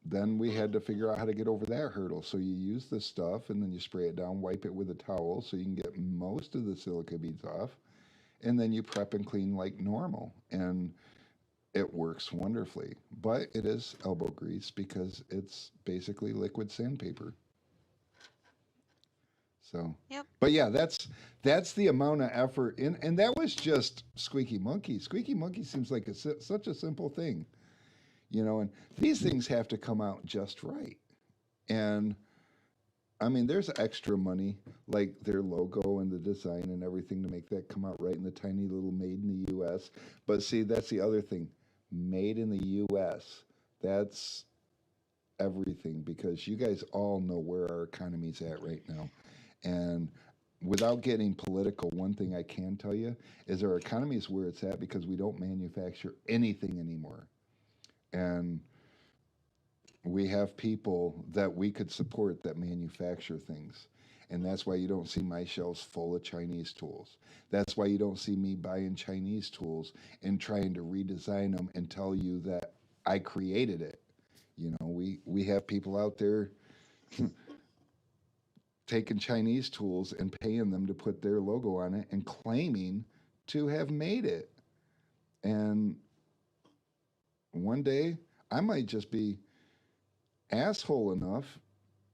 then we had to figure out how to get over that hurdle. So you use the stuff and then you spray it down, wipe it with a towel so you can get most of the silica beads off. And then you prep and clean like normal. And it works wonderfully. But it is elbow grease because it's basically liquid sandpaper. So, Yep. but yeah, that's the amount of effort in, and that was just Squeaky Monkey. Squeaky Monkey seems like such a simple thing, you know. And these things have to come out just right. And I mean, there's extra money, like their logo and the design and everything to make that come out right in the tiny little "Made in the U.S." But see, that's the other thing, "Made in the U.S." That's everything because you guys all know where our economy's at right now. And without getting political, one thing I can tell you is our economy is where it's at because we don't manufacture anything anymore. And we have people that we could support that manufacture things. And that's why you don't see my shelves full of Chinese tools. That's why you don't see me buying Chinese tools and trying to redesign them and tell you that I created it. You know, we have people out there taking Chinese tools and paying them to put their logo on it and claiming to have made it. And one day I might just be asshole enough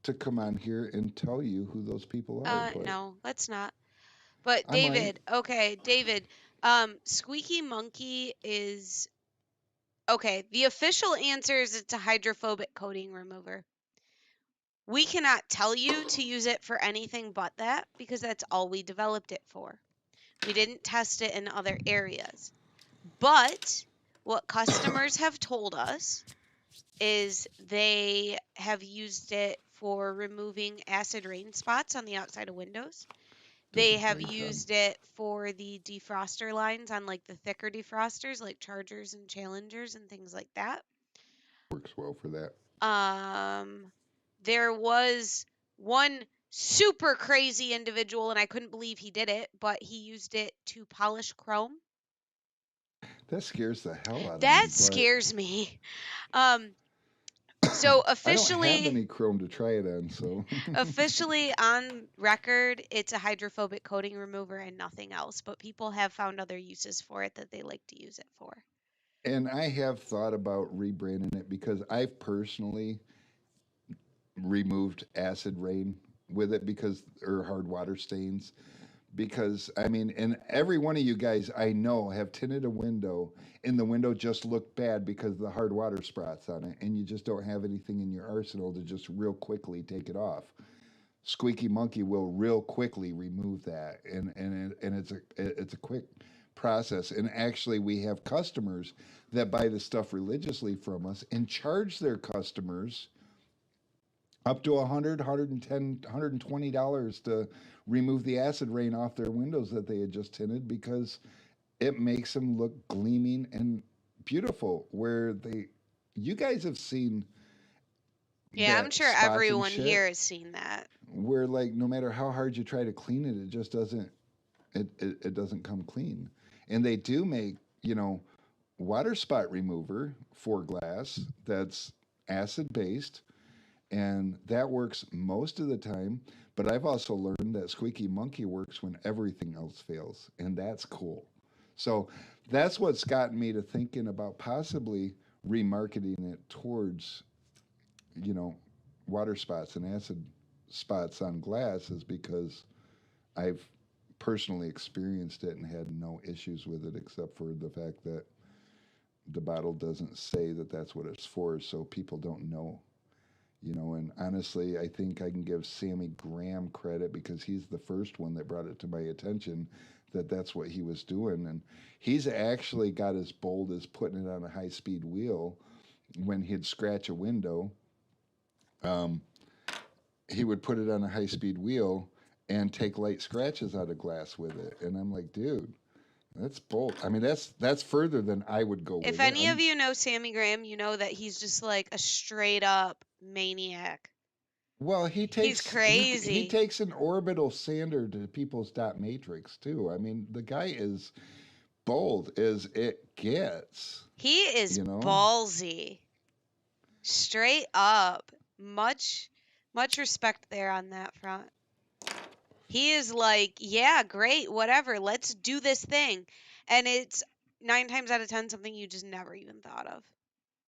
to come on here and tell you who those people are. But No, let's not. But I might. David, okay, David, Squeaky Monkey is okay. The official answer is it's a hydrophobic coating remover. We cannot tell you to use it for anything but that because that's all we developed it for. We didn't test it in other areas. But what customers have told us is they have used it for removing acid rain spots on the outside of windows. Does They a have great job. used it for the defroster lines on like the thicker defrosters like Chargers and Challengers and things like that. Works well for that. There was one super crazy individual and I couldn't believe he did it, but he used it to polish chrome. That scares the hell out of That me, but scares me. Um, so I don't have officially any chrome to try it on, so. officially on record, it's a hydrophobic coating remover and nothing else, but people have found other uses for it that they like to use it for. And I have thought about rebranding it because I've personally removed acid rain with it because, or hard water stains. Because, I mean, and every one of you guys I know have tinted a window and the window just looked bad because of the hard water spots on it. And you just don't have anything in your arsenal to just real quickly take it off. Squeaky Monkey will real quickly remove that, and it's a quick process. And actually, we have customers that buy the stuff religiously from us and charge their customers up to 100, 110, $120 to remove the acid rain off their windows that they had just tinted because it makes them look gleaming and beautiful. Where they, you guys have seen Yeah, I'm that sure spots and everyone shit here has seen that. where like no matter how hard you try to clean it, it just doesn't it doesn't come clean. And they do make, water spot remover for glass that's acid based, and that works most of the time. But I've also learned that Squeaky Monkey works when everything else fails, and that's cool. So that's what's gotten me to thinking about possibly remarketing it towards, you know, water spots and acid spots on glass is because I've personally experienced it and had no issues with it except for the fact that the bottle doesn't say that that's what it's for, so people don't know. And honestly, I think I can give Sammy Graham credit because he's the first one that brought it to my attention that that's what he was doing. And he's actually got as bold as putting it on a high speed wheel when he'd scratch a window. Um, he would put it on a high speed wheel and take light scratches out of glass with it. And I'm like, dude, that's bold. I mean, that's further than I would go If with it. any of you know Sammy Graham, you know that he's just like a straight up maniac. Well, He's he crazy. takes an orbital sander to people's dot matrix too. I mean, the guy is bold as it gets. He is You know, ballsy. Straight up. Much respect there on that front. He is like, yeah, great, whatever. Let's do this thing. And it's 9 times out of 10 something you just never even thought of.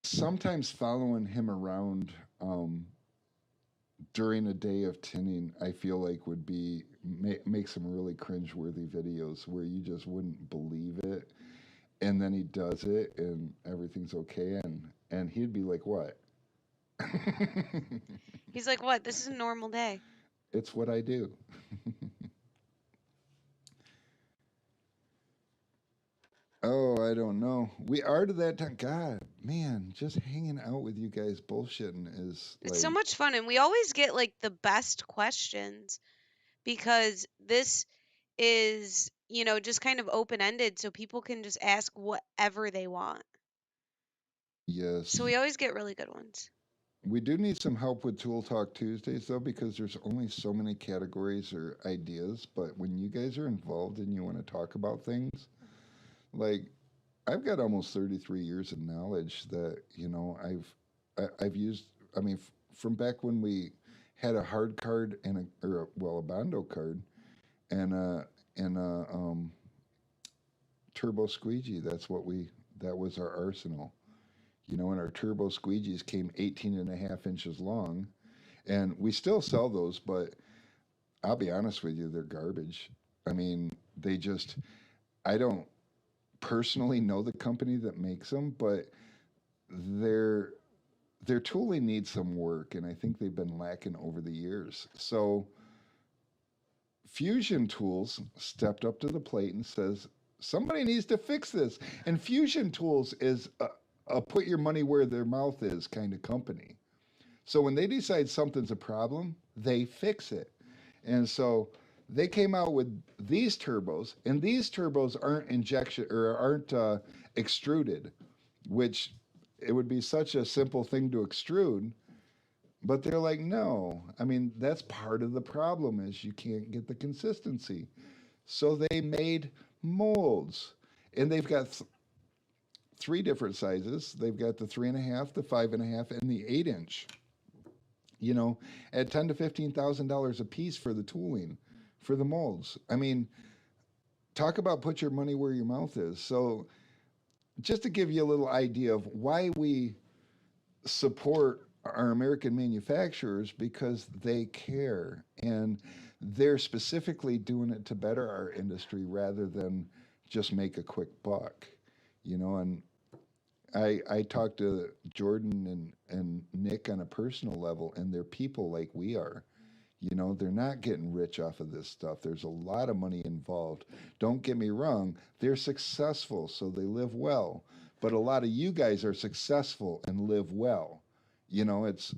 sometimes following him around during a day of tinning, I feel like would be make some really cringeworthy videos where you just wouldn't believe it, and then he does it and everything's okay, and he'd be like, "What?" He's like, what? This is a normal day. It's what I do. Oh, I don't know. We are to that time. God, man, just hanging out with you guys bullshitting is It's so like, much fun. And we always get like the best questions because this is, just kind of open ended. So people can just ask whatever they want. So yes. we always get really good ones. We do need some help with Tool Talk Tuesdays, though, because there's only so many categories or ideas. But when you guys are involved and you want to talk about things, like I've got almost 33 years of knowledge that I've used. I mean, from back when we had a hard card and a bondo card and a turbo squeegee. That was our arsenal. And our turbo squeegees came 18 and a half inches long, and we still sell those, but I'll be honest with you, they're garbage. I mean, I don't personally know the company that makes them, but their their tooling needs some work, and I think they've been lacking over the years. So Fusion Tools stepped up to the plate and says somebody needs to fix this. And Fusion Tools is a put your money where their mouth is kind of company. So when they decide something's a problem, they fix it. And so they came out with these turbos, and these turbos aren't injection or aren't extruded, which it would be such a simple thing to extrude, but they're like, no. I mean, that's part of the problem is you can't get the consistency. So they made molds, and they've got three different sizes. They've got the 3.5, the 5.5, and the 8 inch. You know, at ten to $15,000 a piece for the tooling, for the molds. I mean, talk about put your money where your mouth is. So just to give you a little idea of why we support our American manufacturers, because they care and they're specifically doing it to better our industry rather than just make a quick buck, you know. And I talked to Jordan and Nick on a personal level, and they're people like we are. You know, they're not getting rich off of this stuff. There's a lot of money involved. Don't get me wrong, they're successful, so they live well. But a lot of you guys are successful and live well. You know, it's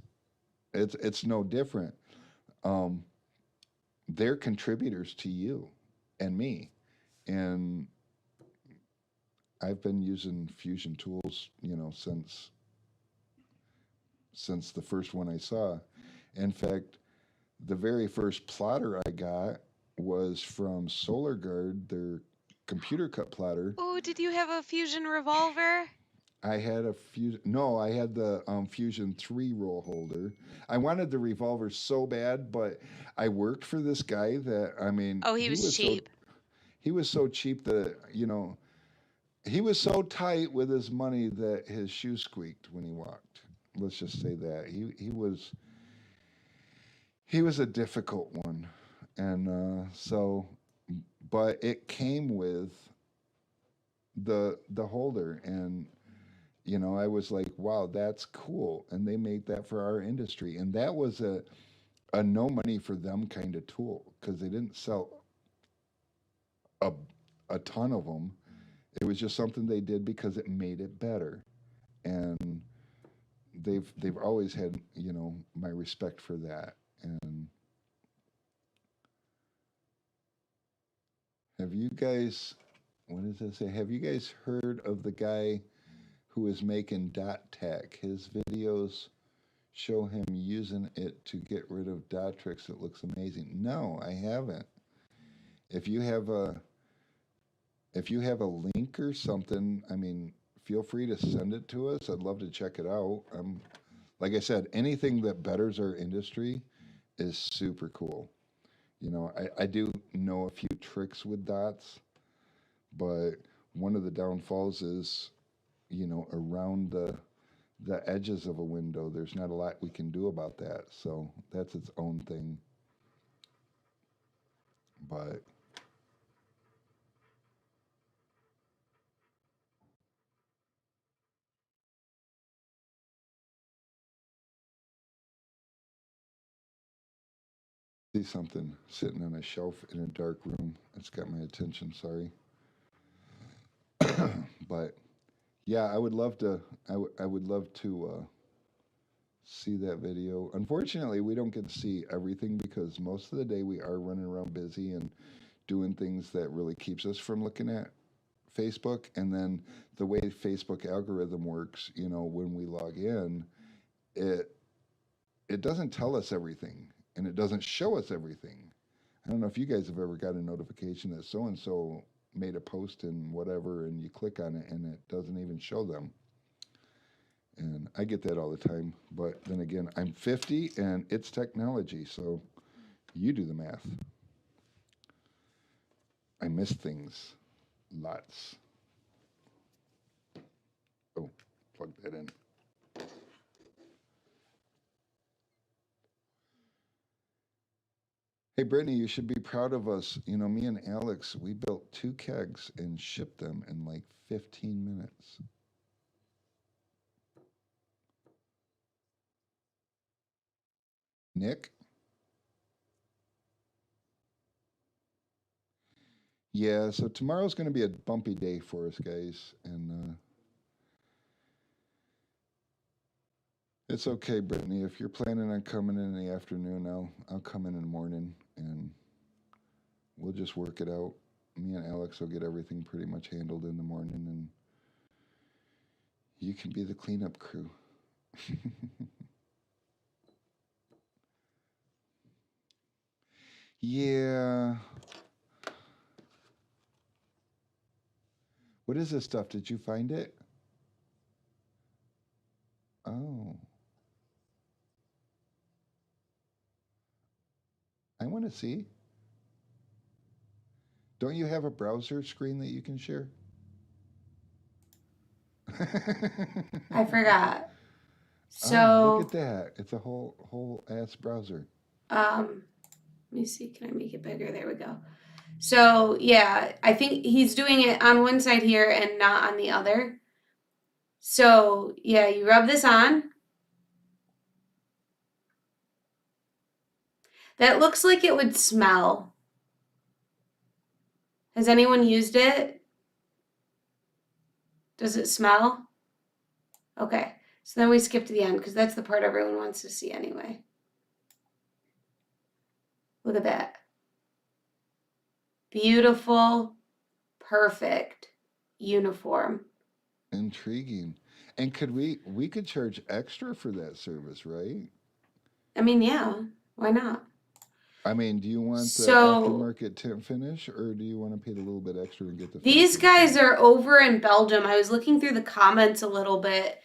no different. Um, they're contributors to you and me. And I've been using Fusion tools, you know, since the first one I saw. In fact, the very first plotter I got was from SolarGuard, their computer cut plotter. Oh, did you have a Fusion revolver? I had a Fusion, no, I had the Fusion 3 roll holder. I wanted the revolver so bad, but I worked for this guy that, I mean, Oh, he was cheap. he was so cheap that, you know, he was so tight with his money that his shoe squeaked when he walked. Let's just say that. He was a difficult one. And but it came with the holder, and you know, I was like, wow, that's cool. And they made that for our industry. And that was a no money for them kind of tool, because they didn't sell a, a ton of them. It was just something they did because it made it better. And they've always had, you know, my respect for that. And have you guys, what does that say? Have you guys heard of the guy who is making dot tech? His videos show him using it to get rid of dot tricks. It looks amazing. No, I haven't. If you have a if you have a link or something, I mean, feel free to send it to us. I'd love to check it out. Like I said, anything that betters our industry is super cool. You know, I do know a few tricks with dots, but one of the downfalls is, you know, around the edges of a window, there's not a lot we can do about that. So that's its own thing. But see something sitting on a shelf in a dark room. It's got my attention. Sorry. But yeah, I would love to. I would love to see that video. Unfortunately, we don't get to see everything because most of the day we are running around busy and doing things that really keeps us from looking at Facebook. And then the way Facebook algorithm works, you know, when we log in, it it doesn't tell us everything, and it doesn't show us everything. I don't know if you guys have ever got a notification that so and so made a post and whatever, and you click on it and it doesn't even show them. And I get that all the time. But then again, I'm 50 and it's technology, so you do the math. I miss things lots. Oh, plug that in. Hey, Brittany, you should be proud of us. You know, me and Alex, we built 2 kegs and shipped them in like 15 minutes. Nick? Yeah, so tomorrow's going to be a bumpy day for us, guys. And it's okay, Brittany. If you're planning on coming in the afternoon, I'll come in the morning and we'll just work it out. Me and Alex will get everything pretty much handled in the morning, and you can be the cleanup crew. Yeah. What is this stuff? Did you find it? Oh, I want to see. Don't you have a browser screen that you can share? I forgot. Oh, look So, at that. It's a whole ass browser. let me see. Can I make it bigger? There we go. So, yeah, I think he's doing it on one side here and not on the other. So, yeah, you rub this on. That looks like it would smell. Has anyone used it? Does it smell? Okay. So then we skip to the end because that's the part everyone wants to see anyway. Look at that. Beautiful, perfect uniform. Intriguing. And we could charge extra for that service, right? I mean, yeah, why not? I mean, do you want the So aftermarket tint finish, or do you want to pay a little bit extra and get the these factory guys finish? are over in Belgium. I was looking through the comments a little bit,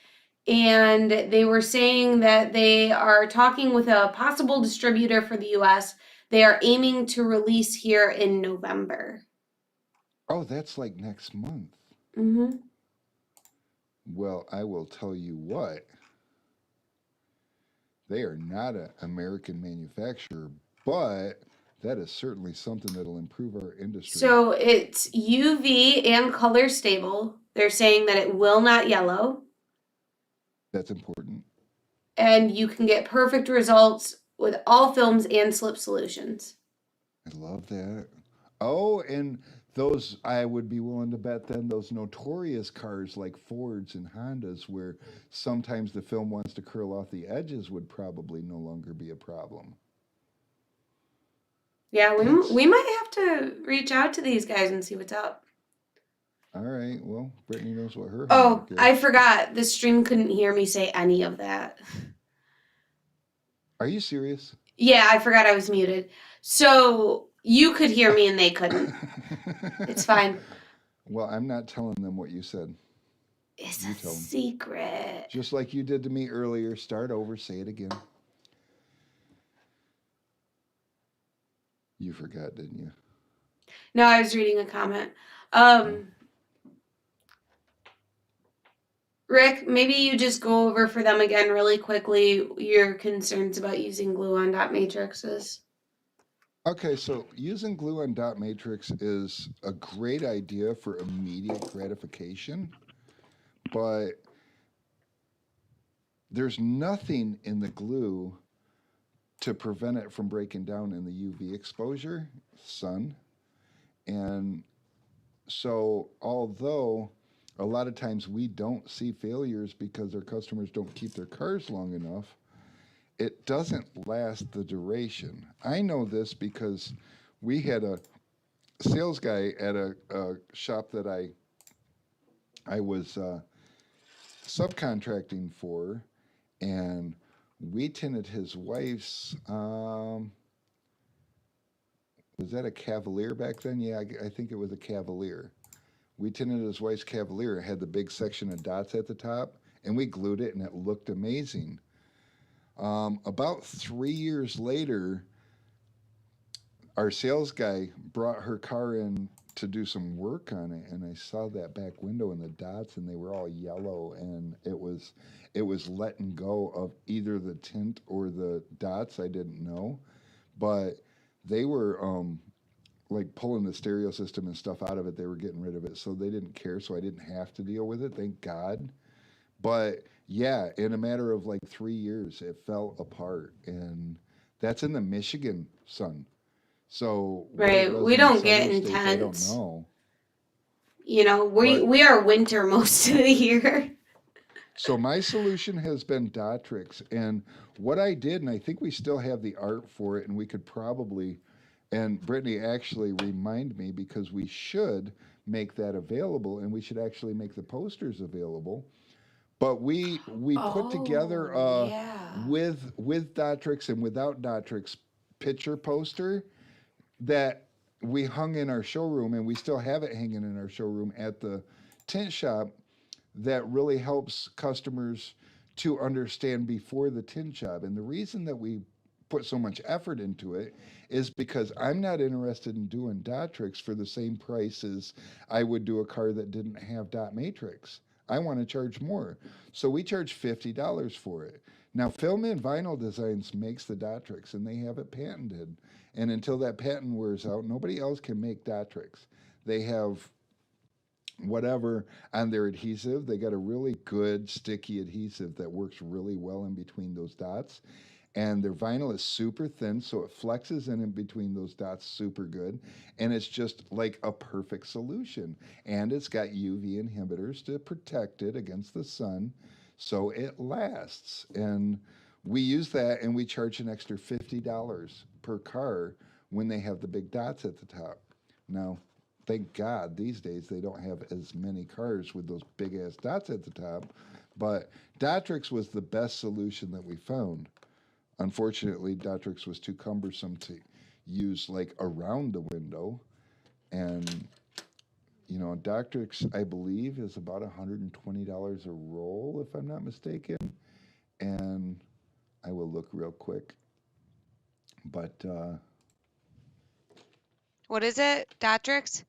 and they were saying that they are talking with a possible distributor for the US. They are aiming to release here in November. Oh, that's like next month. Mm-hmm. Well, I will tell you what, they are not an American manufacturer, but that is certainly something that'll improve our industry. So it's UV and color stable. They're saying that it will not yellow, That's important. and you can get perfect results with all films and slip solutions. I love that. Oh, and those, I would be willing to bet then, those notorious cars like Fords and Hondas, where sometimes the film wants to curl off the edges, would probably no longer be a problem. Yeah, That's we might have to reach out to these guys and see what's up. all right. Well, Brittany knows what her Oh, homework is. I forgot. The stream couldn't hear me say any of that. Are you serious? Yeah, I forgot I was muted. So you could hear me and they couldn't. It's fine. Well, I'm not telling them what you said. It's You a tell them. secret. Just like you did to me earlier. Start over. Say it again. You forgot, didn't you? No, I was reading a comment. Oh. Rick, maybe you just go over for them again really quickly your concerns about using glue on dot matrices. Okay, so using glue on dot matrix is a great idea for immediate gratification, but there's nothing in the glue to prevent it from breaking down in the UV exposure, sun. And so, although a lot of times we don't see failures because our customers don't keep their cars long enough, it doesn't last the duration. I know this because we had a sales guy at a shop that I was subcontracting for, and we tinted his wife's. Was that a Cavalier back then? Yeah, I think it was a Cavalier. We tinted his wife's Cavalier. It had the big section of dots at the top, and we glued it, and it looked amazing. About 3 years later, our sales guy brought her car in to do some work on it, and I saw that back window and the dots, and they were all yellow, and it was letting go of either the tint or the dots. I didn't know, but they were like pulling the stereo system and stuff out of it. They were getting rid of it, so they didn't care. So I didn't have to deal with it, thank God. But yeah, in a matter of like 3 years, it fell apart, and that's in the Michigan sun. So what it Right. does We in the don't get southern states, I don't intense. know. You know, But we are winter most of the year. so my solution has been Dotrix, and what I did, and I think we still have the art for it, and we could probably, and Brittany actually remind me because we should make that available, and we should actually make the posters available. But we put together Oh, yeah. with Dotrix and without Dotrix picture poster that we hung in our showroom, and we still have it hanging in our showroom at the tint shop, that really helps customers to understand before the tin job. And the reason that we put so much effort into it is because I'm not interested in doing dot tricks for the same price as I would do a car that didn't have dot matrix. I want to charge more. So we charge $50 for it. Now, Film and Vinyl Designs makes the dot tricks, and they have it patented. And until that patent wears out, nobody else can make dot tricks. They have whatever on their adhesive. They got a really good sticky adhesive that works really well in between those dots. And their vinyl is super thin, so it flexes in between those dots super good. And it's just like a perfect solution. And it's got UV inhibitors to protect it against the sun, so it lasts. And we use that, and we charge an extra $50 per car when they have the big dots at the top. Now, thank God these days they don't have as many cars with those big ass dots at the top. But Dotrix was the best solution that we found. Unfortunately, Dotrix was too cumbersome to use like around the window. And, you know, Dotrix, I believe, is about $120 a roll, if I'm not mistaken. And I will look real quick. But What is it? Datrix?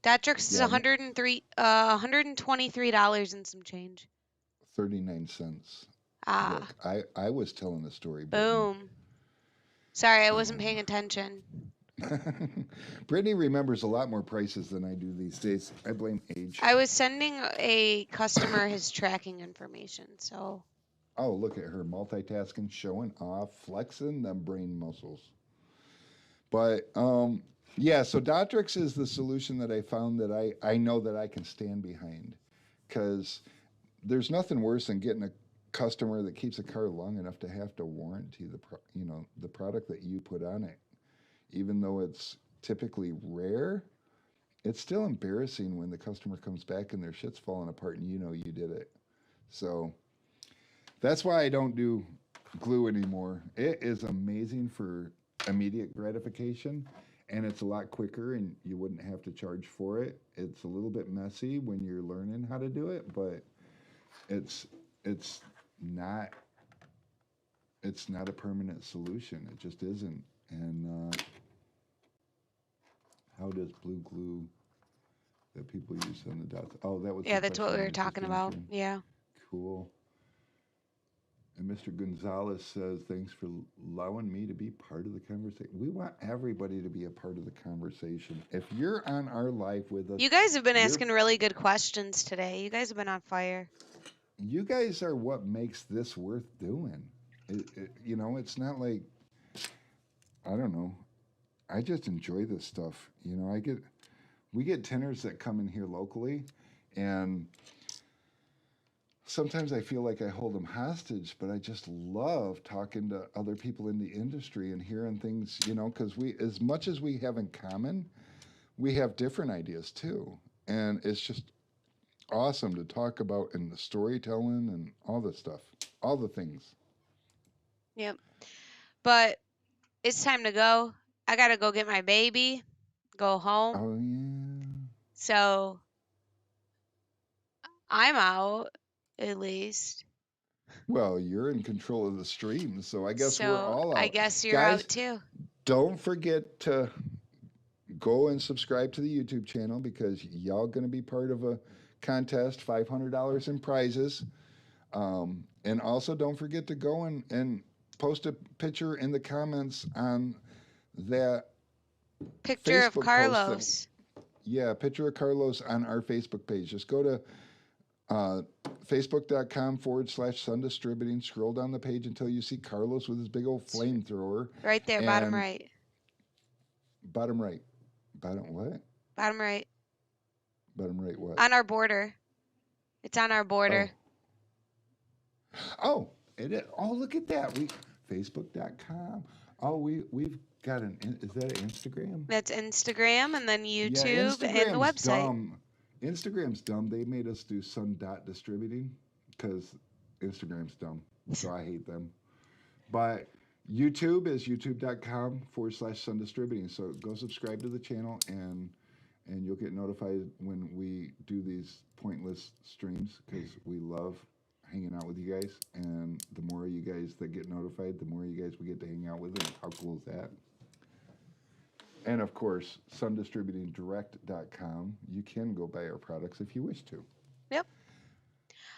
Datrix is yeah, $123 and some change. 39 cents. Ah, Look, I was telling the story, Brittany. boom. Sorry, I wasn't paying attention. Brittany remembers a lot more prices than I do these days. I blame age. I was sending a customer his tracking information, so Oh, look at her multitasking, showing off, flexing them brain muscles. But yeah, so Dotrix is the solution that I found that I know that I can stand behind, because there's nothing worse than getting a customer that keeps a car long enough to have to warranty the product that you put on it, even though it's typically rare. It's still embarrassing when the customer comes back and their shit's falling apart and you know you did it. So that's why I don't do glue anymore. It is amazing for immediate gratification, and it's a lot quicker, and you wouldn't have to charge for it. It's a little bit messy when you're learning how to do it, but it's it's not it's not a permanent solution. It just isn't. And how does blue glue that people use on the dots? Oh, that was the yeah, that's what question we I were was just talking about. answering. Yeah. Cool. And Mr. Gonzalez says, thanks for allowing me to be part of the conversation. We want everybody to be a part of the conversation. If you're on our live with us, You guys have been you're asking really good questions today. You guys have been on fire. you guys are what makes this worth doing. You know, it's not like, I don't know. I just enjoy this stuff. You know, we get tenors that come in here locally, and sometimes I feel like I hold them hostage, but I just love talking to other people in the industry and hearing things, you know, because as much as we have in common, we have different ideas too. And it's just awesome to talk about in the storytelling and all the stuff, all the things. Yep. But it's time to go. I gotta go get my baby, go home. Oh, yeah. So I'm out, at least. Well, you're in control of the stream, so I guess we're So all I out. guess you're Guys, out too. don't forget to go and subscribe to the YouTube channel, because y'all going to be part of a contest, $500 in prizes. And also don't forget to go and post a picture in the comments on that Picture of Facebook post that, Carlos. yeah, picture of Carlos on our Facebook page. Just go to uh, facebook.com/Sun Distributing. Scroll down the page until you see Carlos with his big old flamethrower. Right there, bottom And right. bottom right. Bottom what? Bottom right. Bottom right what? On our border. It's on our border. Oh. Oh, it is. Oh, look at that. Facebook.com. Oh, we've got is that an Instagram? That's Instagram and then Yeah, YouTube and the Instagram's website. dumb. Instagram's dumb. They made us do Distributing because Instagram's dumb. So I hate them. But YouTube is youtube.com/Sun Distributing. So go subscribe to the channel and you'll get notified when we do these pointless streams because we love hanging out with you guys. And the more you guys that get notified, the more you guys we get to hang out with. And how cool is that? And of course, sundistributingdirect.com. You can go buy our products if you wish to. Yep.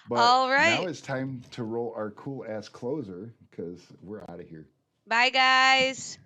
But All now right. it's time to roll our cool ass closer because we're out of here. Bye, guys.